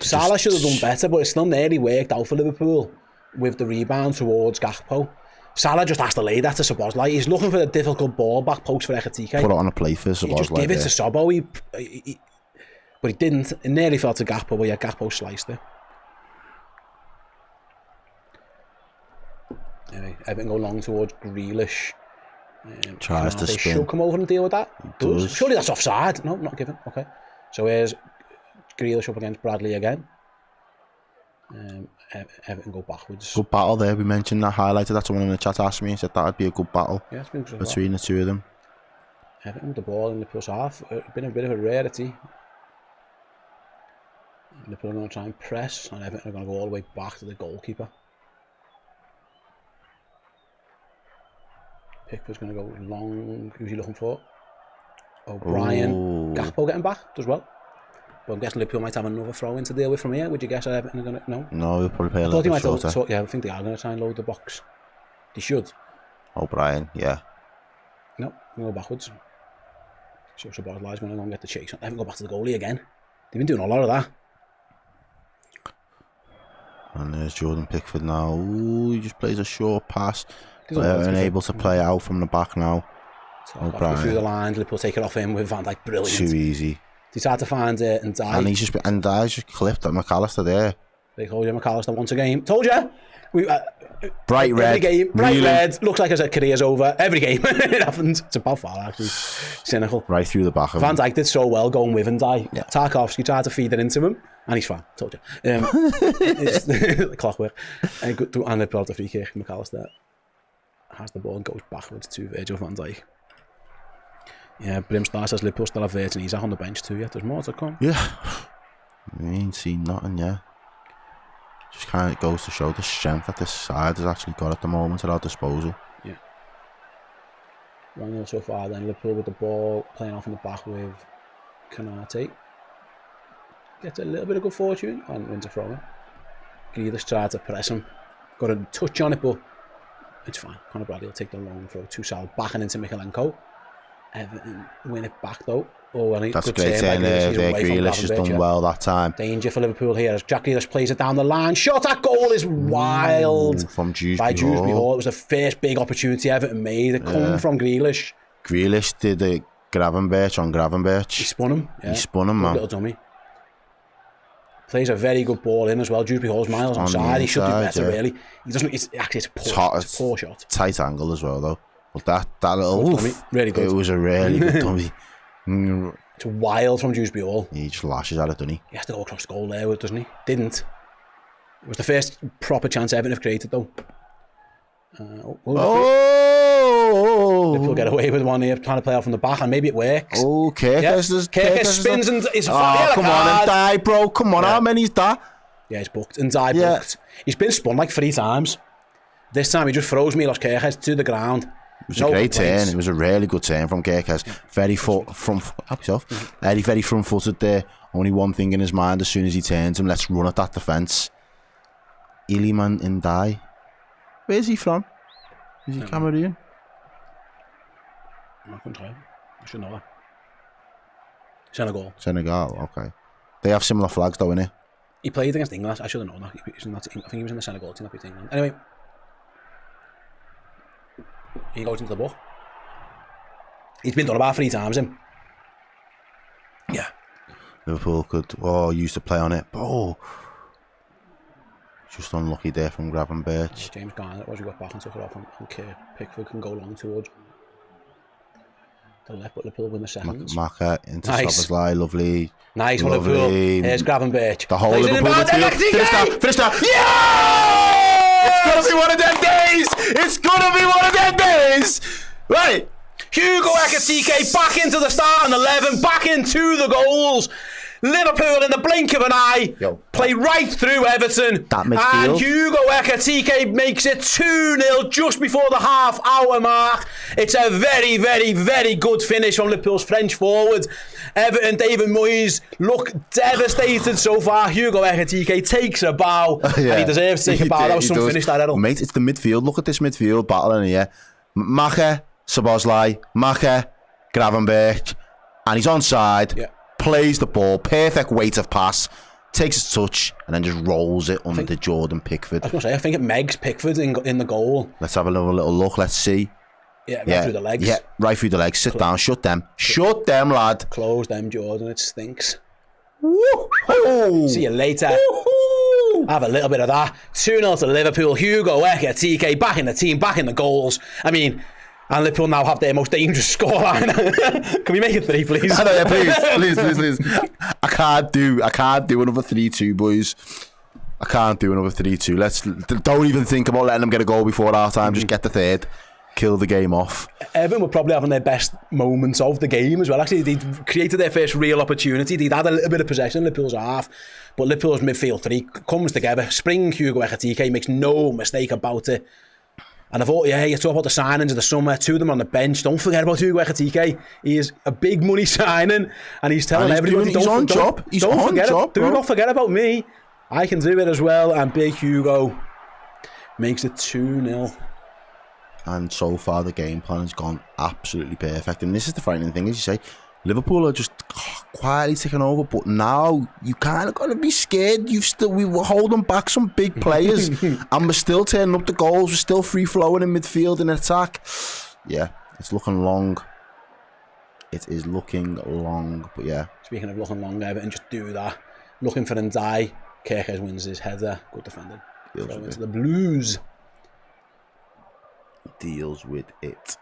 Salah should have done better, but it's still nearly worked out for Liverpool with the rebound towards Gakpo. Salah just has to lay that to Szoboszlai. He's looking for the difficult ball back post for Ekitike. Put it on a plate for Szoboszlai. Just give it to Sobo. But he didn't. It nearly fell to Gakpo, but yeah, Gakpo sliced it. Anyway, Everton go long towards Grealish. Tries to spin. Should come over and deal with that. Does. Surely that's offside. No, not given. Okay. So here's Grealish up against Bradley again. Everton go backwards. Good battle there. We mentioned that, highlighted that. Someone in the chat asked me, said that would be a good battle between the two of them. Everton with the ball in the plus half. It's been a bit of a rarity. Liverpool are going to try and press, and Everton are going to go all the way back to the goalkeeper. Pickford's going to go long. Who's he looking for? O'Brien. Gakpo getting back as well. But I'm guessing Liverpool might have another throw in to deal with from here. Would you guess that Everton are going to... No? No, we'll probably play a little bit shorter. Yeah, I think they are going to try and load the box. They should. O'Brien, yeah. No, we'll go backwards. So Szoboszlai's going to go and get the chase. They haven't go back to the goalie again. They've been doing a lot of that. And there's Jordan Pickford now. Ooh, he just plays a short pass. And able to play out from the back now. O'Brien. Through the lines, Liverpool take it off him with Van Dijk. Brilliant. Too easy. He's hard to find it and die. And Ndye's just clipped at McAllister there. They told you McAllister once a game. Told you. Bright red. Every game. Bright really? Red. Looks like his career's over. Every game. It happens. It's about foul actually. Cynical. Right through the back of him. Van Dijk did so well going with Ndye. Yeah. Tarkowski tried to feed it into him. And he's fine. Told you. It's clockwork. And Liverpool the free kick. McAllister has the ball and goes backwards to Virgil van Dijk. Yeah, Brimstar says Liverpool still have Virgil. He's on the bench too yet. There's more to come. Yeah. We ain't seen nothing yet. Just kind of goes to show the strength that this side has actually got at the moment at our disposal. Yeah. 1-0 so far then. Liverpool with the ball, playing off in the back with Kanate. Gets a little bit of good fortune and wins a throw in. Grealish tried to press him. Got a touch on it, but it's fine. Conor Bradley will take the long throw. 2-0 backing into Mikalenko. Everton win it back though. Oh, and that's a great turn there. Grealish has done well that time. Danger for Liverpool here as Jack Grealish plays it down the line. Shot at goal is wild. From Dewsbury Hall. It was the first big opportunity Everton made. It come from Grealish. Grealish did a Gravenberch on Gravenberch. He spun him. Yeah. He spun him, man. Little dummy. Plays a very good ball in as well. Dewsbury Hall's miles on side. He should do better, really. He doesn't. It's a poor shot. Tight angle as well, though. But that little really good. It was a really good dummy. It's wild from Dewsbury Hall. He just lashes at it, doesn't he? He has to go across the goal there, doesn't he? Didn't. It was the first proper chance Everton have created, though. Liverpool get away with one here, trying to play out from the back, and maybe it works. Oh, Kirkus spins and is come on, Ndye, bro. Come on, how many's that? Yeah, he's booked. Ndye booked. He's been spun like 3 times. This time he just throws Milos Kirkus to the ground. It was a great turn. It was a really good turn from Kirkus. Very very front-footed there. Only one thing in his mind as soon as he turns him. Let's run at that defence. Iliman Ndye. Where's he from? Is he Cameroon? I couldn't tell you. I should know that. Senegal, okay. They have similar flags though, innit? He played against England. I should have known that. He was in that team. I think he was in the Senegal team that beat England. Anyway. He goes into the book. He's been done about 3 times, him. Yeah. Liverpool used to play on it. Just unlucky there from Gravenberch. James Garner, he got back and took it off, and Pickford can go long towards the left, but Liverpool win the second. Maka into Szoboszlai, lovely. Nice for Liverpool. Here's Gravenberch. The whole Liverpool midfield. Finish that. Yeah! It's gonna be one of them days. It's gonna be one of them days. Right. Hugo Ekitike back into the starting 11, back into the goals. Liverpool in the blink of an eye play right through Everton, and Hugo Ekitike makes it 2-0 just before the half-hour mark. It's a very, very, very good finish from Liverpool's French forward. Everton, David Moyes look devastated so far. Hugo Ekitike takes a bow, and he deserves to take a bow. That was some finish, that Errol. Mate, it's the midfield. Look at this midfield battling here. Maka, Szoboszlai, Maka, Gravenberch, and he's onside. Yeah. Plays the ball, perfect weight of pass, takes a touch, and then just rolls it under Jordan Pickford. I was going to say, I think it megs Pickford in the goal. Let's have a little look. Let's see. Yeah, right through the legs. Yeah, right through the legs. Sit down. Shut them. Shut them, lad. Close them, Jordan. It stinks. Woo-hoo. See you later. Woo-hoo. Have a little bit of that. 2-0 to Liverpool. Hugo Ekitike back in the team, back in the goals. I mean... And Liverpool now have their most dangerous scoreline. Can we make it 3, please? I know, yeah, please. I can't do another 3-2, boys. I can't do another 3-2. Don't even think about letting them get a goal before half time. Just get the third, kill the game off. Everton were probably having their best moments of the game as well. Actually, they created their first real opportunity. They'd had a little bit of possession, Liverpool's half, but Liverpool's midfield 3 comes together. Spring Hugo Ekitike makes no mistake about it. And I thought, you talk about the signings of the summer, 2 of them on the bench. Don't forget about Hugo Ekitike. He is a big money signing, and he's telling everybody, he's on job. Do not forget about me. I can do it as well. And big Hugo makes it 2-0. And so far, the game plan has gone absolutely perfect. And this is the frightening thing, as you say, Liverpool are just quietly taking over, but now you kind of got to be scared. We were holding back some big players, and we're still turning up the goals. We're still free flowing in midfield and attack. Yeah, it's looking long. It is looking long, but yeah. Speaking of looking long, Everton just do that. Looking for Ndai. Kirkes wins his header. Good defending. Throw into the Blues. Deals with it.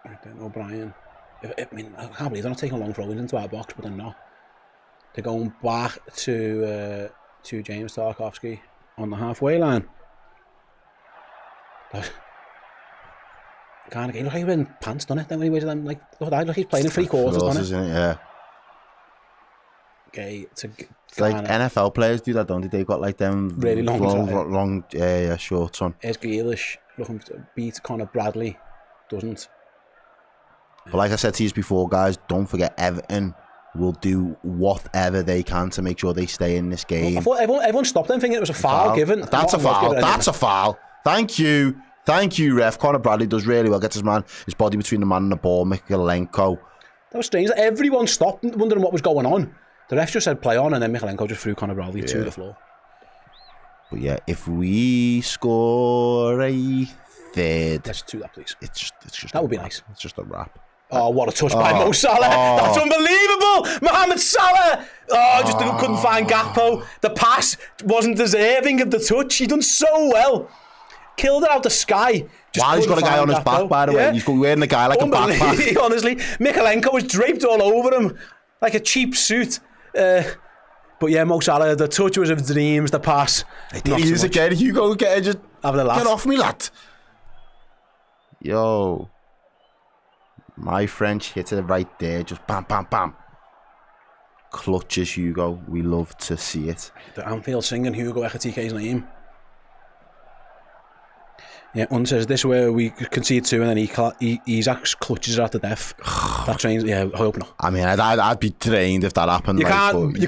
I don't know, Brian. I can't believe they're not taking long throw-ins into our box, but they're not. They're going back to James Tarkowski on the halfway line. Kind of game. Look like he's wearing pants, doesn't it? Then when he wears them, look like he's playing in 3 quarters, doesn't it? Yeah. Okay, it's like NFL players do that, don't they? They've got like them really long shorts on. Here's Grealish looking to beat Conor Bradley. Doesn't. But like I said to you before, guys, don't forget Everton will do whatever they can to make sure they stay in this game. I thought everyone stopped them thinking it was a foul given. That's a foul. That's a foul. Thank you, ref. Conor Bradley does really well. Gets his body between the man and the ball. Mikalenko. That was strange. Everyone stopped wondering what was going on. The ref just said play on, and then Mikalenko just threw Conor Bradley to the floor. But yeah, if we score a third, let's do that, please. It's just that would be nice. It's just a wrap. Oh, what a touch by Mo Salah. That's unbelievable. Mohamed Salah. Just couldn't find Gakpo. The pass wasn't deserving of the touch. He done so well. Killed it out the sky. Wow, he's got a guy on his back, by the way. He's wearing the guy like a backpack. Honestly, Mikalenko was draped all over him like a cheap suit. But yeah, Mo Salah, the touch was of dreams, the pass. Did he use again? Hugo, just having a laugh. Get off me, lad. Yo. My French hit it right there, just bam, bam, bam. Clutches Hugo. We love to see it. The Anfield singing Hugo Ekitike's name. Yeah, Unn says this where we concede 2 and then Isaac clutches her at the death. That trains. Yeah, I hope not. I mean, I'd be trained if that happened. You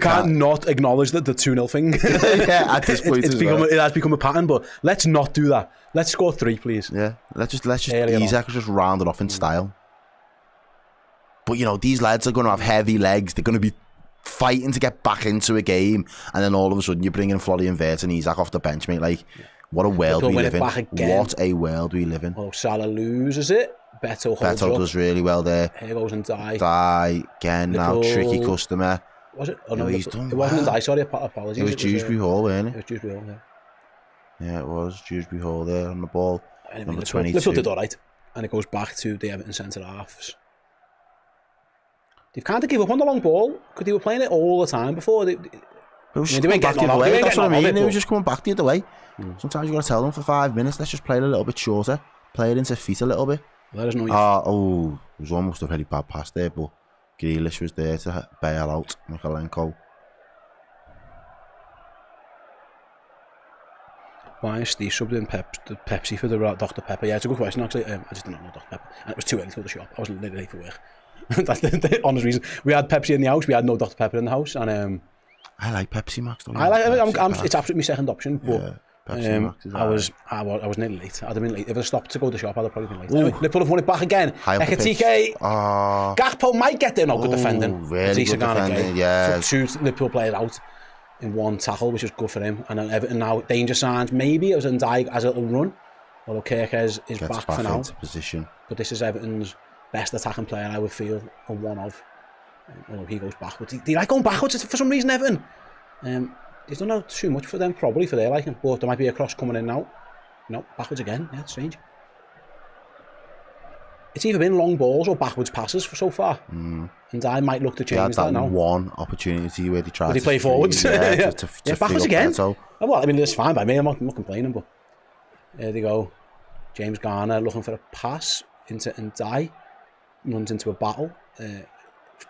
can't not acknowledge the 2-0 thing. Yeah, at this point it has become a pattern. But let's not do that. Let's score 3, please. Yeah, let's just Isaac just round it off in style. But you know, these lads are going to have heavy legs. They're going to be fighting to get back into a game, and then all of a sudden you're bringing Florian Wirtz and Isaac off the bench, mate. Like, what a world we live in. What a world we live in. Oh, Salah loses it. Beto holds Beto up. does really well there. Here goes and Die. Die again now. Tricky customer. Was it? Oh, no, he's done it wasn't well. Die. Sorry, apologies. It was Dewsbury Hall, wasn't it? It was Dewsbury Hall, yeah. Yeah, it was Dewsbury Hall there on the ball. Anyway, number 22. Liverpool did all right, and it goes back to the Everton centre halves. They've kind of given up on the long ball because they were playing it all the time before. They was just weren't coming back getting the on other it. way. That's what I mean. They But were just coming back the other way. Sometimes you got to tell them for 5 minutes. Let's just play it a little bit shorter. Play it into feet a little bit. Let us know. It was almost a very bad pass there, but Grealish was there to bail out Mykolenko. Why is Steve subbed in the Pepsi for the Dr. Pepper? Yeah, it's a good question actually. I just didn't know Dr. Pepper, and it was too early to go to the shop. I was literally late for work. That's the honest reason. We had Pepsi in the house. We had no Dr. Pepper in the house, and I like Pepsi Max. Don't you? It's absolutely my second option. But yeah, Pepsi Max is I was nearly late. I'd have been late if I stopped to go to the shop. I'd have probably been late. Anyway, Liverpool have won it back again. Ekitike. Gakpo might get there. No good defending. Really good defending. Yeah. So 2 Liverpool players out in 1 tackle, which is good for him. And then Everton now danger signs. Maybe it was Ndai as a little run. Although Kirkes is back for now. Position. But this is Everton's best attacking player, I would feel, or one of. Although he goes backwards. They like going backwards for some reason, Everton. He's done not too much for them, probably for their liking. But there might be a cross coming in now. No, backwards again. Yeah, strange. It's either been long balls or backwards passes for so far. And I might look to change that now. One opportunity where they tried to play forwards. Yeah, backwards again. Well, I mean, that's fine by me. I'm not complaining, but there they go. James Garner looking for a pass into Ndai. Runs into a battle.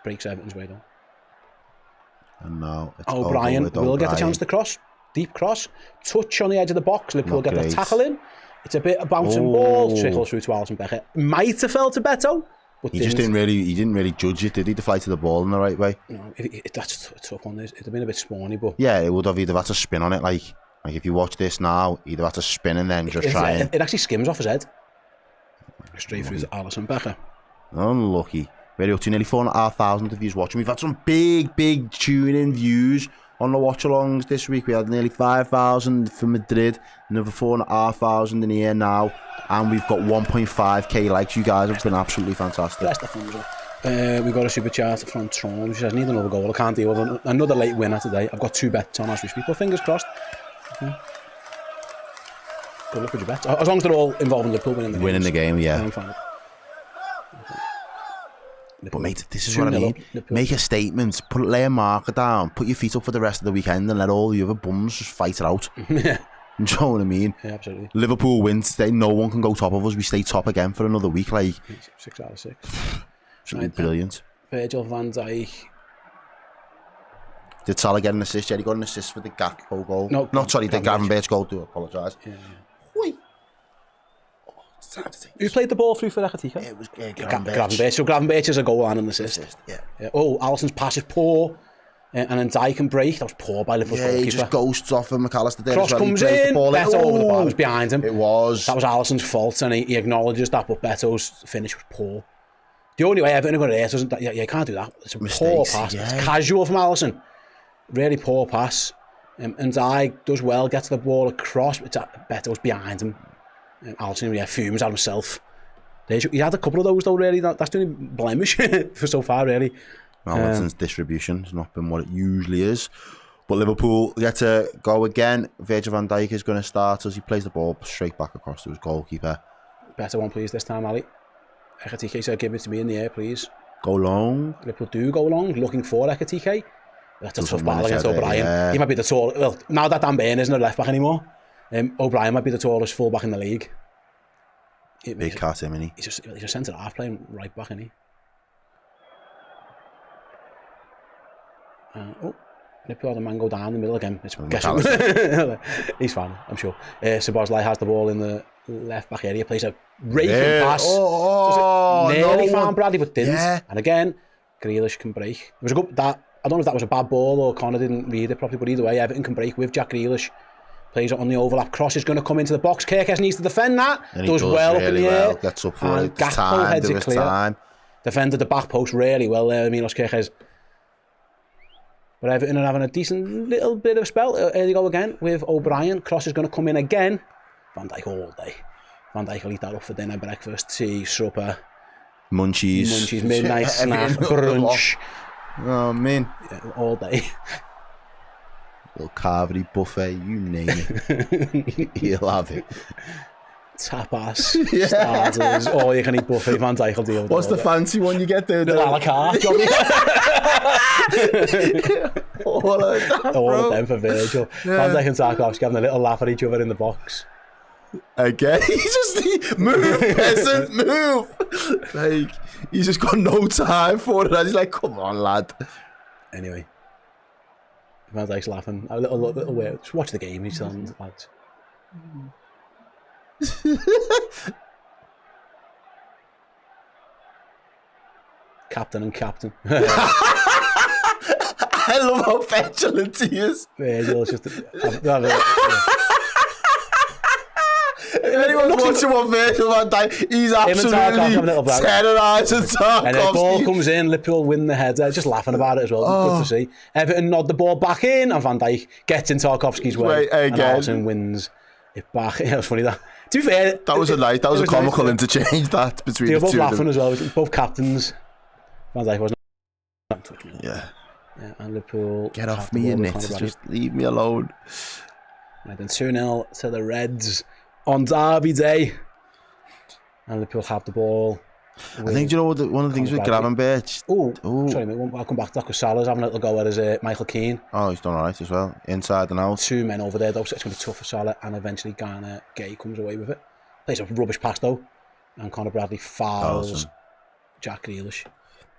Breaks Everton's way though. And now it's O'Brien will get the chance to cross. Deep cross. Touch on the edge of the box. Liverpool get the tackle in. It's a bit of bouncing ball. Trickles through to Alisson Becker. Might have fell to Beto. But he didn't really judge it, did he? To fly to the ball in the right way. No, that's a tough one. It'd have been a bit spawny, but yeah, it would have. He'd have had to spin on it. Like if you watch this now, he'd have had to spin and then just try. It actually skims off his head. Straight through to Alisson Becker. Unlucky. Very up to nearly 4,500 of views watching. We've had some big tune-in views on the watch-alongs this week. We had nearly 5,000 for Madrid, another 4,500 in here now, and we've got 1.5k likes. You guys have been absolutely fantastic. That's the fun result. We've got a super chat from Tron, which says, need another goal. I can't deal with another late winner today. I've got 2 bets on as we speak. Well, fingers crossed. Okay. Good luck with your bets. As long as they're all involving Liverpool winning the game. Winning the game, yeah. But mate, this is what I mean. Make a statement, lay a marker down, put your feet up for the rest of the weekend and let all the other bums just fight it out. Yeah. Do you know what I mean? Yeah, absolutely. Liverpool wins today, no one can go top of us. We stay top again for another week. Like 6 out of 6. Should be brilliant. Virgil van Dijk. Did Salah get an assist? Yeah, he got an assist for the Gakpo goal. No, the Gravenberch goal. Do apologise. Yeah. Who played the ball through for Ekitike? It was Gravenberch. So Gravenberch is a goal and an assist. Yeah. Oh, Alisson's pass is poor. And then Dijk can break. That was poor by Liverpool's goalkeeper. He just ghosts off of McAllister there. Cross comes in. Beto over the bar. It was behind him. It was. That was Alisson's fault, and he acknowledges that. But Beto's finish was poor. The only way Everton are going to hit isn't that. Yeah, you can't do that. It's a poor pass. Yeah. It's casual from Alisson. Really poor pass. And Dijk does well. Gets the ball across. Beto's behind him. Alisson fumes at himself. He had a couple of those though. Really, that's the only blemish for so far. Really. Alisson's distribution has not been what it usually is. But Liverpool get to go again. Virgil van Dijk is going to start as he plays the ball straight back across to his goalkeeper. Better one, please, this time, Ali. Ekitike said, give it to me in the air, please. Go long. Liverpool do go long, looking for Ekitike. That's a tough battle against O'Brien. Yeah. He might be the tall. Well, now that Dan Burn isn't a left back anymore, O'Brien might be the tallest fullback in the league. Big cat, him, isn't he? He's a centre half playing right back, isn't he? Liverpool had a man go down the middle again. He's fine, I'm sure. Szoboszlai has the ball in the left back area, plays a raking pass. Nearly found Bradley, but didn't. Yeah. And again, Grealish can break. It was a good, I don't know if that was a bad ball or Connor didn't read it properly, but either way, Everton can break with Jack Grealish. Plays it on the overlap. Cross is going to come into the box. Kirkes needs to defend that. Does well up in the air. Gets up for and it. Gakpo heads it clear. Defended the back post really well there, Milos Kirkes. But Everton are having a decent little bit of a spell. Here they go again with O'Brien. Cross is going to come in again. Van Dijk all day. Van Dijk will eat that up for dinner, breakfast, tea, supper. Munchies, midnight snack, brunch. Oh, man. Yeah, all day. Little carvery buffet, you name it. He'll have it. Tapas, starters, all you can eat buffet. Van Dijk will deal with it. What's the fancy one you get there? The a la carte. All of that, All bro. of them for Virgil. Van Dijk and Tarkowski having a little laugh at each other in the box. Again, move, peasant, move. Like, he's just got no time for it. He's like, come on, lad. Anyway, Van Dijk's laughing. A little weird. Just watch the game. He's telling the lads. Captain and captain. I love how petulant he is. Virgil's just. If anyone's watching one Virgil van Dijk, he's absolutely terrorising Tarkowski. And the ball comes in, Liverpool win the header, just laughing about it as well. Good to see. Everton nod the ball back in, and Van Dijk gets in Tarkowski's way. And Alisson wins it back. Yeah, it was funny that. To be fair, that was a comical interchange that between the two. They were both laughing as well. Both captains. Van Dijk wasn't. Yeah. Yeah, and Liverpool. Get off me, you nits. Just leave me alone. Right, then 2-0 to the Reds on Derby Day. And Liverpool have the ball. I think, you know, one of the things with Gravenberch. Sorry, mate, I'll come back to that because Salah's having a little go at his Michael Keane. Oh, he's done alright as well, inside and out. 2 men over there, though, so it's going to be tough for Salah, and eventually Garner Gay comes away with it. Plays a rubbish pass, though, and Conor Bradley fouls Jack Grealish.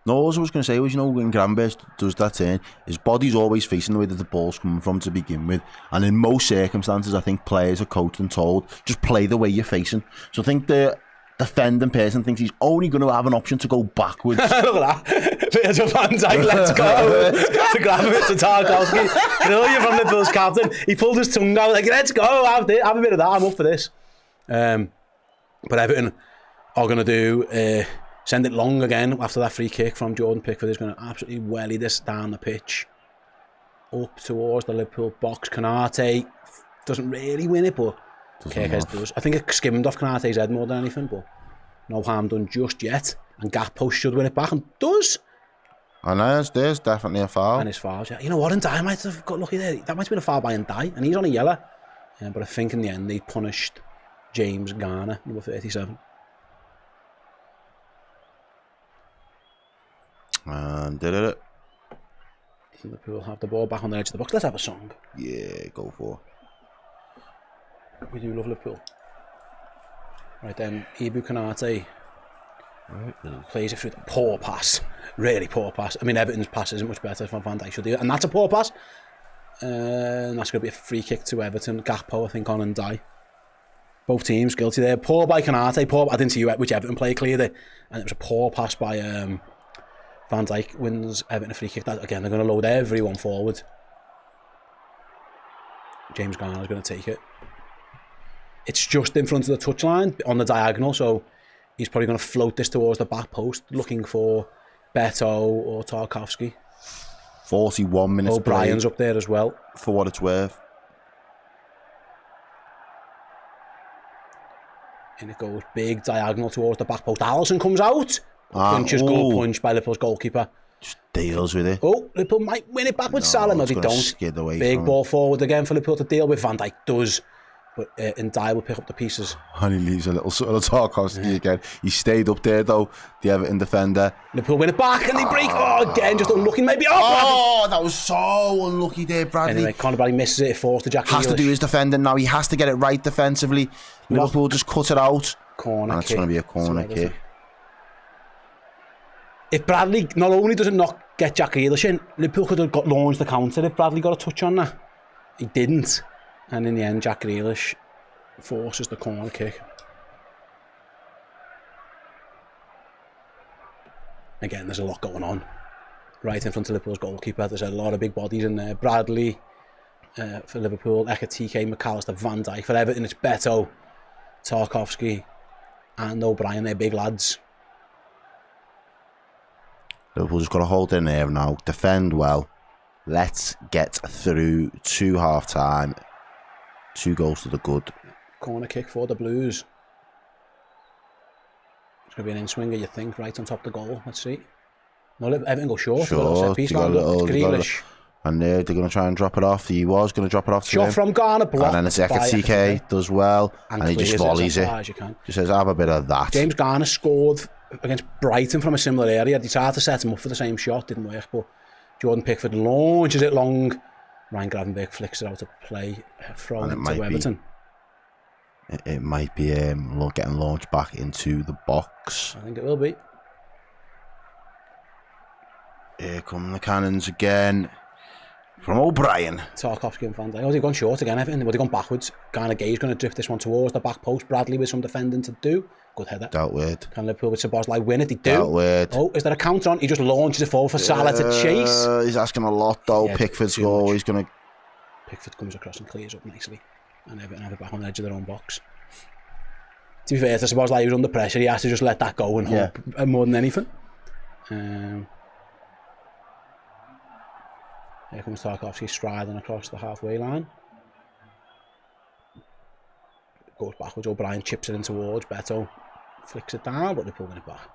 No, all I was going to say was, you know, when Gravenberch does that turn, his body's always facing the way that the ball's coming from to begin with, and in most circumstances, I think players are coached and told, just play the way you're facing. So I think the defending person thinks he's only going to have an option to go backwards. Look at that. There's a Van Dijk, let's go. To grab him to Tarkowski. Brilliant from Liverpool's captain. He pulled his tongue out like, let's go, have a bit of that, I'm up for this. But Everton are going to do... send it long again after that free kick from Jordan Pickford. Is going to absolutely welly this down the pitch. Up towards the Liverpool box. Konate doesn't really win it, but Kirkes does. I think it skimmed off Konate's head more than anything, but no harm done just yet. And Gakpo should win it back, and does. And there's definitely a foul. And his fouls, yeah. You know what, Ndiaye might have got lucky there. That might have been a foul by Ndiaye, and he's on a yellow. Yeah, but I think in the end they punished James Garner, number 37. And did it. Liverpool have the ball back on the edge of the box. Let's have a song. Yeah, go for it. We do love Liverpool. Right then, Ibu Konate plays it through the poor pass. Really poor pass. I mean, Everton's pass isn't much better from Van Dijk should do it. And that's a poor pass. And that's going to be a free kick to Everton. Gakpo, I think, on Ndiaye. Both teams guilty there. Poor by Konate. I didn't see which Everton player cleared it. And it was a poor pass by... Van Dijk wins Everton a free kick. That, again, they're going to load everyone forward. James Garner's going to take it. It's just in front of the touchline on the diagonal, so he's probably going to float this towards the back post, looking for Beto or Tarkowski. 41 minutes. O'Brien's up there as well. For what it's worth. And it goes big diagonal towards the back post. Alisson comes out. Punches goal punch by Liverpool's goalkeeper. Just deals with it. Oh, Liverpool might win it back with Salah. No, they don't. Skid away big ball forward again for Liverpool to deal with. Van Dijk does. But Ndiaye will pick up the pieces. And he leaves a little Tarkowski again. He stayed up there though, the Everton defender. Liverpool win it back and they break. Oh, again, just unlucky maybe. That was so unlucky there, Bradley. Anyway, Conor Bradley misses it, forced to Jack Grealish. Has to do his defending now. He has to get it right defensively. Liverpool just cut it out. Corner and kick. It's going to be a corner kick. If Bradley, not only does it not get Jack Grealish in, Liverpool could have launched the counter if Bradley got a touch on that. He didn't. And in the end, Jack Grealish forces the corner kick. Again, there's a lot going on right in front of Liverpool's goalkeeper. There's a lot of big bodies in there. Bradley for Liverpool, Ekitike, McAllister, Van Dijk. For Everton, it's Beto, Tarkowski and O'Brien. They're big lads. Liverpool just got to hold in there now, defend well. Let's get through to half-time. 2 goals to the good. Corner kick for the Blues. It's going to be an in-swinger, you think, right on top of the goal. Let's see. No, Everton go short. Short. Grealish. And they're going to try and drop it off. He was going to drop it off to Shot him. from Garner, blocked. And then it's Ekitike, does well. And he just volleys it. Just says, have a bit of that. James Garner scored against Brighton from a similar area. They tried to set him up for the same shot, didn't work, but Jordan Pickford launches it long. Ryan Gravenberch flicks it out of play, thrown into Everton. It might be getting launched back into the box. I think it will be. Here come the cannons again. From O'Brien. Tarkowski and Van Dijk. Oh, they've gone short again, Everton. They've gone backwards. Garner Gay's going to drift this one towards the back post. Bradley with some defending to do. Good header. Dealt with. Can Liverpool with Szoboszlai win it? They do. Dealt with. Oh, is there a counter on? He just launches it forward for Salah to chase. He's asking a lot though. Yeah, Pickford's goal. He's going to... Pickford comes across and clears up nicely. And Everton have it back on the edge of their own box. To be fair to Szoboszlai, he was under pressure. He has to just let that go and hope more than anything. Here comes Tarkowski striding across the halfway line. Goes backwards. O'Brien chips it in towards Beto. Flicks it down, but they're pulling it back.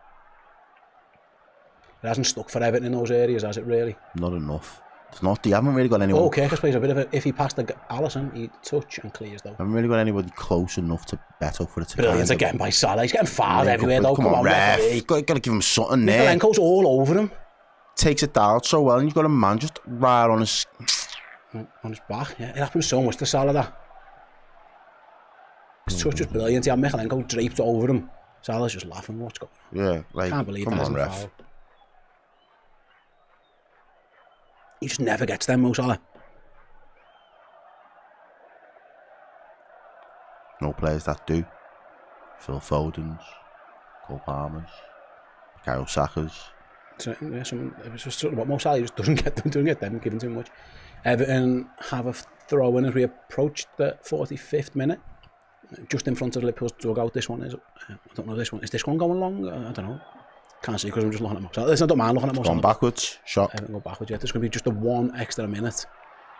It hasn't stuck for Everton in those areas, has it really? Not enough. It's not. They haven't really got anyone. Oh, Kirkus plays a bit of it. If he passed the Alisson, he'd touch and clears though. Haven't really got anybody close enough to Beto for it to. Brilliant again by Salah. He's getting fouled everywhere though. Come on, ref. Got to give him something there. Mikalenko's all over him. Takes it down so well, and you've got a man just right on his back. Yeah, it happens so much to Salah that. His touch was brilliant. He had Mikalenko draped over him. Salah's just laughing. What's going on? Yeah, like, can't believe come that on, ref. Foul. He just never gets them, Mo Salah. No players that do. Phil Foden's, Cole Palmer's, Kyle Saka's. So, yeah, it was just something about Mo Salah. He just doesn't get them given too much. Everton have a throw in as we approach the 45th minute. Just in front of Liverpool's dugout. This one is. I don't know this one. Is this one going long? I don't know. Can't see because I'm just looking at Mo Salah. Listen, I don't mind looking at Mo Salah. Gone backwards. Shot. Everton go backwards. Yeah, there's going to be just a 1 extra minute.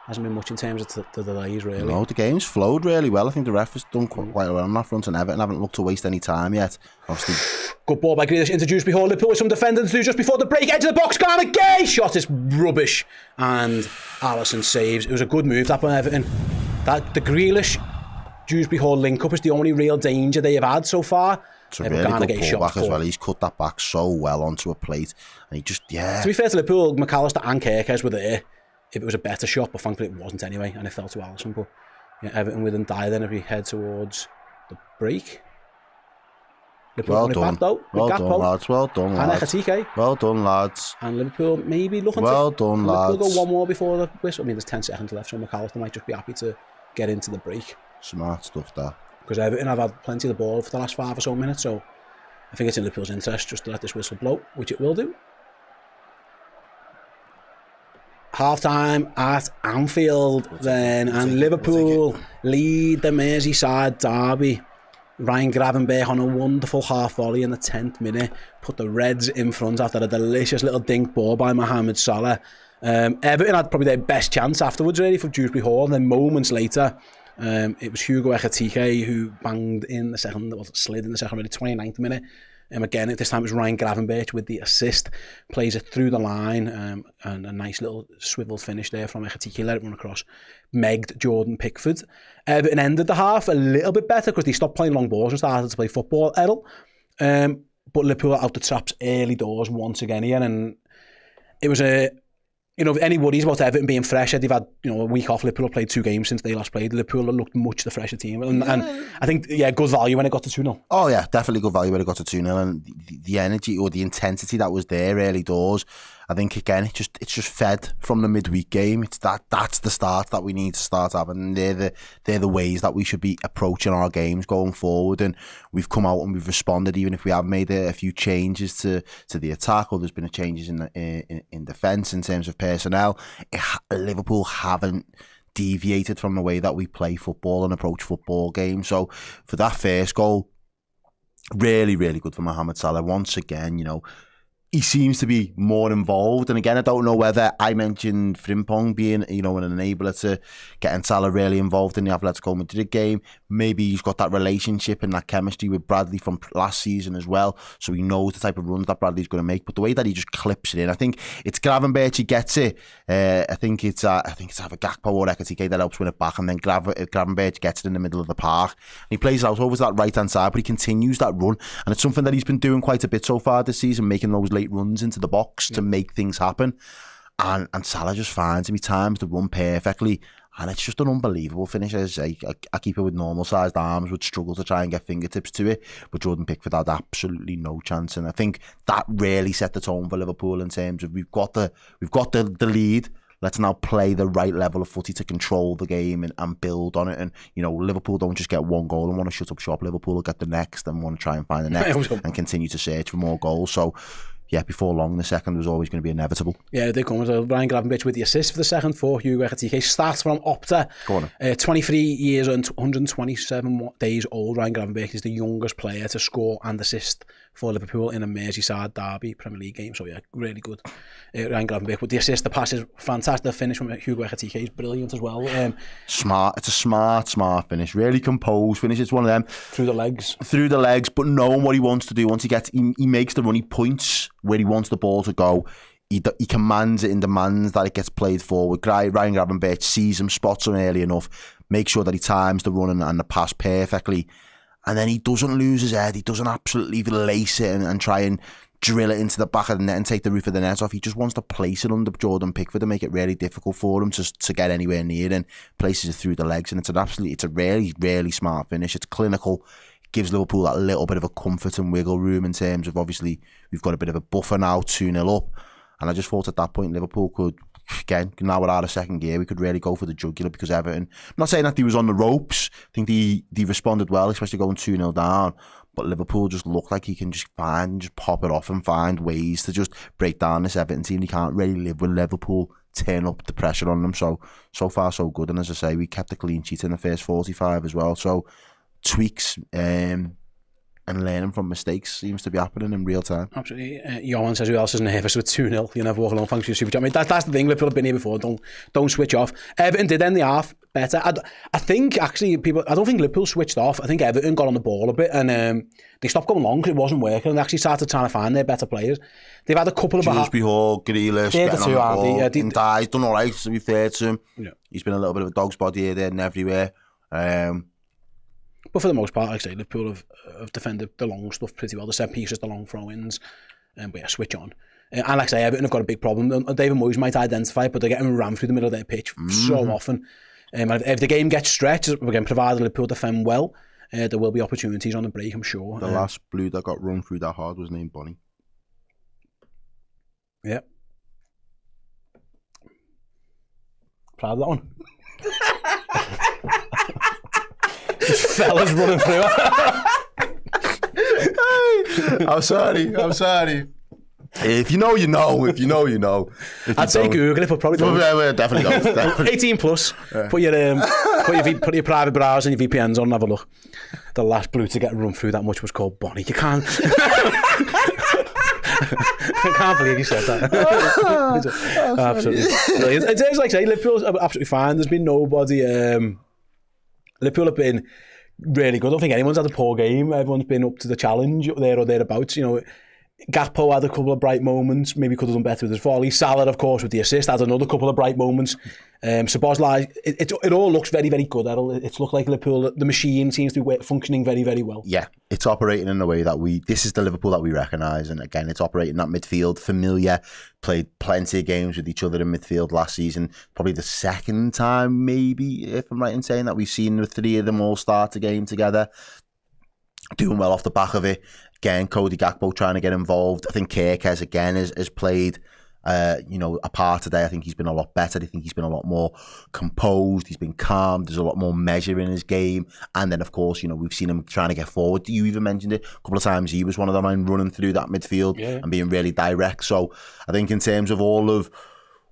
Hasn't been much in terms of the delays really. No, the game's flowed really well. I think the ref has done quite well on that front, and Everton haven't looked to waste any time yet. Obviously, good ball by Grealish, introduced before Liverpool with some defending to do just before the break. Edge of the box, Garner Gay shot is rubbish, and Alisson saves. It was a good move that by Everton. That the Grealish Dewsbury Hall link up is the only real danger they have had so far. It's a really good pullback as well. He's cut that back so well onto a plate, and he just To be fair to Liverpool, McAllister and Kirkes were there. If it was a better shot, but thankfully it wasn't anyway, and it fell to Alisson. But yeah, Everton within die then if we head towards the break. Liverpool well done, back, though, well done, lads. Well done, lads. Ekitike. Well done, lads. And Liverpool maybe looking well done, lads. Liverpool go one more before the whistle. I mean, there's 10 seconds left, so McAllister might just be happy to get into the break. Smart stuff, that. Because Everton have had plenty of the ball for the last 5 or so minutes, so I think it's in Liverpool's interest just to let this whistle blow, which it will do. Half-time at Anfield then, and Liverpool lead the Merseyside derby. Ryan Gravenberch on a wonderful half volley in the 10th minute put the Reds in front after a delicious little dink ball by Mohamed Salah. Everton had probably their best chance afterwards really for Dewsbury Hall, and then moments later it was Hugo Ekitike who banged in the second, well, slid in the second, really 29th minute. Again, at this time it was Ryan Gravenberch with the assist, plays it through the line, and a nice little swivel finish there from Ekitike, let it run across, megged Jordan Pickford. Everton ended the half a little bit better because they stopped playing long balls and started to play football, Errol. But Liverpool out the traps early doors once again here, and it was any worries about Everton being fresher. They've had, a week off. Liverpool played 2 games since they last played. Liverpool looked much the fresher team. And I think, good value when it got to 2-0. Oh, yeah, definitely good value when it got to 2-0. And the energy or the intensity that was there early doors, I think again it's just fed from the midweek game. That's the start that we need to start having. They're the ways that we should be approaching our games going forward. And we've come out and we've responded, even if we have made a few changes to the attack, or there's been changes in defence in terms of personnel. Liverpool haven't deviated from the way that we play football and approach football games. So for that first goal, really, really good for Mohamed Salah. Once again, he seems to be more involved. And again, I don't know whether I mentioned Frimpong being, an enabler to getting Salah really involved in the Atletico Madrid game. Maybe he's got that relationship and that chemistry with Bradley from last season as well. So he knows the type of runs that Bradley's going to make. But the way that he just clips it in, I think it's Gravenberch he gets it. I think it's either Gakpo or Ekitike that helps win it back. And then Gravenberch gets it in the middle of the park. And he plays it out over to that right-hand side, but he continues that run. And it's something that he's been doing quite a bit so far this season, making those late runs into the box to make things happen, and Salah just finds him. He times the run perfectly, and it's just an unbelievable finish. As a keeper with normal sized arms would struggle to try and get fingertips to it, but Jordan Pickford had absolutely no chance. And I think that really set the tone for Liverpool in terms of we've got the lead. Let's now play the right level of footy to control the game and build on it. And, Liverpool don't just get one goal and want to shut up shop. Liverpool will get the next and want to try and find the next and continue to search for more goals. So, yeah, before long, the second was always going to be inevitable. Yeah, they come. So Ryan Gravenberch with the assist for the second for Hugo Ekitike. Starts from Opta. Go on. 23 years and 127 days old. Ryan Gravenberch is the youngest player to score and assist for Liverpool in a Merseyside derby Premier League game. So, yeah, really good. Ryan Gravenberch with the assist. The pass is fantastic. The finish from Hugo Ekitike is brilliant as well. Smart. It's a smart finish. Really composed finish. It's one of them. Through the legs, but knowing what he wants to do. Once he makes the run, he points where he wants the ball to go. He commands it and demands that it gets played forward. Ryan Gravenberch sees him, spots him early enough, makes sure that he times the run and the pass perfectly. And then he doesn't lose his head. He doesn't absolutely lace it and try and drill it into the back of the net and take the roof of the net off. He just wants to place it under Jordan Pickford and make it really difficult for him to get anywhere near, and places it through the legs. And it's a really, really smart finish. It's clinical. Gives Liverpool that little bit of a comfort and wiggle room in terms of, obviously, we've got a bit of a buffer now, 2-0 up. And I just thought at that point Liverpool could, again, now we're out of second gear, we could really go for the jugular, because Everton, I'm not saying that he was on the ropes. I think they responded well, especially going 2-0 down. But Liverpool just looked like he can just pop it off and find ways to just break down this Everton team. He can't really live with Liverpool turn up the pressure on them. So far so good. And as I say, we kept a clean sheet in the first 45 as well. So tweaks and learning from mistakes seems to be happening in real time. Absolutely. Johan says, who else is nervous with 2-0? You never walk along, thanks for your super chat. I mean, that's the thing. Liverpool have been here before. Don't switch off. Everton did end the half better. I think, actually, I don't think Liverpool switched off. I think Everton got on the ball a bit, and they stopped going long because it wasn't working, and they actually started trying to find their better players. They've had a couple of... Dewsbury Hall, Grealish, getting on the ball, and Dye's done all right, to be fair to him. Yeah. He's been a little bit of a dog's body here, there and everywhere. But for the most part, like I say, Liverpool have defended the long stuff pretty well. The set pieces, the long throw-ins, but yeah, switch on. And like I say, Everton have got a big problem. David Moyes might identify it, but they're getting rammed through the middle of their pitch so often. If the game gets stretched, again, provided Liverpool defend well, there will be opportunities on the break, I'm sure. The last blue that got run through that hard was named Bonnie. Yeah. Proud of that one. Fellas running through it. I'm sorry. If you know, you know. If you know, you know. I'd say Google it, but probably don't. Yeah, definitely don't. 18 plus. Yeah. Put your private browser and your VPNs on and have a look. The last blue to get run through that much was called Bonnie. You can't... I can't believe you said that. Absolutely. It is like I say, Liverpool's absolutely fine. There's been nobody... Liverpool have been really good. I don't think anyone's had a poor game. Everyone's been up to the challenge there or thereabouts. Gakpo had a couple of bright moments. Maybe could have done better with his volley. Salah, of course, with the assist, had another couple of bright moments. Szoboszlai, it all looks very, very good, Errol. It's looked like Liverpool, the machine seems to be functioning very, very well. Yeah, it's operating in a way that this is the Liverpool that we recognise. And again, it's operating that midfield, familiar, played plenty of games with each other in midfield last season. Probably the second time, maybe, if I'm right in saying that, we've seen the three of them all start a game together. Doing well off the back of it. Again, Cody Gakpo trying to get involved. I think Kirkes, again, has played apart today. I think he's been a lot better. I think he's been a lot more composed. He's been calm. There's a lot more measure in his game. And then, of course, we've seen him trying to get forward. You even mentioned it a couple of times. He was one of the men running through that midfield and being really direct. So I think in terms of all of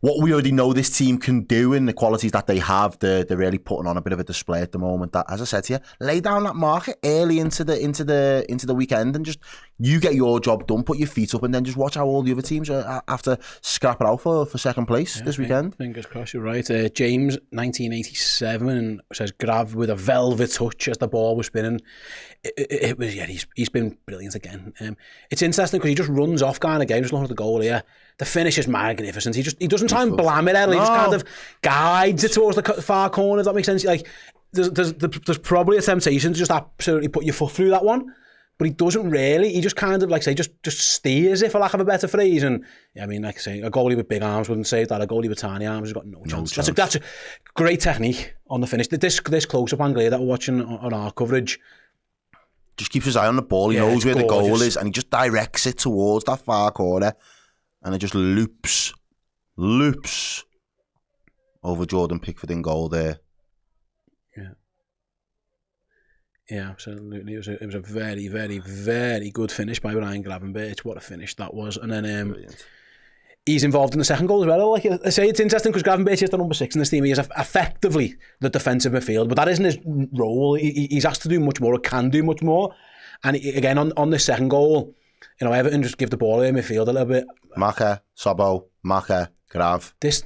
what we already know this team can do and the qualities that they have, they're really putting on a bit of a display at the moment. That, as I said to you, lay down that market early into the weekend and just you get your job done, put your feet up, and then just watch how all the other teams have to scrap it out for second place this weekend. Fingers crossed, you're right. James, 1987, says Grav with a velvet touch as the ball was spinning. It was, he's been brilliant again. It's interesting because he just runs off kind of game. Just looking at the goal here. The finish is magnificent. He doesn't try and blam it early. He just kind of guides it towards the far corner. If that makes sense. Like there's probably a temptation to just absolutely put your foot through that one, but he doesn't really. He just kind of just steers it, for lack of a better phrase. And I mean, like I say, a goalie with big arms wouldn't save that. A goalie with tiny arms has got no chance. That's a great technique on the finish. This close up angle that we're watching on our coverage. Just keeps his eye on the ball. He knows where the goal is, and he just directs it towards that far corner. And it just loops over Jordan Pickford in goal there. Yeah, absolutely. It was a very, very, very good finish by Ryan Gravenberch. What a finish that was. And then he's involved in the second goal as well. Like I say, it's interesting because Gravenberch is the number 6 in this team. He is effectively the defensive midfield, but that isn't his role. He's asked to do much more, or can do much more. And again, on this second goal, Everton just give the ball away in midfield a little bit. Maka, Sobo, Maka, Grav. This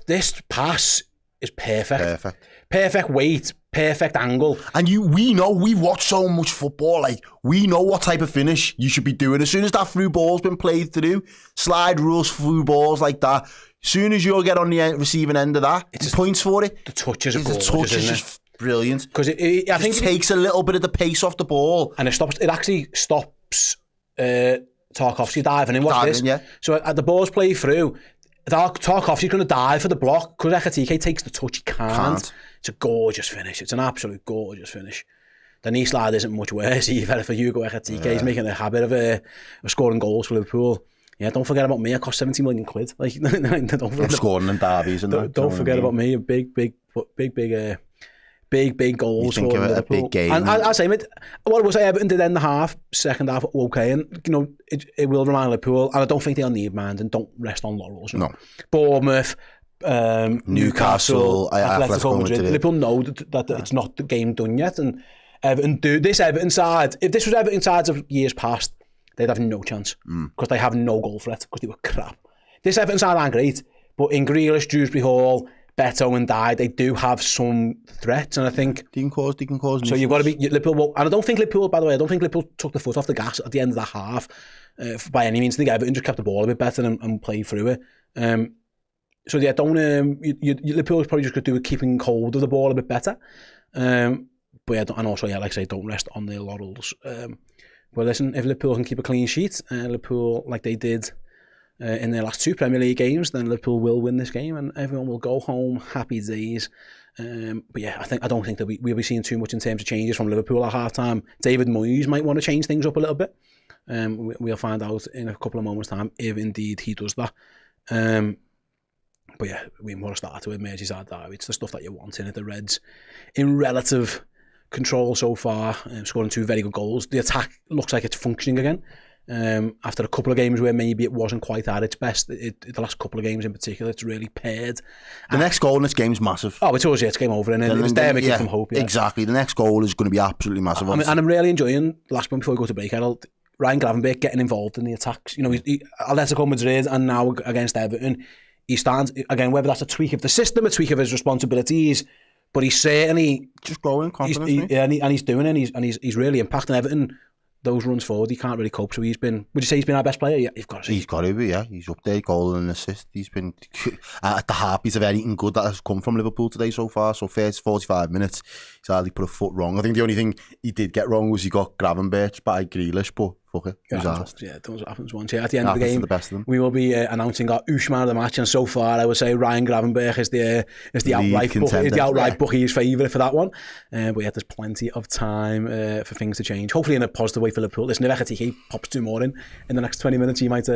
pass is perfect. Perfect weight, perfect angle. And we know, we've watched so much football, like, we know what type of finish you should be doing. As soon as that through ball's been played through, slide rules through balls like that, as soon as you'll get on the receiving end of that, it's points for it. The touches are gorgeous, the touch is just brilliant. Because I think it takes a little bit of the pace off the ball. And it actually stops Tarkovsky diving in. Watch this. Yeah. So the ball's played through. Tarkovsky's going to dive for the block. Because Ekitike takes the touch, he can't. It's a gorgeous finish. It's an absolute gorgeous finish. The knee slide isn't much worse either for Hugo Ekitike. He's making a habit of scoring goals for Liverpool. Yeah, don't forget about me. I cost 70 million quid. Like, I'm scoring in derbies and that. Don't forget about me. Big goals. You think of it a big game. And I say, what I will say, Everton did end the half, second half, okay, and it will remind Liverpool, and I don't think they'll need man and don't rest on laurels. No. Bournemouth, Newcastle, Atletico Madrid. Liverpool know that it's not the game done yet, and Everton do this. Everton side, if this was Everton sides of years past, they'd have no chance because they have no goal threat because they were crap. This Everton side aren't great, but in Grealish, Dewsbury Hall, Beto and Dye, they do have some threats, and I think they can cause. So you've got to be Liverpool, and I don't think Liverpool. By the way, I don't think Liverpool took the foot off the gas at the end of that half by any means. I think Everton just kept the ball a bit better and played through it. So yeah, don't. Liverpool's probably just going to do with keeping hold of the ball a bit better. But yeah, and also like I say, don't rest on their laurels. Well, listen, if Liverpool can keep a clean sheet, Liverpool like they did. In their last 2 Premier League games, then Liverpool will win this game and everyone will go home happy days. But yeah, I don't think that we'll be seeing too much in terms of changes from Liverpool at half time. David Moyes might want to change things up a little bit. We'll find out in a couple of moments' time if indeed he does that. But yeah, we want to start with Merseyside derby. It's the stuff that you want in it. The Reds in relative control so far, scoring 2 very good goals. The attack looks like it's functioning again. After a couple of games where maybe it wasn't quite at its best, the last couple of games in particular, it's really paired. The next goal in this game is massive. Oh, it's always, it's game over, and it's there making from hope. Yeah. Exactly, the next goal is going to be absolutely massive. And I'm really enjoying, last one before we go to break, Ryan Gravenberch getting involved in the attacks. He Atletico Madrid and now against Everton, he stands, again, whether that's a tweak of the system, a tweak of his responsibilities, but he's certainly just growing confidence. He's doing it, and he's really impacting Everton. Those runs forward, he can't really cope. So would you say he's been our best player? Yeah, you've got to say. He's got to be, yeah. He's up there, goal and assist. He's been at the heartbeat of anything good that has come from Liverpool today so far. So first 45 minutes, he's hardly put a foot wrong. I think the only thing he did get wrong was he got Gravenberch by Grealish, but fuck it. Yeah, that's what happens once. Yeah, at the end of the game, we will be announcing our Ushman of the match, and so far I would say Ryan Gravenberch is the outright bookie's favourite for that one. But yeah, there's plenty of time for things to change. Hopefully in a positive way for Liverpool. Listen, if Ekitike pops 2 more in the next 20 minutes, he might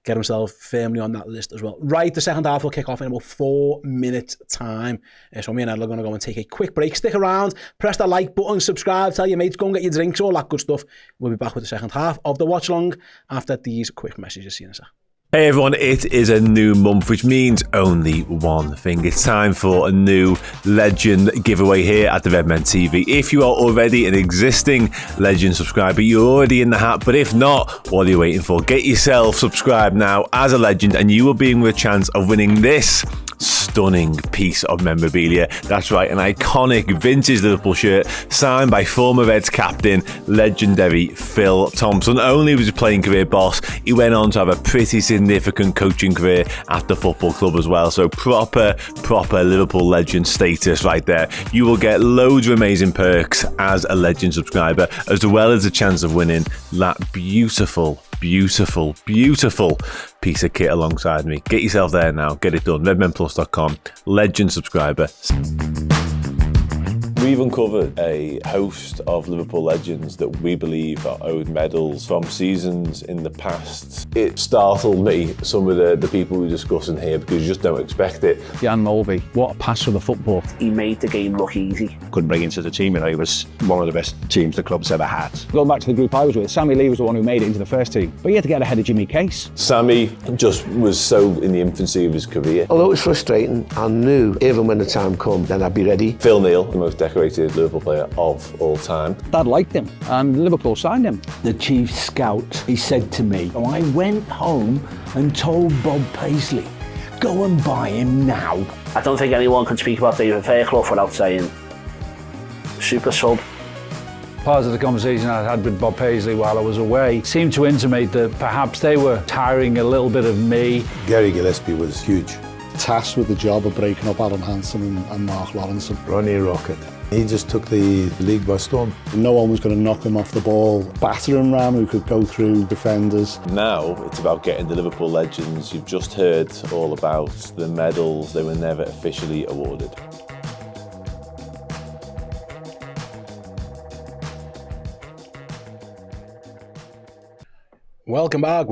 get himself firmly on that list as well. Right, the second half will kick off in about 4 minutes time. So me and Ed are going to go and take a quick break. Stick around, press that like button, subscribe, tell your mates, go and get your drinks, all that good stuff. We'll be back with the second half of the watch along after these quick messages. See you in a sec. Hey everyone, it is a new month, which means only one thing. It's time for a new Legend giveaway here at the Redmen TV. If you are already an existing Legend subscriber, you're already in the hat. But if not, what are you waiting for? Get yourself subscribed now as a Legend and you will be in with a chance of winning this stunning piece of memorabilia. That's right, an iconic vintage Liverpool shirt signed by former Reds captain, legendary Phil Thompson. Only was a playing career boss, he went on to have a pretty significant coaching career at the football club as well. So proper Liverpool legend status right there. You will get loads of amazing perks as a Legend subscriber, as well as a chance of winning that beautiful piece of kit alongside me. Get yourself there now. Get it done. redmenplus.com. Legend subscriber. We've uncovered a host of Liverpool legends that we believe are owed medals from seasons in the past. It startled me, some of the people we're discussing here, because you just don't expect it. Jan Mulvey, what a pass for the football. He made the game look easy. Couldn't bring into the team, he was one of the best teams the club's ever had. Going back to the group I was with, Sammy Lee was the one who made it into the first team, but he had to get ahead of Jimmy Case. Sammy just was so in the infancy of his career. Although it was frustrating, I knew even when the time come, then I'd be ready. Phil Neal, the most decorated Liverpool player of all time. Dad liked him and Liverpool signed him. The chief scout, he said to me, I went home and told Bob Paisley, go and buy him now. I don't think anyone can speak about David Fairclough without saying super sub. Part of the conversation I had with Bob Paisley while I was away seemed to intimate that perhaps they were tiring a little bit of me. Gary Gillespie was huge. Tasked with the job of breaking up Adam Hansen and Mark Lawrenson. Ronnie Rocket. He just took the league by storm. No one was going to knock him off the ball. Battering ram who could go through defenders. Now it's about getting the Liverpool legends. You've just heard all about the medals. They were never officially awarded. Welcome back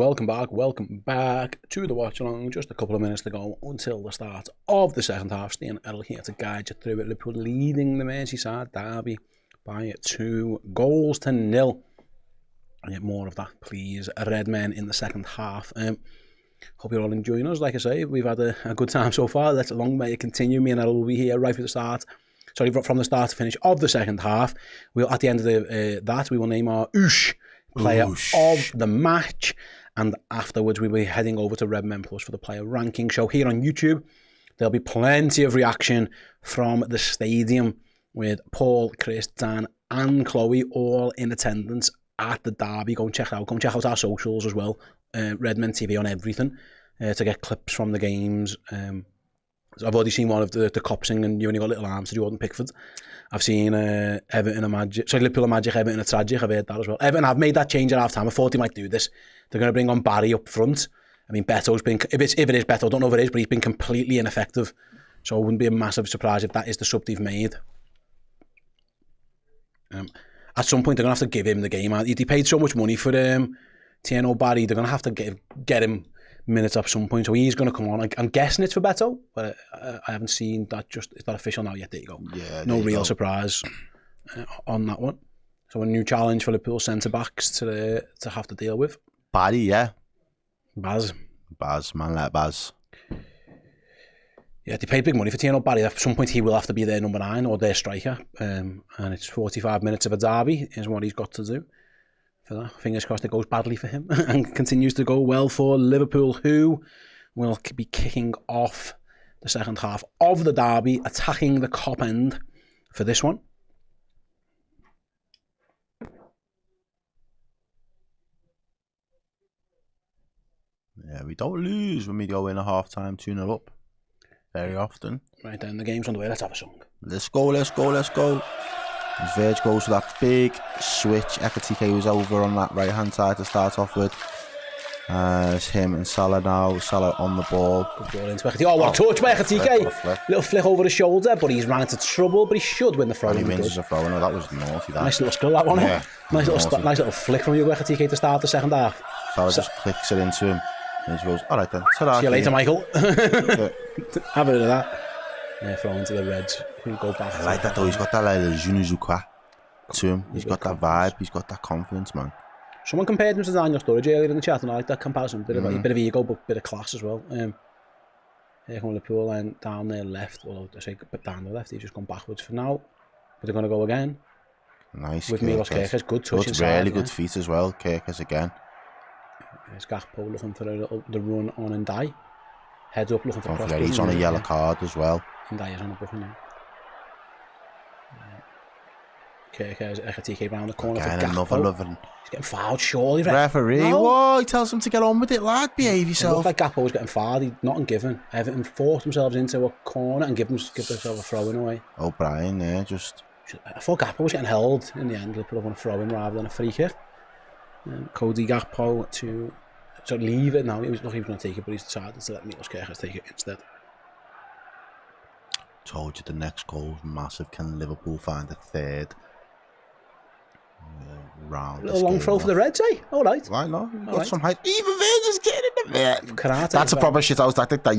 to the watch along. Just a couple of minutes to go until the start of the second half. Ste Errol here to guide you through it. Liverpool leading the Merseyside derby by 2-0. And get more of that, please. Redmen in the second half. Hope you're all enjoying us. Like I say, we've had a good time so far. Let's long may it continue. Me and Errol will be here right from the start. From the start to finish of the second half. We'll at the end of that we will name our player of the match, and afterwards we'll be heading over to Redmen Plus for the player ranking show here on YouTube. There'll be plenty of reaction from the stadium with Paul, Chris, Dan and Chloe all in attendance at the derby. Go and check out our socials as well. Redmen TV on everything to get clips from the games. So I've already seen one of the cops singing You Only Got Little Arms to Jordan Pickford. I've seen Everton and Magic. Sorry, Liverpool and Magic, Everton and Tragic. I've heard that as well. Everton have made that change at half time. I thought they might do this. They're going to bring on Barry up front. I mean, Beto's been, if it is Beto, I don't know if it is, but he's been completely ineffective. So it wouldn't be a massive surprise if that is the sub they've made. At some point, they're going to have to give him the game. He paid so much money for Tierno Barry. They're going to have to get him minutes at some point, so he's going to come on. I'm guessing it's for Beto, but I haven't seen that. It's not official now yet. There you go. Yeah, no real surprise on that one. So a new challenge for Liverpool centre backs to have to deal with. Barry, yeah. Baz, man like Baz. Yeah, they paid big money for Tierno Barry. At some point he will have to be their number 9 or their striker, and it's 45 minutes of a derby is what he's got to do. For that, fingers crossed it goes badly for him and continues to go well for Liverpool, who will be kicking off the second half of the derby, attacking the Kop end for this one. Yeah, we don't lose when we go in a half-time 2-0 up. Very often. Right then, the game's underway. Let's have a song. Let's go. Verge goes for that big switch. Ekatike was over on that right-hand side to start off with. It's him and Salah now. Salah on the ball. Good ball into Ekatike. Oh, what a touch by Ekatike. Little flick over his shoulder, but he's ran into trouble. But he should win the throw. He wins the throw. No, that was naughty. That. Nice little skill, that one. Yeah, nice little flick from Ekatike to start the second half. Salah just clicks it into him. And he goes, all right then. See you later, Michael. Have a bit of that. Yeah, throw into the Reds. Who go back. I like that though. He's got that like je ne sais quoi to him. He's got that vibe. He's got that confidence, man. Someone compared him to Daniel Sturridge earlier in the chat, and I like that comparison. Bit of ego, but bit of class as well. Here come Liverpool and down their left. Well, I say down the left. He's just gone backwards for now. But they're going to go again. Nice. With Milos Kerkez, good touch inside. Really good feet as well. Kerkez again. There's Gakpo looking for the run on and die. Heads up looking for cross. He's on a yellow card as well. And die is on a booking now. Kerkez, Ekatike round the corner again, for Gakpo. He's getting fouled, surely. Referee, no. Whoa, he tells him to get on with it, lad. Behave yourself. It looked like Gakpo was getting fouled. He's not given. Everton forced themselves into a corner and give themselves a throw-in away. O'Brien there, just... I thought Gakpo was getting held in the end. They put up on a throw-in rather than a free kick. Cody Gakpo to leave it now. He was going to take it, but he's decided to let Milos Kerkez take it instead. Told you the next goal was massive. Can Liverpool find a third? Round. A little long throw for the Reds, eh? All right. Why not? Got right. some height. Even Virgil's getting in the bit. Karate. That's a proper shithouse tactic that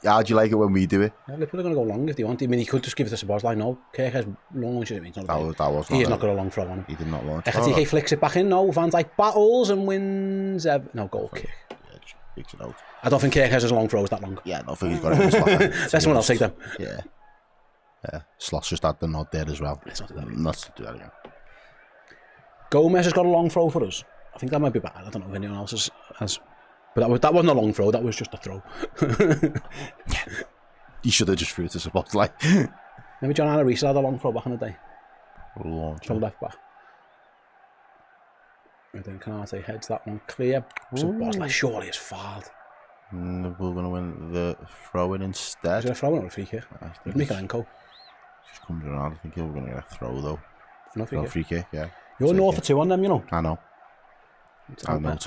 how do you like it when we do it? Yeah, Liverpool are going to go long if they want. I mean, he could just give it to Sabozlai. No, Kerkez launches it. He's not got a long throw on him. He did not launch. Ekatike flicks it back in. No, Van Dijk battles and wins. No, goal kick. Yeah, just kicks it out. I don't think Kerkez's long throw is that long. Yeah, I don't think he's got it in his locker. Let someone else take them. Yeah. Yeah. Slot's just had the nod there as well. Let's not do that again. Let's do that again. Gomez has got a long throw for us. I think that might be bad. I don't know if anyone else has. But that wasn't a long throw. That was just a throw. He should have just threw it to Sabozlai. Maybe John Arne Reese had a long throw back in the day. Launch. From left back. And then Kanate heads that one clear. Sabozlai surely is fouled. We're going to win the throw-in instead. Is it a throw-in or a free kick? Mikalenko. Just comes around. I think we're going to get a throw though. No free kick, yeah. You're 0 for 2 on them, you know. I know. I know.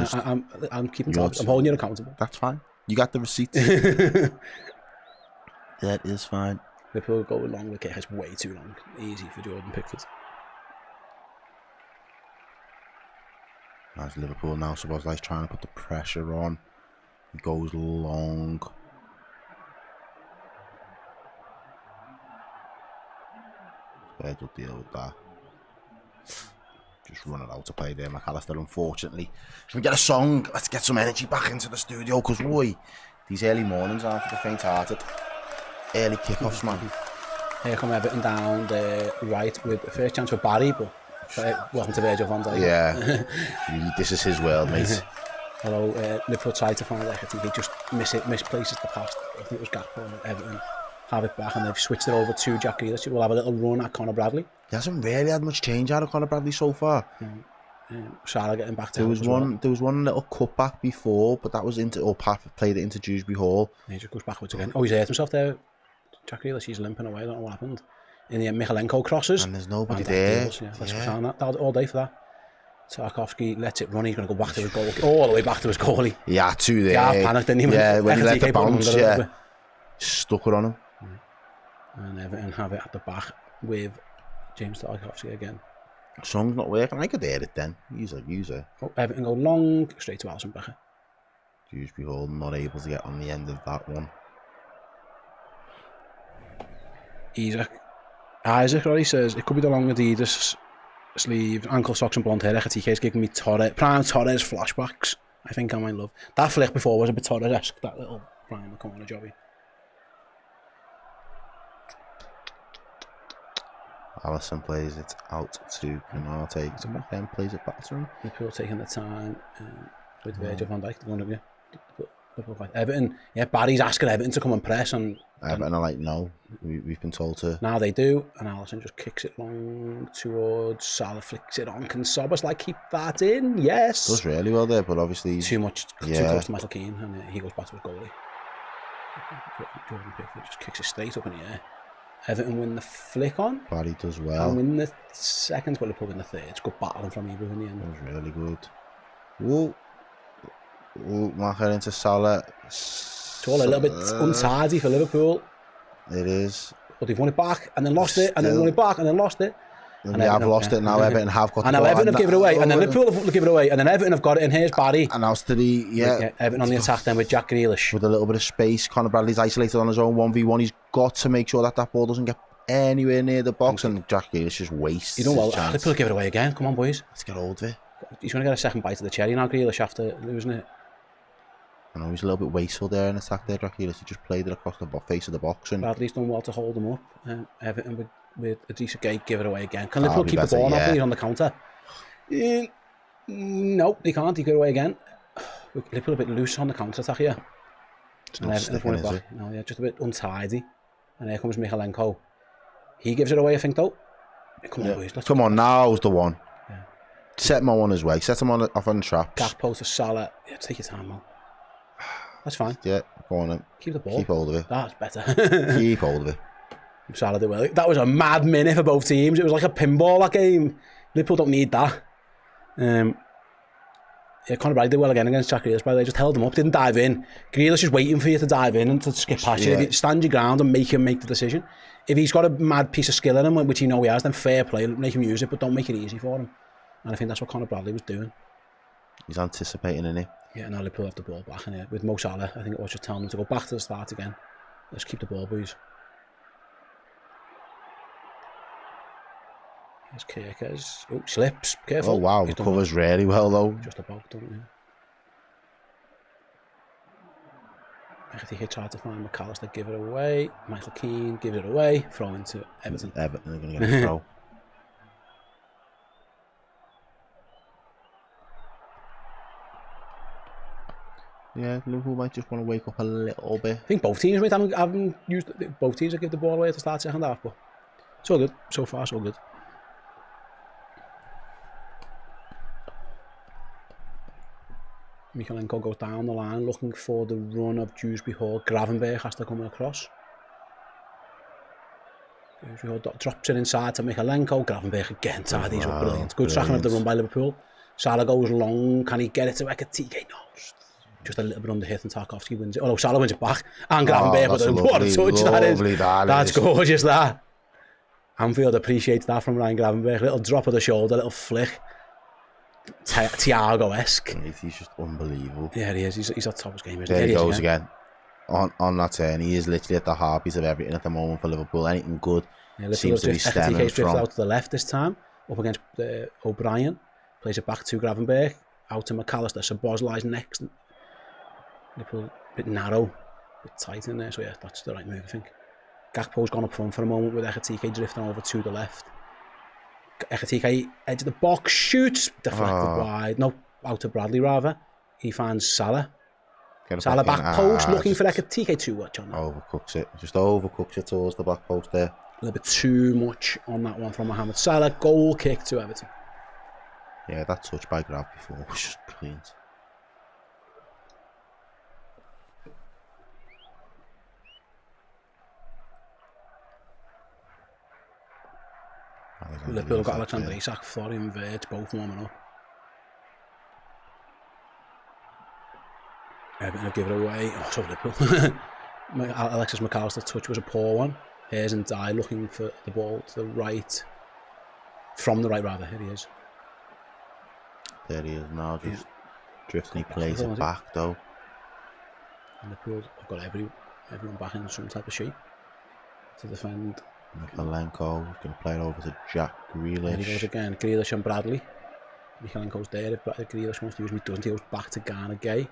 I'm keeping tabs. I'm holding you accountable. That's fine. You got the receipts. That is fine. Liverpool go long. The kick is way too long. Easy for Jordan Pickford. That's Liverpool now. Sabozlai's trying to put the pressure on. He goes long. Spurs will deal with that. Just running out to play there, McAllister, unfortunately. Should we get a song? Let's get some energy back into the studio, because, boy, these early mornings aren't for the faint-hearted. Early kickoffs, man. Here come Everton down the right with the first chance for Barry, but welcome to Virgil van Dijk. Yeah, this is his world, mate. Although Liverpool tried to find it, I think he just misplaces the pass. I think it was Gakpo and Everton have it back, and they've switched it over to Jack Grealish. We'll have a little run at Conor Bradley. He hasn't really had much change out of Conor Bradley so far. Salah getting back to there was one little cutback before, but that was Pat played it into Dewsbury Hall. He just goes backwards again. Oh, he's hurt himself there. Jack Grealish, he's limping away. I don't know what happened. In the end, Mikalenko crosses. And there's nobody there. Let's go on that all day for that. Tarkovsky lets it run. He's going to go back to his goal, all the way back to his goalie. Yeah, two there. Yeah, panicked, didn't he? Yeah, when he let the bounce, stuck it on him. And Everton have it at the back with James Tarkovsky again. Song's not working. I could hear it then. User. Oh, Everton go long, straight to Alisson Becker. Dewsbury Hall not able to get on the end of that one. Isaac already says it could be the long Adidas sleeve, ankle socks and blonde hair. Ekatike is giving me prime Torres flashbacks. I think I might love that flick before was a bit Torres-esque. That little prime corner jobby. Alisson plays it out to Canate. Then plays it back to him. Liverpool taking the time with Virgil van Dijk. Everton, Barry's asking Everton to come and press, and Everton are like, no, we've been told to. Now they do, and Alisson just kicks it long towards Salah, flicks it on. Can Szoboszlai keep that in? Yes. Does really well there, but obviously too close to Michael Keane, and he goes back to his goalie. Jordan Pickford just kicks it straight up in the air. Everton win the flick on. Barry does well. And win the second, but Liverpool win the third. It's good battling from Ebro in the end. That was really good. Whoa. Macher into Salah. It's all a little bit untidy for Liverpool. It is. But they've won it back and then lost it, and then won it back and then lost it. We have lost it now. Everton have got and the ball. Everton have given it away, and then Liverpool have given it away, and then Everton have got it, and here's Barry. And now Everton on the attack then with Jack Grealish. With a little bit of space, Conor Bradley's isolated on his own 1v1. He's got to make sure that ball doesn't get anywhere near the box, and Jack Grealish just wastes his chance. Liverpool give it away again. Come on, boys. Let's get hold of it. He's going to get a second bite of the cherry now, Grealish, after losing it. I know he's a little bit wasteful there in attack there, Jack Grealish. He just played it across the face of the box. And Bradley's done well to hold him up. Everton with Idrissa Gueye give it away again. Can Liverpool keep the ball now, please, on the counter? No, they can't. He give it away again. Liverpool a bit loose on the counter attack here. It's not sticking, is it? No, yeah, just a bit untidy. And here comes Michalenko. He gives it away, I think, though. Come on, boys. Come on, now's the one. Yeah. Set him on his way. Set him off on the traps. Gakpo to Salah. Yeah, take your time, man. That's fine. Yeah, go on then. Keep the ball. Keep hold of it. That's better. Keep hold of it. Salah did well. That was a mad minute for both teams. It was like a pinball, that game. Liverpool don't need that. Yeah, Conor Bradley did well again against Jack Grealish, by the way. Just held him up, didn't dive in. Grealish is waiting for you to dive in and to skip past you. If you stand your ground and make him make the decision. If he's got a mad piece of skill in him, which you know he has, then fair play, make him use it, but don't make it easy for him. And I think that's what Conor Bradley was doing. He's anticipating, isn't he? Yeah, now Liverpool have the ball back in here. With Mo Salah, I think it was just telling them to go back to the start again. Let's keep the ball, boys. Here's Kirkers. Oh, slips. Careful. Oh, wow. Recovers really well, though. Just about, don't you? I think he tried to find McAllister, give it away. Michael Keane gives it away. Throw into Everton. Everton are going to get a throw. Yeah, Liverpool might just want to wake up a little bit. I think both teams haven't used both teams have given the ball away at the start second half, but it's all good. So far, so good. Michalenko goes down the line looking for the run of Dewsbury Hall. Gravenberch has to come across. Dewsbury Hall drops it inside to Michalenko. Gravenberch again tidies up, brilliant. Good tracking of the run by Liverpool. Salah goes long. Can he get it to Ekatike? No. Just a little bit under hit and Tarkowski wins it. Oh no, Salah wins it back. And Gravenberch with what a touch that is. That's gorgeous, that. Anfield appreciates that from Ryan Gravenberch. Little drop of the shoulder, little flick. Thiago-esque. He's just unbelievable. Yeah, he is. He's at top of his game, isn't he? There he goes again. On that turn. He is literally at the heartbeat of everything at the moment for Liverpool. Anything good seems to be stemming from. Out to the left this time. Up against O'Brien. Plays it back to Gravenberch. Out to McAllister. Szoboszlai's next. Liverpool a bit narrow. A bit tight in there. So yeah, that's the right move, I think. Gakpo's gone up front for a moment with Ekatike drifting over to the left. Ekatike edge of the box, shoots, deflected wide. No, out to Bradley rather. He finds Salah. Salah back post, looking for Ekatike too much on that. Overcooks it, just overcooks it towards the back post there. A little bit too much on that one from Mohamed Salah. Goal kick to Everton. Yeah, that touch by Grav before was just brilliant. Liverpool got Alexander Isak, Florian Wirtz, both warming up. Everton will give it away. Oh, so Liverpool. Alexis McAllister's touch was a poor one. Here's and Die looking for the ball to the right. From the right, rather. Here he is. There he is now, just drifting. He plays it back, though. And Liverpool have got everyone back in some type of shape to defend. Michalenko is going to play it over to Jack Grealish. There he goes again. Grealish and Bradley. Michalenko's there. If Grealish wants to use me, doesn't he? Goes back to Garner Gay.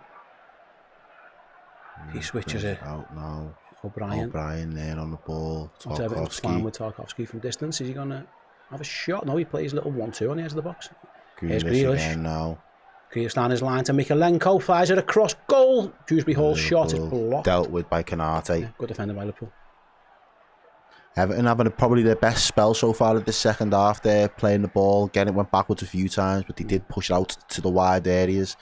He switches it. Out now. O'Brien there on the ball. Tarkowski. With Tarkowski from distance. Is he going to have a shot? No, he plays a little 1-2 on the edge of the box. Here's Grealish again now. Grealish down his line to Michalenko. Fires it across goal. Dewsbury Hall shot is blocked. Dealt with by Konate. Yeah, good defender by Liverpool. Everton having probably their best spell so far at the second half there, playing the ball. Again, it went backwards a few times, but they did push it out to the wide areas.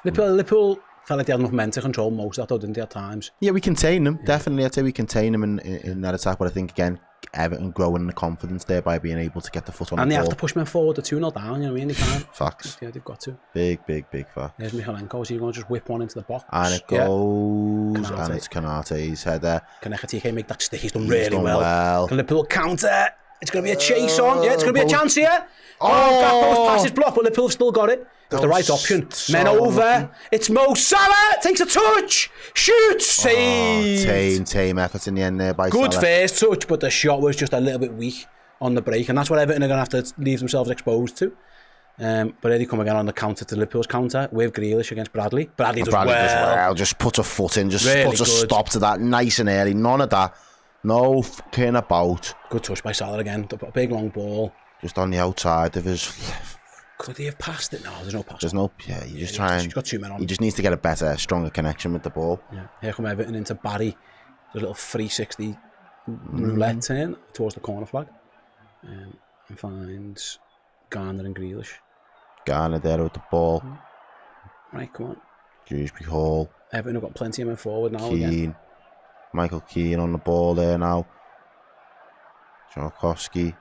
Liverpool felt like they had enough men to control most of that, though, didn't they, at times? Yeah, we contained them. Yeah. Definitely, I'd say we contained them in that attack, but I think, again, Everton growing the confidence there by being able to get the foot on the ball. And they have to push men forward, they're 2-0 down, you know what I mean? They can't. Facts. Yeah, they've got to. Big facts. There's Michalenko, so you're going to just whip one into the box. And it goes, and it's Konate's header. Can Ekatike make that stick? He's done really well. Can Liverpool counter? It's going to be a chase on. Yeah, it's going to be a chance here. Gakpo's pass is blocked, but Liverpool have still got it. It was the right option. Men over. It's Mo Salah. Takes a touch. Shoots. Saved. Tame effort in the end there by Good Salah. first touch, but the shot was just a little bit weak on the break, and that's what Everton are going to have to leave themselves exposed to. But here they come again on the counter to Liverpool's counter with Grealish against Bradley. Bradley does well. Just put a foot in, just really put a stop to that nice and early. None of that. No fucking about. Good touch by Salah again. A big long ball. Just on the outside of his... Could he have passed it? No, there's no pass. There's no... Yeah, you just try and... He's got 2 men on. He just needs to get a better, stronger connection with the ball. Yeah. Here come Everton into Barry. There's a little 360 roulette turn towards the corner flag. And finds Garner and Grealish. Garner there with the ball. Right, come on. Dewsbury Hall. Everton have got plenty of men forward now Keane. again. Michael Keane on the ball there now. Jarkowski.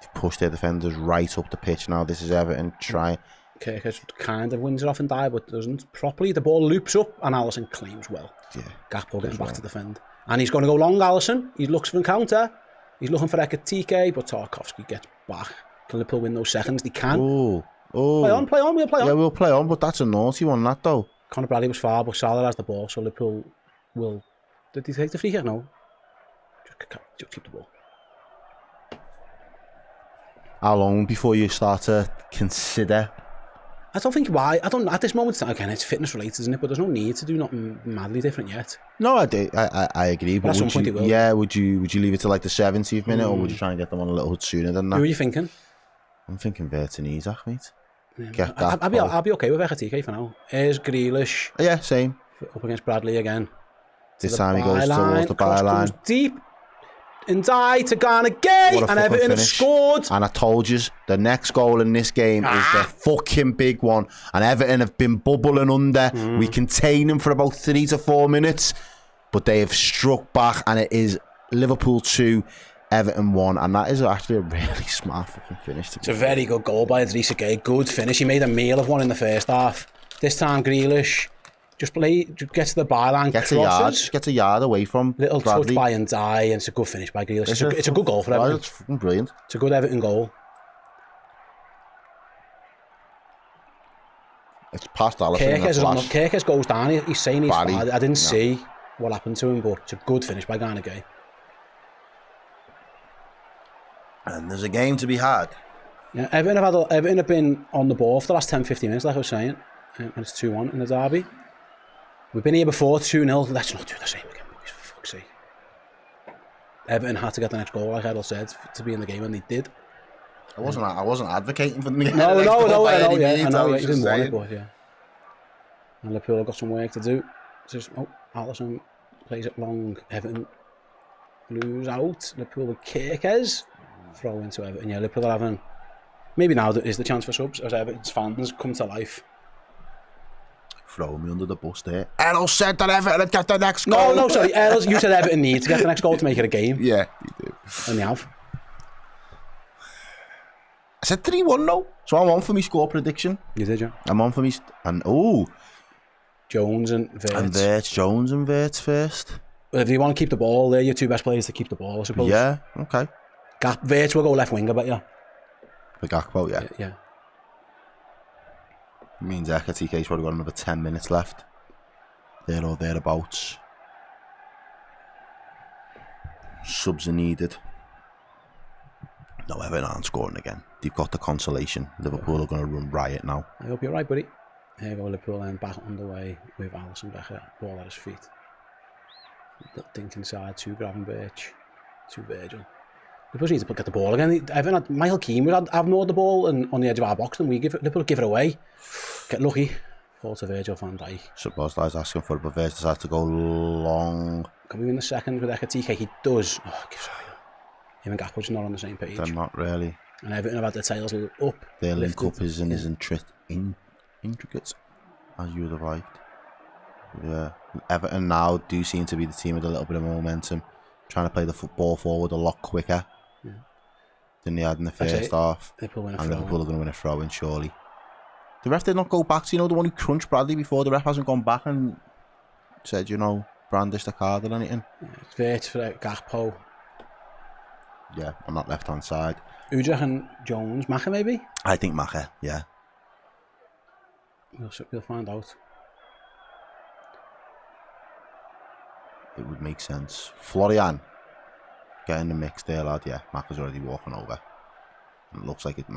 They've pushed their defenders right up the pitch now. This is Everton trying. Kirkus kind of wins it off and die, but doesn't properly. The ball loops up and Alisson claims well. Yeah. Gakpo getting back to defend. And he's going to go long, Alisson. He looks for a counter. He's looking for Ekatike, but Tarkovsky gets back. Can Liverpool win those seconds? They can. Oh. Play on, we'll play on. Yeah, we'll play on, but that's a naughty one, that though. Conor Bradley was far, but Salah has the ball, so Liverpool will... Did he take the free kick? No. Just keep the ball. How long before you start to consider? I don't think why. I don't at this moment. Again, it's fitness related, isn't it? But there's no need to do nothing madly different yet. No, I agree. But at some point they will. Yeah, would you leave it to like the 70th minute, or would you try and get them on a little sooner than that? Who are you thinking? I'm thinking Vertonese, mate. Yeah. I'll be okay with Ekatike for now. Here's Grealish. Yeah, same. Up against Bradley again. This time he goes towards the byline. Deep. And die to Garner Gay, and Everton have scored. And I told you, the next goal in this game is the fucking big one. And Everton have been bubbling under. We contain them for about 3 to 4 minutes, but they have struck back, and it is Liverpool 2, Everton 1, and that is actually a really smart fucking finish. It's a very good goal by Idrissa Gueye. Good finish. He made a meal of one in the first half. This time Grealish just gets to the byline, gets a yard away from little Bradley. Touch by and die, and it's a good finish by Grealish. It's a good goal for Everton. It's fucking brilliant. It's a good Everton goal. It's past Alisson. Kirkus goes down. He's saying he's Barry, fired. I didn't see what happened to him, but it's a good finish by Garner Gay. And there's a game to be had. Yeah, Everton have been on the ball for the last 10-15 minutes, like I was saying, and it's 2-1 in the derby. We've been here before, 2-0. Let's not do the same again, boys, for fuck's sake. Everton had to get the next goal, like Errol said, to be in the game, and they did. I wasn't advocating for them to get No, the next goal by any I means. know, I was you just didn't want it, saying. but yeah. And Liverpool have got some work to do. Alisson plays it long. Everton lose out. Liverpool with Kirkes. Throw into Everton. Yeah, Liverpool are having... Maybe now is the chance for subs, as Everton's fans come to life. Throw me under the bus there. Errol said that Everton would get the next goal. No, sorry. Errol, you said Everton need to get the next goal to make it a game. Yeah, you do. And they have. I said 3-1 though. So I'm on for my score prediction. You did, yeah. I'm on for me... Jones and Wirtz. Jones and Wirtz first. If you want to keep the ball, they're your two best players to keep the ball, I suppose. Yeah, okay. Wirtz will go left winger, but yeah. For Gakpo, yeah. Yeah. Means Ekatike's probably got another 10 minutes left. There or thereabouts. Subs are needed. No, Everton aren't scoring again. They've got the consolation. Liverpool are going to run riot now. I hope you're right, buddy. Here we go, Liverpool then back underway with Alisson Becker, ball at his feet. Little dink inside to Gravenberch, to Virgil. Liverpool need to get the ball again. Michael Keane would have more of the ball and on the edge of our box than we give it. Liverpool give it away. Get lucky. Fall to Virgil van Dijk. Suppose asking for it, but Virgil decides to go long. Can we win the second with Ekatike? He does. Oh, sorry. Him and Gakpo's not on the same page. They're not really. And Everton have had their tails up. Their link up isn't as intricate as you would have liked. Yeah. Everton now do seem to be the team with a little bit of momentum. Trying to play the football forward a lot quicker than they had in the first half. Liverpool are going to win a throw in, surely. The ref did not go back to, the one who crunched Bradley before. The ref hasn't gone back and said, brandish the card or anything. It's Wirtz for Gakpo. Yeah, on that left-hand side. Who do you reckon? Jones? Macher, maybe? I think Macher, yeah. We'll find out. It would make sense. Florian, get in the mix there, lad. Yeah, Macher's already walking over. And it looks like it's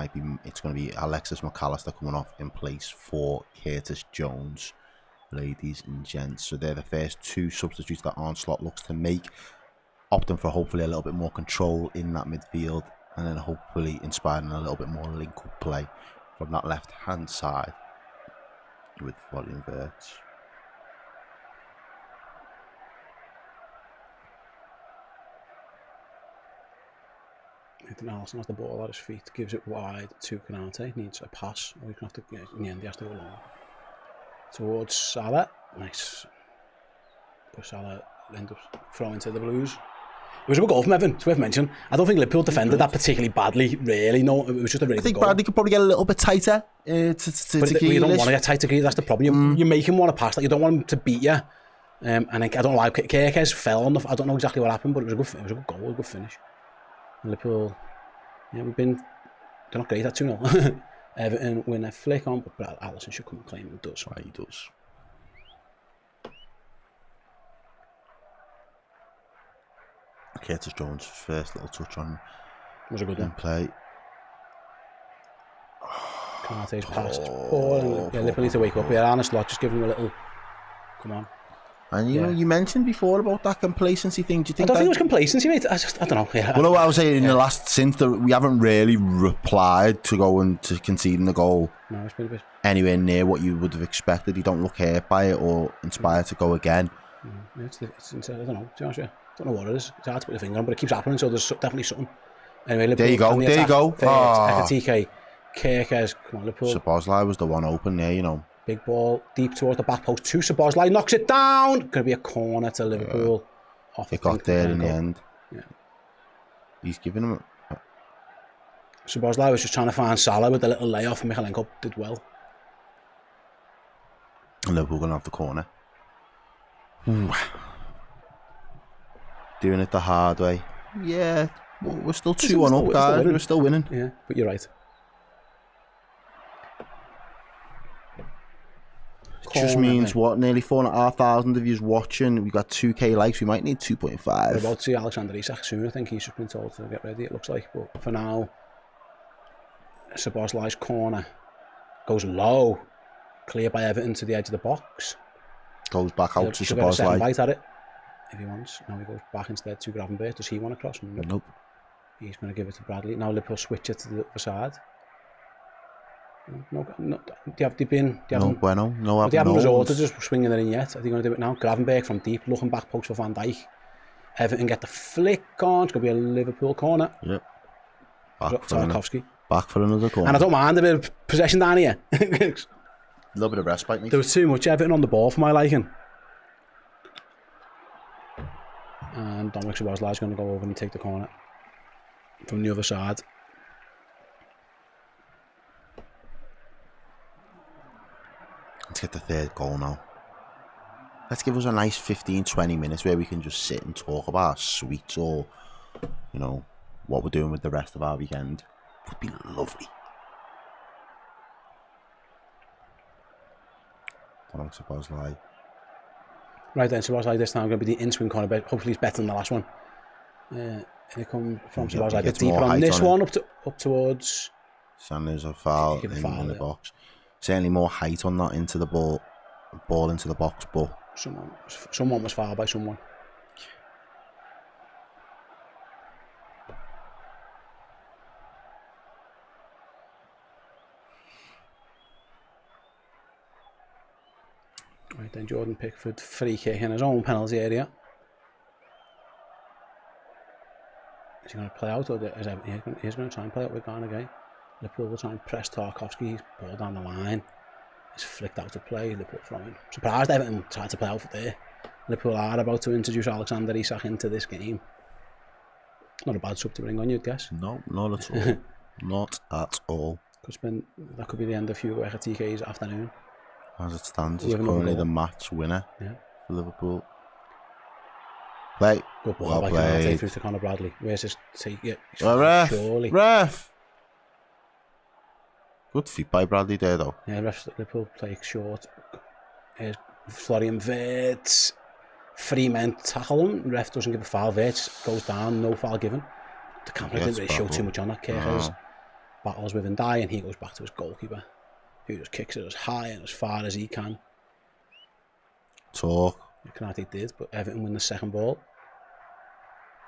going to be Alexis McAllister coming off in place for Curtis Jones, ladies and gents. So they're the first two substitutes that Arne Slot looks to make, opting for hopefully a little bit more control in that midfield, and then hopefully inspiring a little bit more link-up play from that left-hand side with Florian Wirtz. I think Alisson has the ball at his feet, gives it wide to Canate, needs a pass, or he can have to, in the end he has to go long. Towards Salah, nice. But Salah ends up throwing to the Blues. It was a good goal from Evan, it's worth mentioning. I don't think Liverpool defended that particularly badly, really. No, it was just a really good goal. I think Bradley could probably get a little bit tighter but you don't want to get tight to Grealish, that's the problem. You make him want to pass that, you don't want him to beat you. And I don't know why Kirkes fell on I don't know exactly what happened, but it was a good goal, a good finish. Liverpool, yeah, they're not great at 2-0. Everton win a flick on, but Alisson should come and claim it. Does. Right, he does. Curtis Jones' first little touch on was a good one. Play. Kanate's pass. Liverpool need to wake up here. Arne Slot just give him a little. Come on. And you mentioned before about that complacency thing. Do you think I don't think it was complacency, mate. I don't know. Yeah. Well, I was saying in the last we haven't really replied to going to conceding the goal. No, it's been a bit anywhere near what you would have expected. You don't look hurt by it or inspired to go again. It's I don't know. To be honest with you, I don't know what it is. It's hard to put your finger on, but it keeps happening. So there's definitely something. Anyway, Liverpool, there you go. Ekatike, Kirkes, come on, Liverpool. Szoboszlai was the one open there, you know. Big ball, deep towards the back post to Szoboszlai, knocks it down. Going to be a corner to Liverpool. It got there in the end. Yeah. He's giving him... Szoboszlai was just trying to find Salah with a little layoff, and Michalenko did well. And Liverpool going to have the corner. Doing it the hard way. Yeah, we're still 2-1 up, guys. We're still winning. Yeah, but you're right. It just means what, nearly 4,500 of you watching. We've got 2k likes. We might need 2.5. We're about to see Alexander Isak soon. I think he's just been told to get ready, it looks like. But for now, Szoboszlai's corner goes low, clear by Everton to the edge of the box. Goes back out to Szoboszlai. Get a second bite at it if he wants. Now he goes back instead to Gravenberch. Does he want to cross? Nope. He's going to give it to Bradley. Now Liverpool switch it to the other side. No, they haven't resorted to just swinging it in yet. Are they going to do it now? Gravenberch from deep, looking back post for Van Dijk. Everton get the flick on. It's going to be a Liverpool corner. Yep. Back for another corner. And I don't mind a bit of possession down here. A little bit of respite, mate. There was too much Everton on the ball for my liking. And Dominic Szoboszlai is going to go over and take the corner from the other side. Let's get the third goal now. Let's give us a nice 15-20 minutes where we can just sit and talk about our sweets or, you know, what we're doing with the rest of our weekend. Would be lovely. Szoboszlai. Right then, Szoboszlai this time going to be the in-swing corner, but hopefully he's better than the last one. And it comes from Szoboszlai a bit deeper on this one, up towards... Sanders a foul in the box. Certainly more height on that into the ball into the box, but someone was fouled by someone. Right then, Jordan Pickford free kick in his own penalty area. Is he going to play out, or he's going to try and play out with Garner again? Liverpool will try and press Tarkowski, ball down the line. It's flicked out of play, Liverpool throwing. Surprised Everton tried to play out there. Liverpool are about to introduce Alexander Isak into this game. Not a bad sub to bring on, you'd guess. No, not at all. Not at all. That could be the end of Hugo Ekatike's afternoon. As it stands, he's currently the match winner for Liverpool. Play. Good ball Well by played. Canate through to Conor Bradley. Where's his take it? Ref. Ref. Good feet by Bradley there, though. Yeah, ref Liverpool play short. Here's Florian Wirtz. 3 men tackle him. Ref doesn't give a foul. Wirtz goes down, no foul given. The camera didn't really show too much on that. Kirchhoff's battles with Ndai, and he goes back to his goalkeeper, who just kicks it as high and as far as he can. Talk. Canate did, but Everton win the second ball.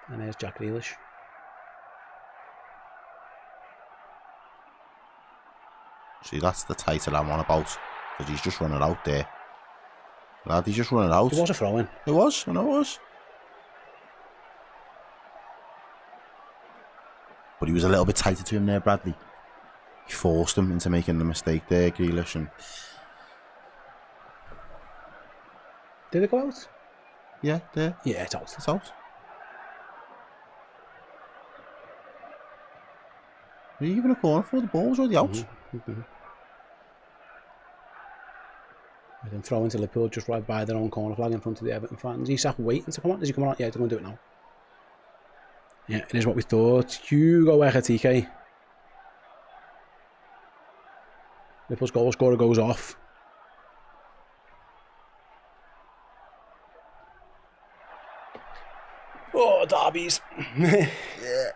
And there's Jack Grealish. See, that's the title I'm on about. Because he's just running out there. Lad, he's just running out. It was a throw-in. It was, I know it was. But he was a little bit tighter to him there, Bradley. He forced him into making the mistake there, Grealish. And... Did it go out? Yeah, there. Yeah, it's out. It's out. Were you giving a corner for? The ball was already out. And then throw into Liverpool just right by their own corner flag in front of the Everton fans. Isak waiting to come on. Is he coming on? Yeah, they're going to do it now. Yeah, it is what we thought. Hugo Ekitike. Liverpool's goal scorer goes off. Oh, derbies. Yeah,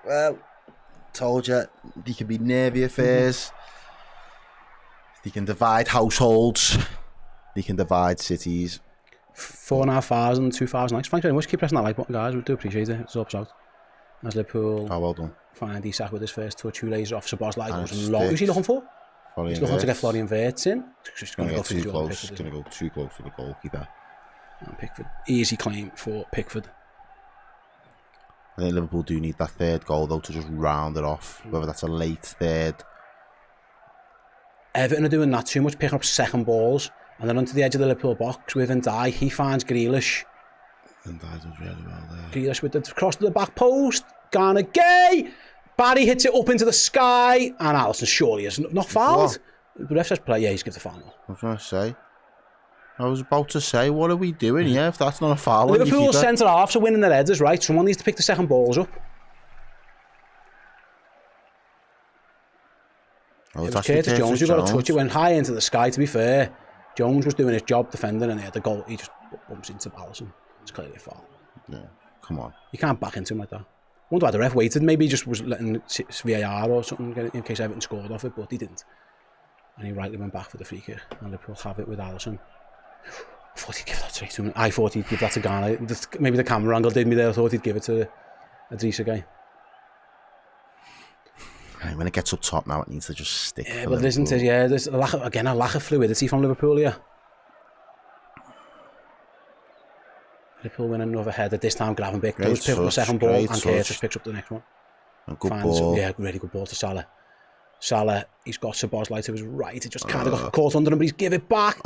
well, told you, they can be nervy affairs. They can divide households. They can divide cities. 4,500, 2,000 likes. Thanks very much. Keep pressing that like button, guys. We do appreciate it. It's up out. As Liverpool well done. Find Isak with his first touch, who lays off Szoboszlai. Goes long. Who's he looking for? He's looking to get Florian Wirtz in. Just going to go too close. Going to go too close to the goalkeeper. And Pickford. Easy claim for Pickford. I think Liverpool do need that third goal, though, to just round it off. Whether that's a late third. Everton are doing that too much, picking up second balls. And then onto the edge of the Liverpool box with Ndai. He finds Grealish. Ndai does really well there. Grealish with the cross to the back post. Garner Gay. Barry hits it up into the sky. And Alisson surely is not fouled. The ref says play. Yeah, he's given the foul. I was about to say, what are we doing here if that's not a foul? Liverpool's centre-halves are winning their headers, right? Someone needs to pick the second balls up. Oh, it was Curtis Jones who got a touch. It went high into the sky, to be fair. Jones was doing his job defending, and he had the goal. He just bumps into Alisson. It's clearly a foul. Yeah, come on. You can't back into him like that. I wonder why the ref waited. Maybe he just was letting VAR or something get it in case Everton scored off it, but he didn't. And he rightly went back for the free kick. And Liverpool have it with Alisson. I thought he'd give that straight to him. I thought he'd give that to Ghana. Maybe the camera angle did me there. I thought he'd give it to Idrissa Gueye. Right, when it gets up top now, it needs to just stick. Yeah, but there's a lack of fluidity from Liverpool here. Liverpool win another header, this time Gravenberch does pick up the second ball and Curtis picks up the next one. Good ball. Yeah, really good ball to Salah. Salah, he's got Szoboszlai to his right. He just kind of got caught under him, but he's give it back.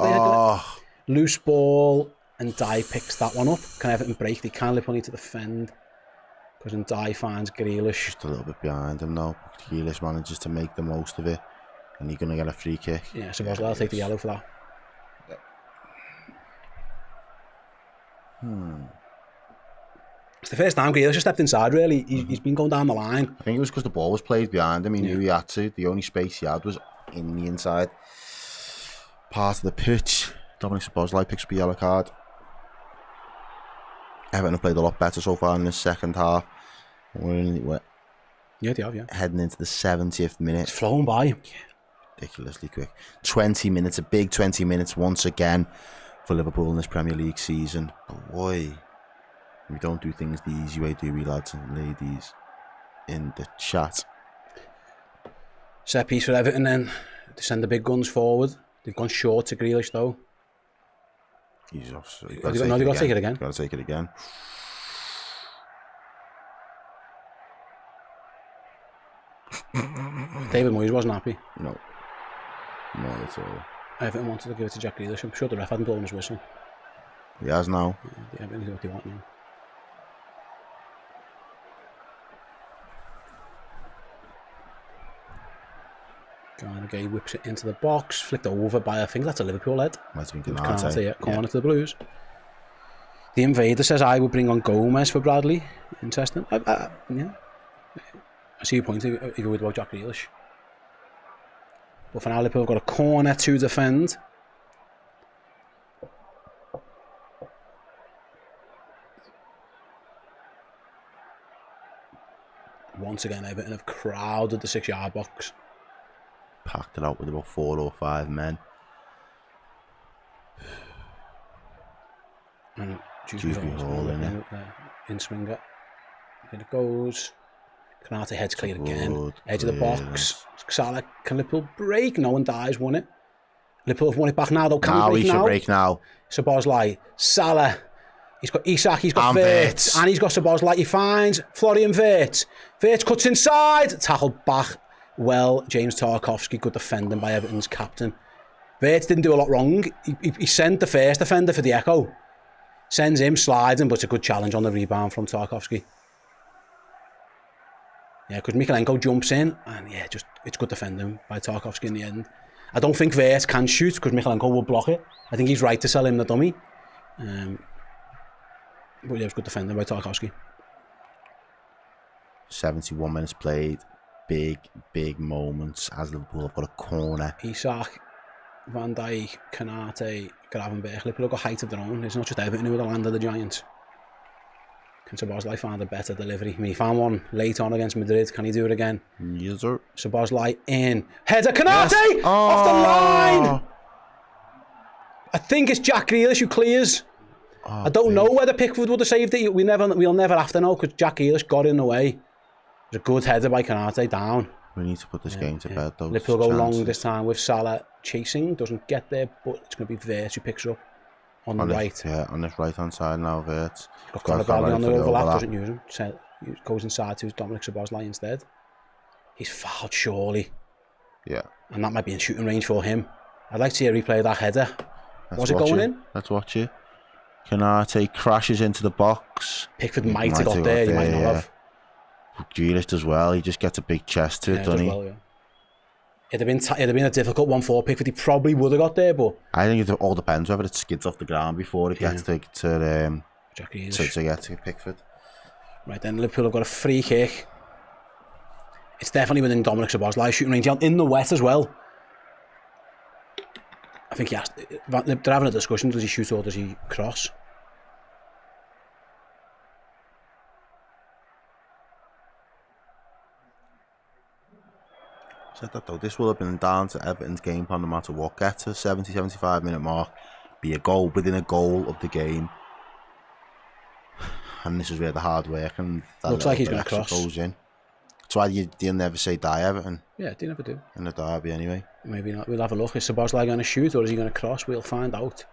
Loose ball, and Ndai picks that one up. Can Everton break? They can. Liverpool need to defend. Because Ndai finds Grealish. Just a little bit behind him now. Grealish manages to make the most of it. And he's going to get a free kick. Yeah, Szoboszlai will take the yellow for that. It's the first time Grealish has stepped inside, really. He's been going down the line. I think it was because the ball was played behind him. He knew he had to. The only space he had was in the inside part of the pitch. Dominic Szoboszlai picks up a yellow card. Everton have played a lot better so far in the second half. Yeah, they have, yeah. Heading into the 70th minute. It's flown by. Yeah, ridiculously quick. 20 minutes, a big 20 minutes once again for Liverpool in this Premier League season. But boy, we don't do things the easy way, do we, lads and ladies in the chat. Set piece for Everton then. They send the big guns forward. They've gone short to Grealish though. He's off. So they've got to take it again. Got to take it again. David Moyes wasn't happy. No. Not at all. Everton wanted to give it to Jack Grealish. I'm sure the ref hadn't blown his whistle. He has now. Yeah, Everton know what they want now. Gay whips it into the box, flicked over by, I think that's a Liverpool head. Might have been Canate. Yeah, corner to the Blues. The Invader says I would bring on Gomez for Bradley. Interesting. Yeah. I see your point if you're worried about Jack Grealish. But for now, Liverpool have got a corner to defend. Once again, Everton have crowded the 6-yard box. Packed it out with about 4 or 5 men. And Dewsbury Hall in swinger. In it goes. Kanate heads clear again. Edge of the box. Salah, can Liverpool break? No one dies, won it. Liverpool have won it back now, though. Can we break now? Szoboszlai, Salah. He's got Isak, he's got Wirtz, and he's got Szoboszlai. He finds Florian Wirtz. Wirtz cuts inside. Tackled back. Well, James Tarkowski, good defending by Everton's captain. Wirtz didn't do a lot wrong. He sent the first defender for the Echo. Sends him sliding, but it's a good challenge on the rebound from Tarkowski. Yeah, because Mikalenko jumps in, and yeah, it's good defending by Tarkowski in the end. I don't think Wirtz can shoot, because Mikalenko will block it. I think he's right to sell him the dummy. But yeah, it's good defending by Tarkowski. 71 minutes played. Big moments as Liverpool have got a corner. Isak, Van Dijk, Kanate, Gravenberch. Liverpool have got height of their own. It's not just Everton who are the land of the Giants. Can Szoboszlai find a better delivery? I mean, he found one late on against Madrid. Can he do it again? Yes, sir. Szoboszlai in. Header, Kanate! Yes. Off the line! I think it's Jack Grealish who clears. I don't know whether Pickford would have saved it. We'll never have to know, because Jack Grealish got in the way. It was a good header by Kanate down. We need to put this game to bed, though. Liverpool go long this time with Salah chasing. Doesn't get there, but it's going to be Wirtz who picks up on the right. Yeah, on this right-hand side now, Wirtz. Got Conor Bradley on the overlap, doesn't use him. Goes inside to Dominic Szoboszlai instead. He's fouled, surely. Yeah. And that might be in shooting range for him. I'd like to see a replay of that header. Was it going in? Let's watch it. Kanate crashes into the box. Pickford might have got there, he might not have. Grealish does well, he just gets a big chest to it, doesn't he? Well, yeah. It'd have been a difficult one for Pickford. He probably would have got there, but I think it all depends whether it skids off the ground before it gets to Pickford. Right then, Liverpool have got a free kick. It's definitely within Dominic Szoboszlai shooting range, in the wet as well. I think they're having a discussion. Does he shoot or does he cross? Said that though, this will have been down to Everton's game plan no matter what. Get to 70-75 minute mark, be a goal within a goal of the game, and this is where the hard work and that looks like he's going to cross goes in. That's why you'll never say die Everton. Yeah, they never do. In the derby anyway. Maybe not. We'll have a look. Is Szoboszlai going to shoot or is he going to cross? We'll find out.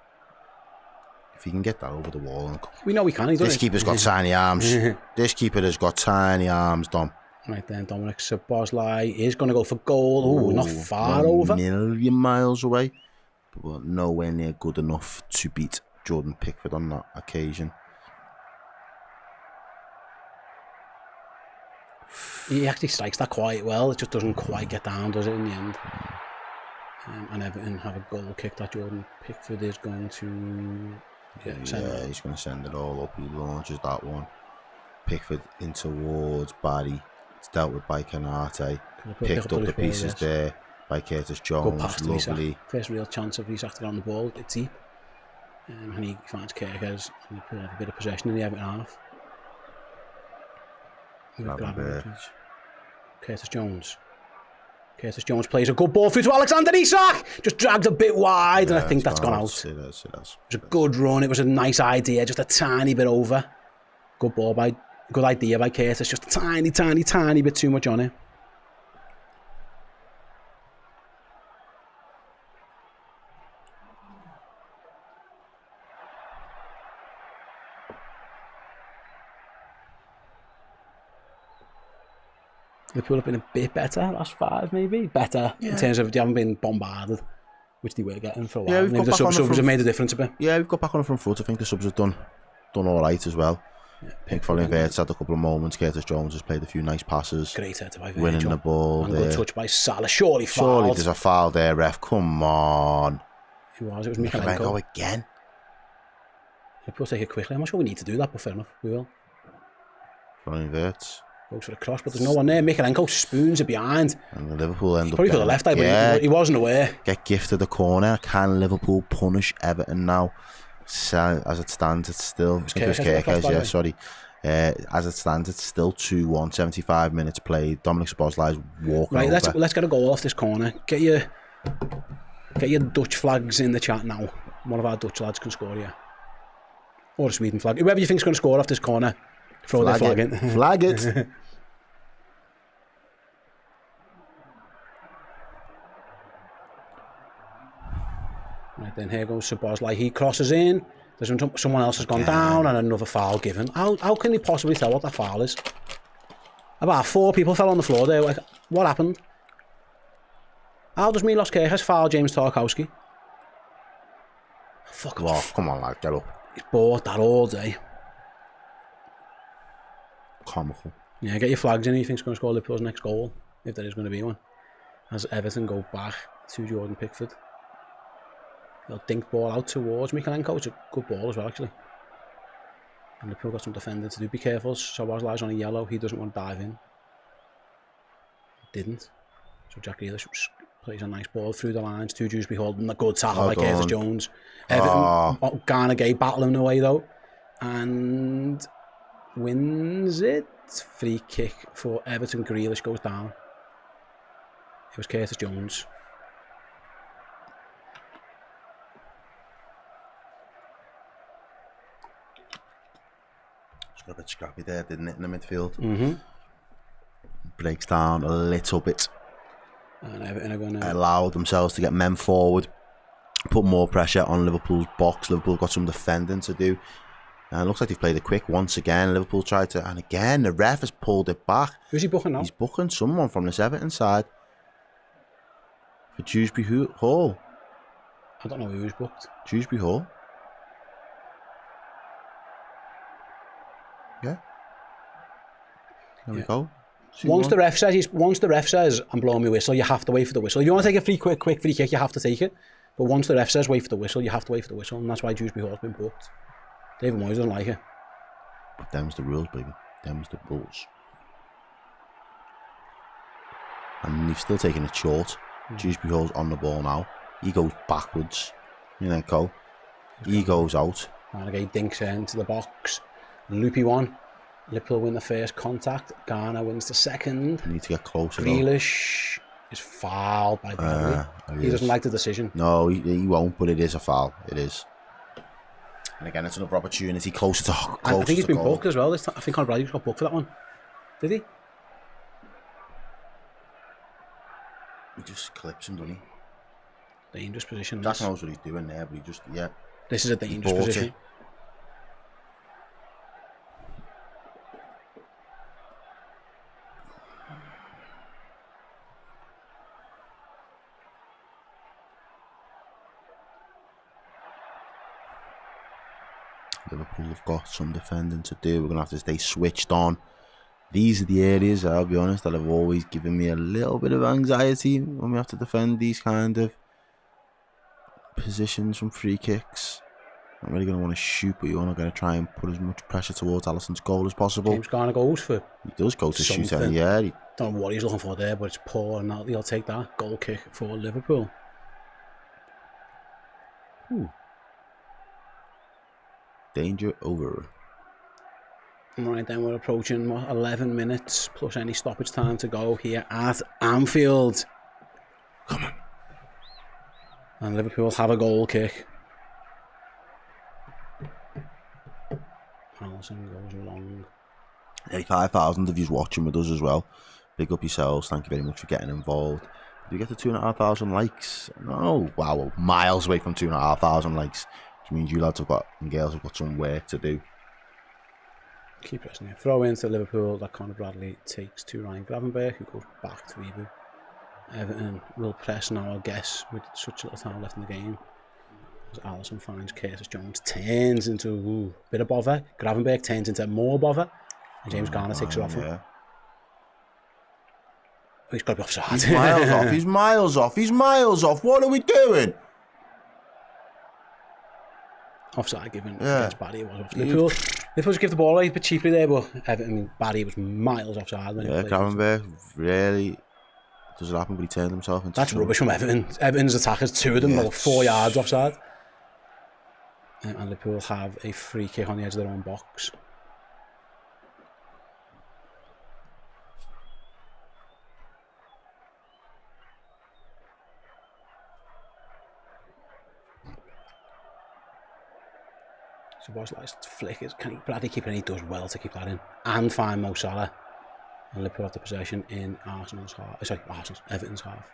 If he can get that over the wall. We know he can. This keeper's got tiny arms. This keeper has got tiny arms, Dom. Right then, Dominic Szoboszlai is going to go for goal. Not far over. 1,000,000 miles away. But nowhere near good enough to beat Jordan Pickford on that occasion. He actually strikes that quite well. It just doesn't quite get down, does it, in the end? And Everton have a goal kick that Jordan Pickford is going to... Yeah, he's going to send it all up. He launches that one. Pickford in towards Barry. It's dealt with by Kanate. Picked up the pieces there by Curtis Jones. Good pass to Lovely. Isak. First real chance of Isak to get on the ball. It's deep. And he finds Kerkers. And he have a bit of possession in the Everton half. Curtis Jones. Curtis Jones plays a good ball through to Alexander Isak. Just dragged a bit wide, and I think that's gone out. It was a good run. It was a nice idea, just a tiny bit over. Good idea by Curtis. Just a tiny bit too much on it. Liverpool have been a bit better last 5, maybe better in terms of they haven't been bombarded, which they were getting for a while. Yeah, maybe the subs have made a difference a bit. Yeah, we've got back on the front foot. I think the subs have done all right as well. Yeah, I think Florian Wirtz had a couple of moments. Curtis Jones has played a few nice passes. Great header by Virgil. Winning the ball. And good touch by Salah. Surely fouled. Surely there's a foul there, ref. Come on. Who was it? It was Mikalenko again. Liverpool take it quickly. I'm not sure we need to do that, but fair enough, we will. Inverts. Goes for the cross, but there's no one there. Mikalenko spoons it behind. And Liverpool end up Probably could have left there, but he wasn't aware. Get gifted the corner. Can Liverpool punish Everton now? So, as it stands, it's still... As it stands, it's still 2-1, 75 minutes played. Dominic Szoboszlai's walking right, over. let's get a goal off this corner. Get your Dutch flags in the chat now. One of our Dutch lads can score here. Or a Sweden flag. Whoever you think's going to score off this corner, throw their flag in. Flag it. Right, then here goes Szoboszlai. He crosses in. There's someone else has gone down and another foul given. How can they possibly tell what that foul is? About 4 people fell on the floor there. Like, what happened? How does Milos Kerkez foul James Tarkowski? Fuck off. Come on, lad, get up. He's bought that all day. Comical. Yeah, get your flags in. Who you think's going to score Liverpool's next goal, if there is going to be one? As Everton go back to Jordan Pickford. They'll dink ball out towards Mikalenko. It's a good ball as well, actually. And Liverpool got some defending to do. Be careful. Szoboszlai's on a yellow. He doesn't want to dive in. Didn't. So Jack Grealish plays a nice ball through the lines. Two Dewsbury holding a good tackle like Curtis Jones. Everton, Garner Gay battling away though. And wins it. Free kick for Everton. Grealish goes down. It was Curtis Jones. A bit scrappy there, didn't it, in the midfield? Mm-hmm. Breaks down a little bit. And Everton are going to allow themselves to get men forward, put more pressure on Liverpool's box. Liverpool got some defending to do. And it looks like they've played it quick once again. Liverpool tried to, and again, the ref has pulled it back. Who's he booking now? He's booking someone from this Everton side for Dewsbury Hall. I don't know who's booked. Dewsbury Hall. Yeah. There we go. Once the ref says I'm blowing my whistle, you have to wait for the whistle. If you want to take a quick free kick, you have to take it. But once the ref says wait for the whistle, you have to wait for the whistle, and that's why Dewsbury Hall's been booked. David Moyes doesn't like it. But them's the rules, baby. Them's the rules. And he's still taking it short. Dewsbury Hall's on the ball now. He goes backwards. He goes out. And again, dinks into the box. Loopy one. Liverpool win the first contact. Garner wins the second. Need to get closer. Grealish is fouled by Bradley. He doesn't like the decision. No, he won't, but it is a foul. It is. And again, it's another opportunity closer to goal. I think he's been booked as well. I think Conor Bradley got booked for that one. Did he? He just clips him, doesn't he? Dangerous position. Jack knows what he's doing there, but he just, This is a dangerous position. Liverpool have got some defending to do. We're going to have to stay switched on. These are the areas, I'll be honest, that have always given me a little bit of anxiety when we have to defend these kind of positions from free kicks. I'm really going to want to shoot, but you're not going to try and put as much pressure towards Alisson's goal as possible. James Garner goes for He does go to something. shoot any, yeah. Don't know what he's looking for there, but it's poor, and he'll take that goal kick for Liverpool. Danger over. Right, then we're approaching 11 minutes plus any stoppage time to go here at Anfield. Come on. And Liverpool have a goal kick. Alisson goes long. 85,000 of you watching with us as well. Big up yourselves. Thank you very much for getting involved. Did we get to 2,500 likes? No. Wow, miles away from 2,500 likes. Which means you lads have got, and girls have got some work to do. Keep pressing it. Throw into Liverpool that Conor Bradley takes to Ryan Gravenberch, who goes back to Ibu. Everton will press now, I guess, with such little time left in the game. As Alisson finds Curtis Jones, turns into a bit of bother. Gravenberch turns into more bother. And James Garner takes it off him. Oh, he's got to be offside. He's miles off, he's miles off, he's miles off. What are we doing? offside given against Barry. It was Liverpool just give the ball away a bit cheaply there, but Everton, Barry was miles offside. When Gravenberch really does it happen, but he turned himself into that's rubbish from Everton. Everton's attackers, 2 of them, about 4 yards offside. And Liverpool have a free kick on the edge of their own box. So what's like flick is can he Bradley keep it, and he does well to keep that in and find Mo Salah, and Liverpool have the possession in Everton's half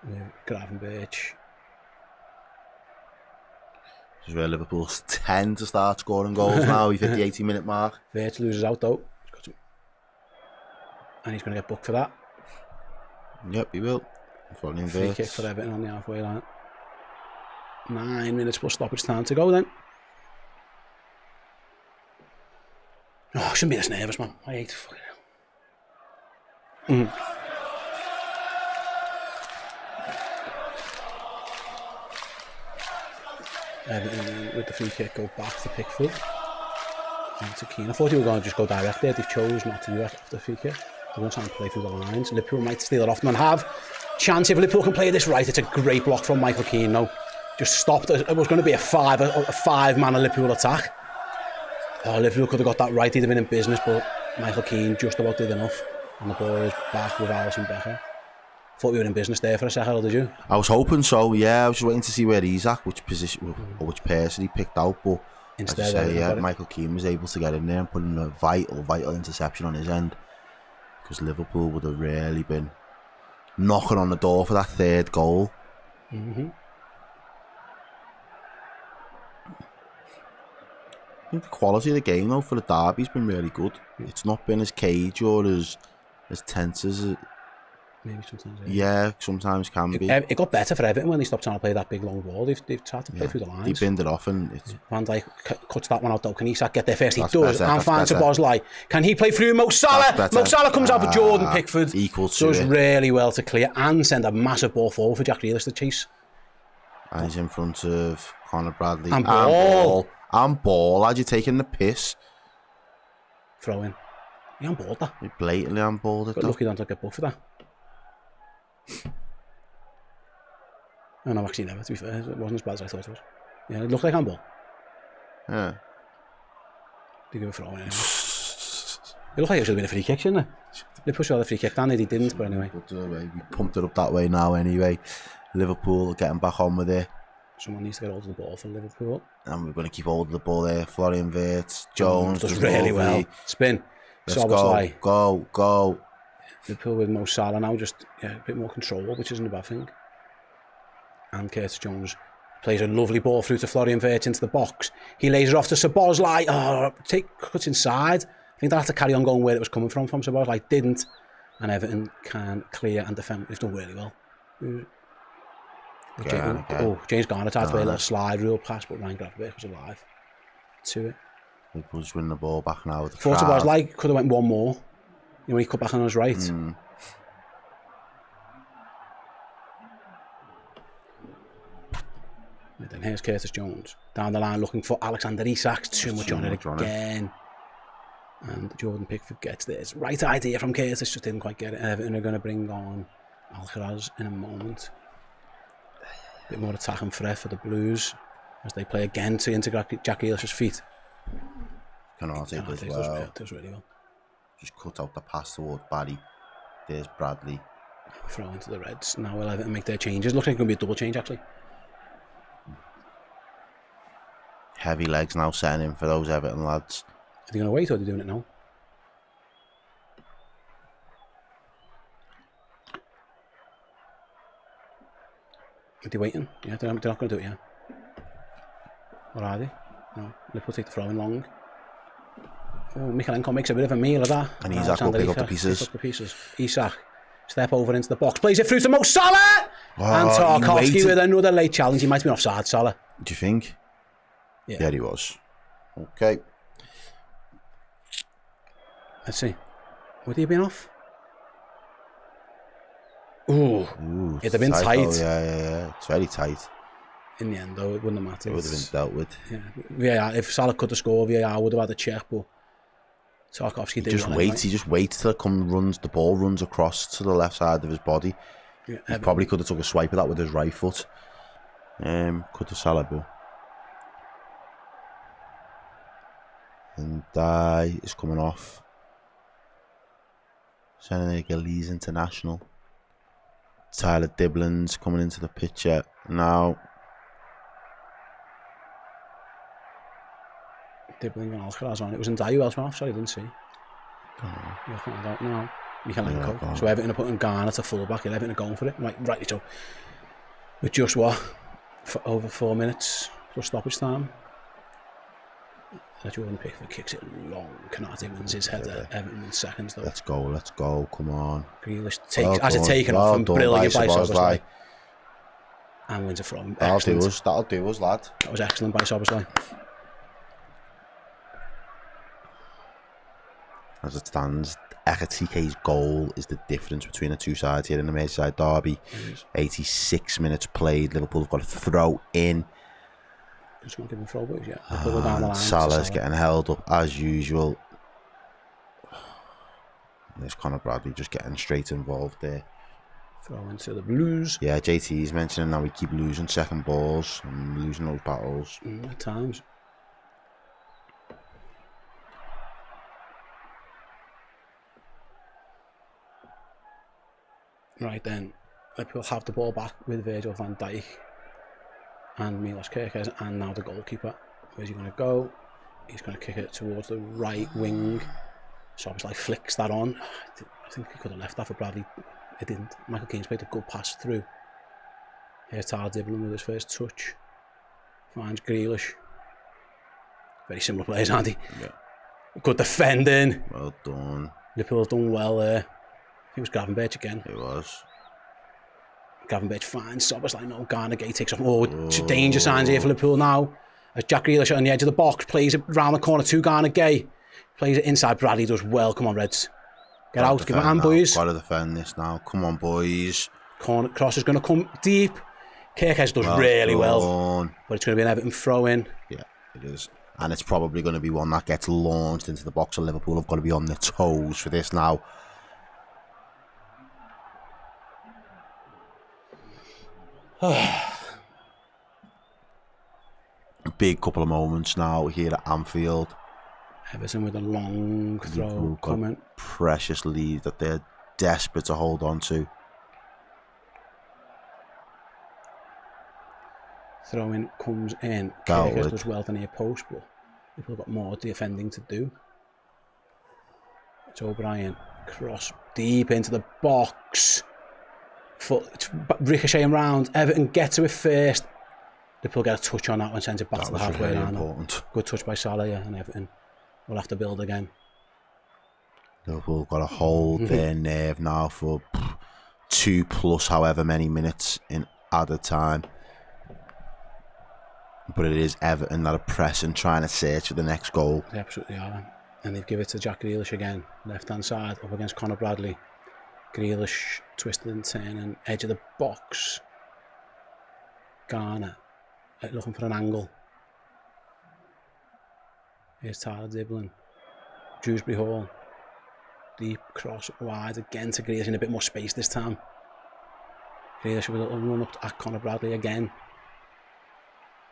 with Gravenberch. This is where Liverpool tend to start scoring goals now. We've hit the 80-minute mark. Verts loses out though, and he's going to get booked for that. Yep, he will. Free kick for Everton on the halfway line. 9 minutes plus stoppage time to go then. Oh, I shouldn't be this nervous, man. I hate fucking hell. Everton with the free kick go back to Pickford. And to Keane. I thought he were going to just go direct there. They chose not to do that after the free kick. They want to try and play through the lines. Liverpool might steal it off them and have chance. If Liverpool can play this right, it's a great block from Michael Keane now. Just stopped. It was going to be a five-man Liverpool attack. Oh, Liverpool could have got that right. He'd have been in business, but Michael Keane just about did enough. And the ball is back with Alisson Becker. Thought we were in business there for a second, did you? I was hoping so, yeah. I was just waiting to see where he's at, which position or which person he picked out. But instead, Michael Keane was able to get in there and put in a vital interception on his end. Because Liverpool would have really been knocking on the door for that third goal. I think the quality of the game, though, for the derby has been really good. It's not been as cagey or as tense as it... Maybe sometimes. Yeah, sometimes can be. It got better for Everton when they stopped trying to play that big long ball. They've tried to play through the lines. They binned it off and... Van Dijk cuts that one out, though. Can Isak get there first? He does. And finds Szoboszlai. Can he play through Mo Salah? Mo Salah comes out for Jordan Pickford. Does really well to clear and send a massive ball forward for Jack Grealish to chase. And he's in front of Conor Bradley. And ball. And ball. How'd you taking the piss? Throw in. He unballed that. He blatantly unballed it. Got lucky not to get booked for that. No, actually never, to be fair. It wasn't as bad as I thought it was. Yeah, it looked like handball. Yeah. They give a throw in anyway. It looked like it should have been a free kick, shouldn't it? They pushed out the free kick down there, they didn't, but anyway. But we pumped it up that way now anyway. Liverpool getting back on with it. Someone needs to get hold of the ball for Liverpool. And we're going to keep hold of the ball there. Florian Wirtz, Jones does really well. Spin. Let's go. Liverpool with Mo Salah now, just a bit more control, which isn't a bad thing. And Curtis Jones plays a lovely ball through to Florian Wirtz into the box. He lays it off to Szoboszlai. Cuts inside. I think they'll have to carry on going where it was coming from Szoboszlai. Didn't. And Everton can clear and defend. They've done really well. James Garner tried to play a little slide rule pass, but Ryan Gravenberch was alive to it. Liverpool just winning the ball back now with the crowd. Szoboszlai could have went one more. You know, he cut back on his right. And then here's Curtis Jones down the line looking for Alexander Isak. Too much on it again. And Jordan Pickford gets this. Right idea from Curtis, just didn't quite get it. Everton are going to bring on Alcaraz in a moment. A bit more attack and threat for the Blues as they play again to integrate Jack Grealish's feet. Canate does well. Does really well. Just cut out the pass towards Barry. There's Bradley. Throw into the Reds. Now we'll Everton make their changes. Looks like it's going to be a double change actually. Heavy legs now setting in for those Everton lads. Are they going to wait or are they doing it now? Are they waiting? Yeah, they're not going to do it yet. Or are they? No. Liverpool take the throw in long. Oh, Mikalenko makes a bit of a meal of that. And Isak will pick up the pieces. Isak, step over into the box, plays it through to Mo Salah! And Tarkowski with another late challenge. He might have been offside, Salah. Do you think? Yeah, he was. Okay. Let's see. Would he have been off? Ooh. It'd have been tight. Yeah. It's very tight. in the end, though, it wouldn't have mattered. It would have been dealt with. Yeah, if Salah could have scored, VAR would have had a check, but Tarkowski did. He just waits till the ball runs across to the left side of his body. Yeah, he probably could have took a swipe of that with his right foot. Could have Salah, but. And Dye is coming off. Senegalese international. Tyler Diblin's coming into the picture now. Dibbling and Alcaraz on. It was in Dye who else went off, sorry, I didn't see. You'll find out now. So Everton are putting Garner to fullback, and Everton are going for it. Right, so with just what? For over 4 minutes for stoppage time. Jordan Pickford kicks it long. Canate wins his header. Everton in seconds though. Let's go, come on. Grealish has it taken off and brilliant by Szoboszlai. And wins it from. That'll do us, lad. That was excellent by Szoboszlai. As it stands, Ekitike's goal is the difference between the two sides here in the Merseyside derby. 86 minutes played. Liverpool have got a throw in. Just won't give him throw boys yet. Down the line. Salah's getting held up as usual. There's Conor Bradley just getting straight involved there. Throw into the Blues. Yeah, JT's mentioning now we keep losing second balls and losing those battles. At times. Right then, Liverpool have the ball back with Virgil van Dijk and Milos Kerkez, and now the goalkeeper. Where's he going to go? He's going to kick it towards the right wing. Szoboszlai flicks that on. I think he could have left that for Bradley. It didn't. Michael Keane's played a good pass through. Here's Tyler Dibblin with his first touch. Finds Grealish. Very similar players, aren't he? Yeah. Good defending. Well done. Liverpool have done well there. It was Gravenberch again. It was. Gravenberch finds Szoboszlai. No, Garnegay takes off. Danger signs here for Liverpool now. As Jack Grealish on the edge of the box, plays it round the corner to Garnegay. Plays it inside. Bradley does well. Come on, Reds. Get out. Give it a hand, boys. Got to defend this now. Come on, boys. Corner cross is going to come deep. Kerkez does really well. But it's going to be an Everton throw-in. Yeah, it is. And it's probably going to be one that gets launched into the box, and Liverpool have got to be on their toes for this now. Big couple of moments now here at Anfield. Everton with a long throw coming. Precious lead that they're desperate to hold on to. Throw-in comes in. Kerkez does well to near post, but people have got more defending to do. It's O'Brien. Cross deep into the box. It's ricocheting round. Everton get to it first. Liverpool get a touch on that one, sends it back to the halfway line. Good touch by Salah, yeah, and Everton will have to build again. Liverpool got to hold their nerve now for 2+ however many minutes in added time. But it is Everton that are pressing, trying to search for the next goal. They absolutely are. And they've given it to Jack Grealish again. Left-hand side, up against Conor Bradley. Grealish twisted and turning, edge of the box. Garner looking for an angle. Here's Tyler Dibblin. Dewsbury Hall. Deep cross wide again to Grealish in a bit more space this time. Grealish with a little run up at Conor Bradley again.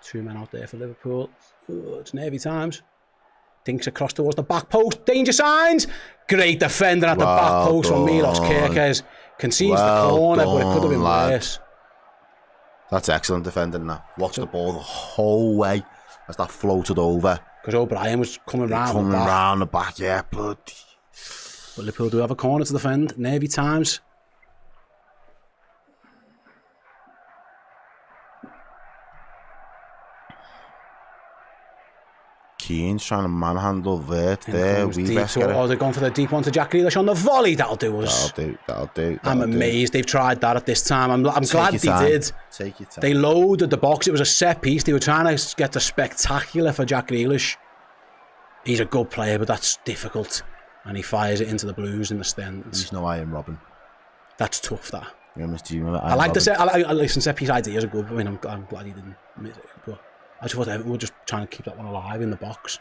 2 men out there for Liverpool. Ooh, it's nervy times. Dinks across towards the back post. Danger signs. Great defender at the back post from Milos Kerkez. Concedes the corner, but it could have been worse. That's excellent defending now. Watched the ball the whole way as that floated over. Because O'Brien was coming round the back. Yeah, bloody. But Liverpool do have a corner to defend. Nervy times. Keane's trying to manhandle Vert there. They're going for the deep one to Jack Grealish on the volley. That'll do us. That'll do. I'm amazed they've tried that at this time. I'm glad they did. Take your time. They loaded the box. It was a set piece. They were trying to get the spectacular for Jack Grealish. He's a good player, but that's difficult. And he fires it into the Blues in the stands. He's no Iron Robin. That's tough, that. I like the set. Listen, set piece ideas are good. I mean, I'm glad he didn't miss it. But I just thought Everton were just trying to keep that one alive in the box.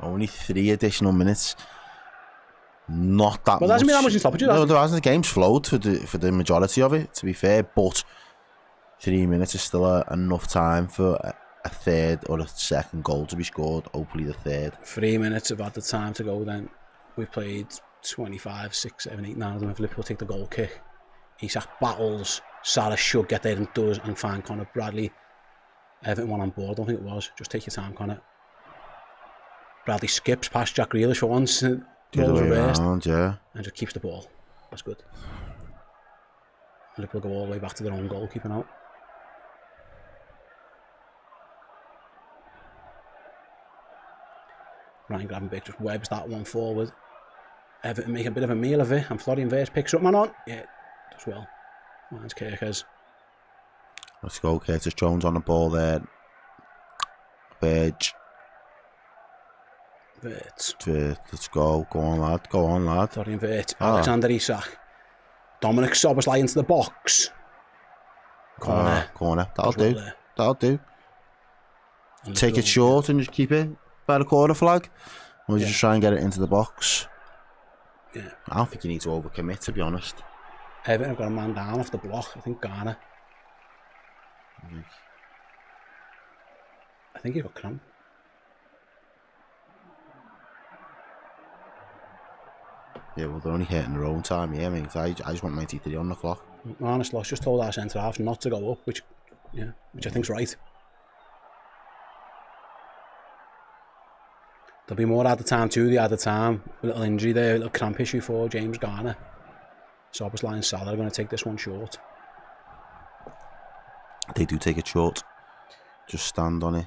Only 3 additional minutes. Not that much. Well, that doesn't mean that much in stoppages. No, there hasn't. The game's flowed for the majority of it, to be fair. But 3 minutes is still enough time for a third or a second goal to be scored. Hopefully the third. 3 minutes have had the time to go then. We've played 25, 6, 7, 8, 9 of them. If Liverpool take the goal kick, Isak battles. Salah should get there and does, and find Conor Bradley. Everton one on board. I don't think it was. Just take your time, Conor. Bradley skips past Jack Grealish for once. The other way around, yeah. And just keeps the ball. That's good. Liverpool go all the way back to their own goal, keeping out. Ryan Gravenberch just webs that one forward. Everton make a bit of a meal of it, and Florian Wirtz picks up man on. Yeah, does well. Mine's Kirkers. Let's go, Curtis Jones on the ball there. Verge. Wirtz. Let's go. Go on, lad. Florian Wirtz. Alexander Isak. Dominic Szoboszlai into the box. Corner. That'll do. Take it short and just keep it by the corner flag. Or just try and get it into the box. Yeah. I don't think you need to overcommit, to be honest. Everton have got a man down off the block. I think Garner. I think he got cramp. Yeah, well, they're only hitting their own time, yeah. I mean, I just want 93 on the clock. Arne Slot just told our centre half not to go up, which I think's right. There'll be more added time too. They added time. A little injury there, a little cramp issue for James Garner. Szoboszlai and Salah are going to take this one short. They do take it short. Just stand on it.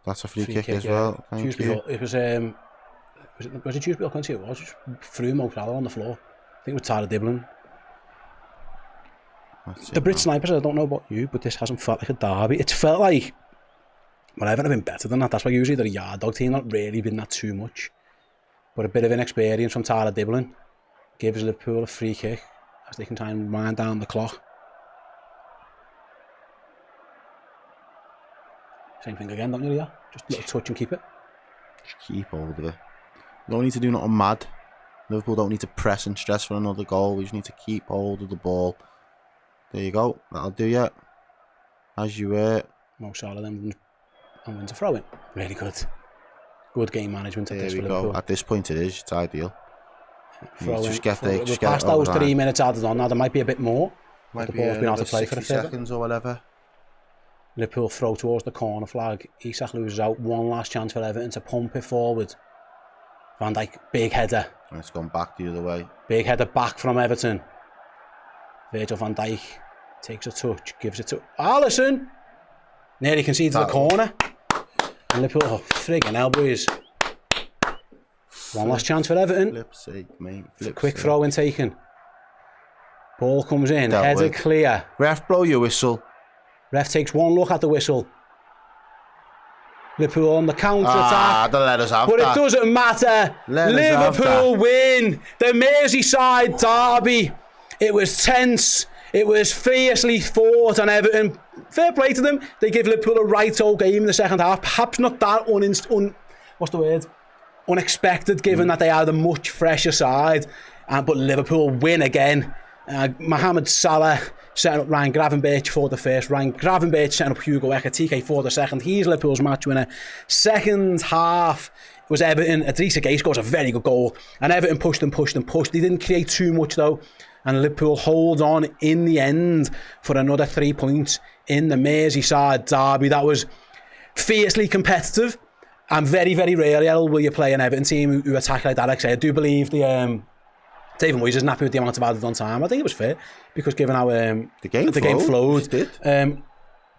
That's a free kick as well. Thank you. It was it Tuesday? I can't see it was. Just threw Mo Salah on the floor. I think it was Tyler Diblin. The Brit snipers, I don't know about you, but this hasn't felt like a derby. It's felt like, well, Everton have been better than that. That's why usually they're a yard dog team, not really been that too much. But a bit of inexperience from Tyler Diblin gives Liverpool a free kick as they can try and wind down the clock. Same thing again, don't you, Leah? Just a little touch and keep it. Just keep hold of it. You don't need to do nothing mad. Liverpool don't need to press and stress for another goal. We just need to keep hold of the ball. There you go. That'll do you. As you were. Mo Salah then wins a throw in. Really good. Good game management at this for Liverpool. At this point it is. It's ideal. Just get there. We're past those 3 minutes added on now. There might be a bit more. The ball's been out of play for a seconds or whatever. Liverpool throw towards the corner flag. Isak loses out. One last chance for Everton to pump it forward. Van Dijk, big header. And it's gone back the other way. Big header back from Everton. Virgil van Dijk takes a touch, gives it to Alisson. Nearly concedes the corner. And Liverpool, friggin' hell, boys. One last chance for Everton. Flip's sake, mate. Quick throw in taken. Ball comes in, headed clear. Ref, blow your whistle. Ref takes one look at the whistle. Liverpool on the counter-attack. Don't let us have but that. It doesn't matter. Liverpool win the Merseyside derby. It was tense. It was fiercely fought, and Everton, fair play to them. They give Liverpool a right old game in the second half. Perhaps not that unexpected, given that they are the much fresher side. But Liverpool win again. Mohamed Salah setting up Ryan Gravenberch for the first. Ryan Gravenberch setting up Hugo Ekitike for the second. He's Liverpool's match winner. Second half was Everton. Idrissa Gueye scores a very good goal. And Everton pushed. They didn't create too much though. And Liverpool hold on in the end for another 3 points in the Merseyside derby. That was fiercely competitive. And very, very rarely, Errol, will you play an Everton team who attack like that. Like I say, I do believe David Moyes is happy with the amount of added on time. I think it was fair because given how the game flowed, that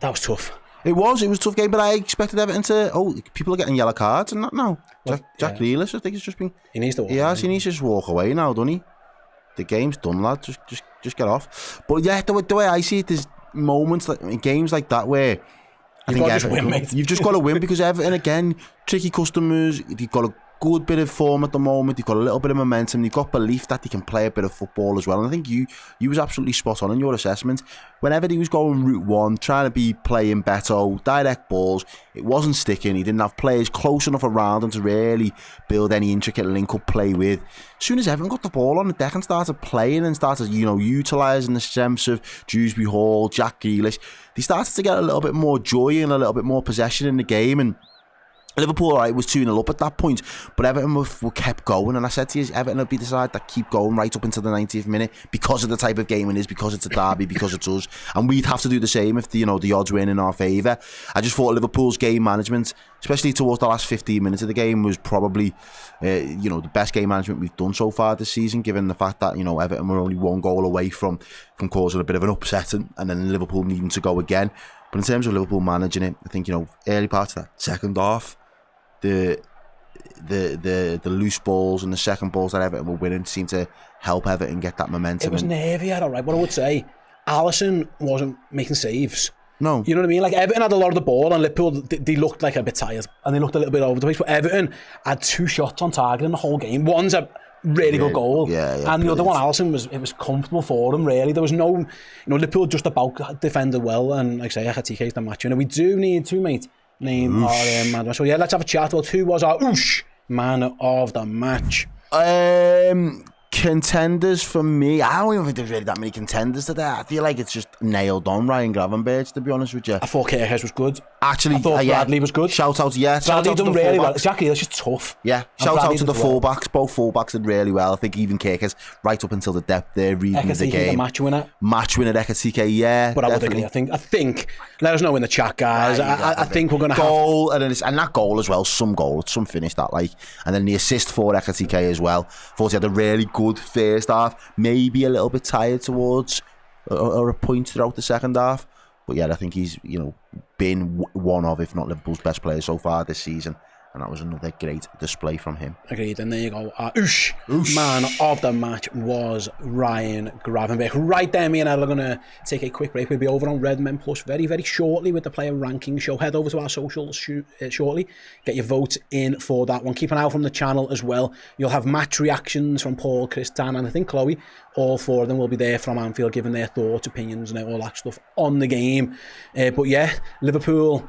was tough. It was a tough game, but I expected Everton to. People are getting yellow cards and that now. Jack Grealish, I think it's just been. He needs to walk. He needs to just walk away now, doesn't he? The game's done, lad. Just get off. But yeah, the way I see it, there's moments like in games like that where I think Everton, you've just got to win because Everton again, tricky customers. You've got to good bit of form at the moment. They've got a little bit of momentum. They've got belief that they can play a bit of football as well. And I think you was absolutely spot on in your assessment. Whenever he was going route one, trying to be playing better, direct balls, it wasn't sticking. He didn't have players close enough around him to really build any intricate link-up play with. As soon as Everton got the ball on the deck and started playing and started, utilising the strengths of Dewsbury Hall, Jack Grealish, they started to get a little bit more joy and a little bit more possession in the game. And Liverpool, right, was 2-0 up at that point, but Everton were kept going. And I said to you, Everton will be the side that keep going right up into the 90th minute because of the type of game it is, because it's a derby, because it's us. And we'd have to do the same if the odds were in our favour. I just thought Liverpool's game management, especially towards the last 15 minutes of the game, was probably the best game management we've done so far this season, given the fact that Everton were only 1 goal away from causing a bit of an upset and then Liverpool needing to go again. But in terms of Liverpool managing it, I think early parts of that second half, the loose balls and the second balls that Everton were winning seemed to help Everton get that momentum. It was nervy, all right. What I would say, Alisson wasn't making saves. No. You know what I mean? Like, Everton had a lot of the ball and Liverpool, they looked like a bit tired and they looked a little bit over the place. But Everton had 2 shots on target in the whole game. One's a really good goal. Yeah, and the other one, Alisson, it was comfortable for him, really. There was no, Liverpool just about defended well. And like I say, Ekatiké's the match winner. We do need to, mate, name our man. So yeah, let's have a chat about who was our man of the match. Contenders for me, I don't even think there's really that many contenders today. I feel like it's just nailed on Ryan Gravenberch, to be honest with you. I thought Kirkes was good. Actually, I thought Bradley was good. Shout out, Bradley done really well. Jack Grealish is tough. Yeah, shout out to the fullbacks. Both fullbacks did really well. I think even Kirkes, right up until the depth there, reading the game. The match winner. Match winner, Ekatike, yeah. But definitely. I would agree. I think. Let us know in the chat, guys. I think we're going to have goal and that goal as well. Some finish that and then the assist for Ekatike as well. Thought he had a really good first half. Maybe a little bit tired towards or a point throughout the second half. But yeah, I think he's been one of, if not Liverpool's best players so far this season. And that was another great display from him. Agreed. And there you go. Our man of the match was Ryan Gravenberch. Right there, me and Ed are going to take a quick break. We'll be over on Red Men Plus very, very shortly with the player ranking show. Head over to our socials shortly. Get your votes in for that one. Keep an eye out from the channel as well. You'll have match reactions from Paul, Chris, Dan, and I think Chloe. All 4 of them will be there from Anfield, giving their thoughts, opinions, and all that stuff on the game. But yeah, Liverpool...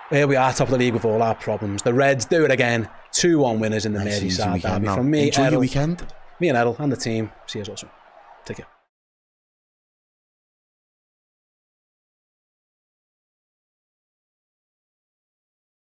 Here we are, top of the league with all our problems. The Reds do it again. 2-1 winners in the Merseyside derby. From me, Enjoy your weekend. Me and Errol and the team. See you all soon. Take care.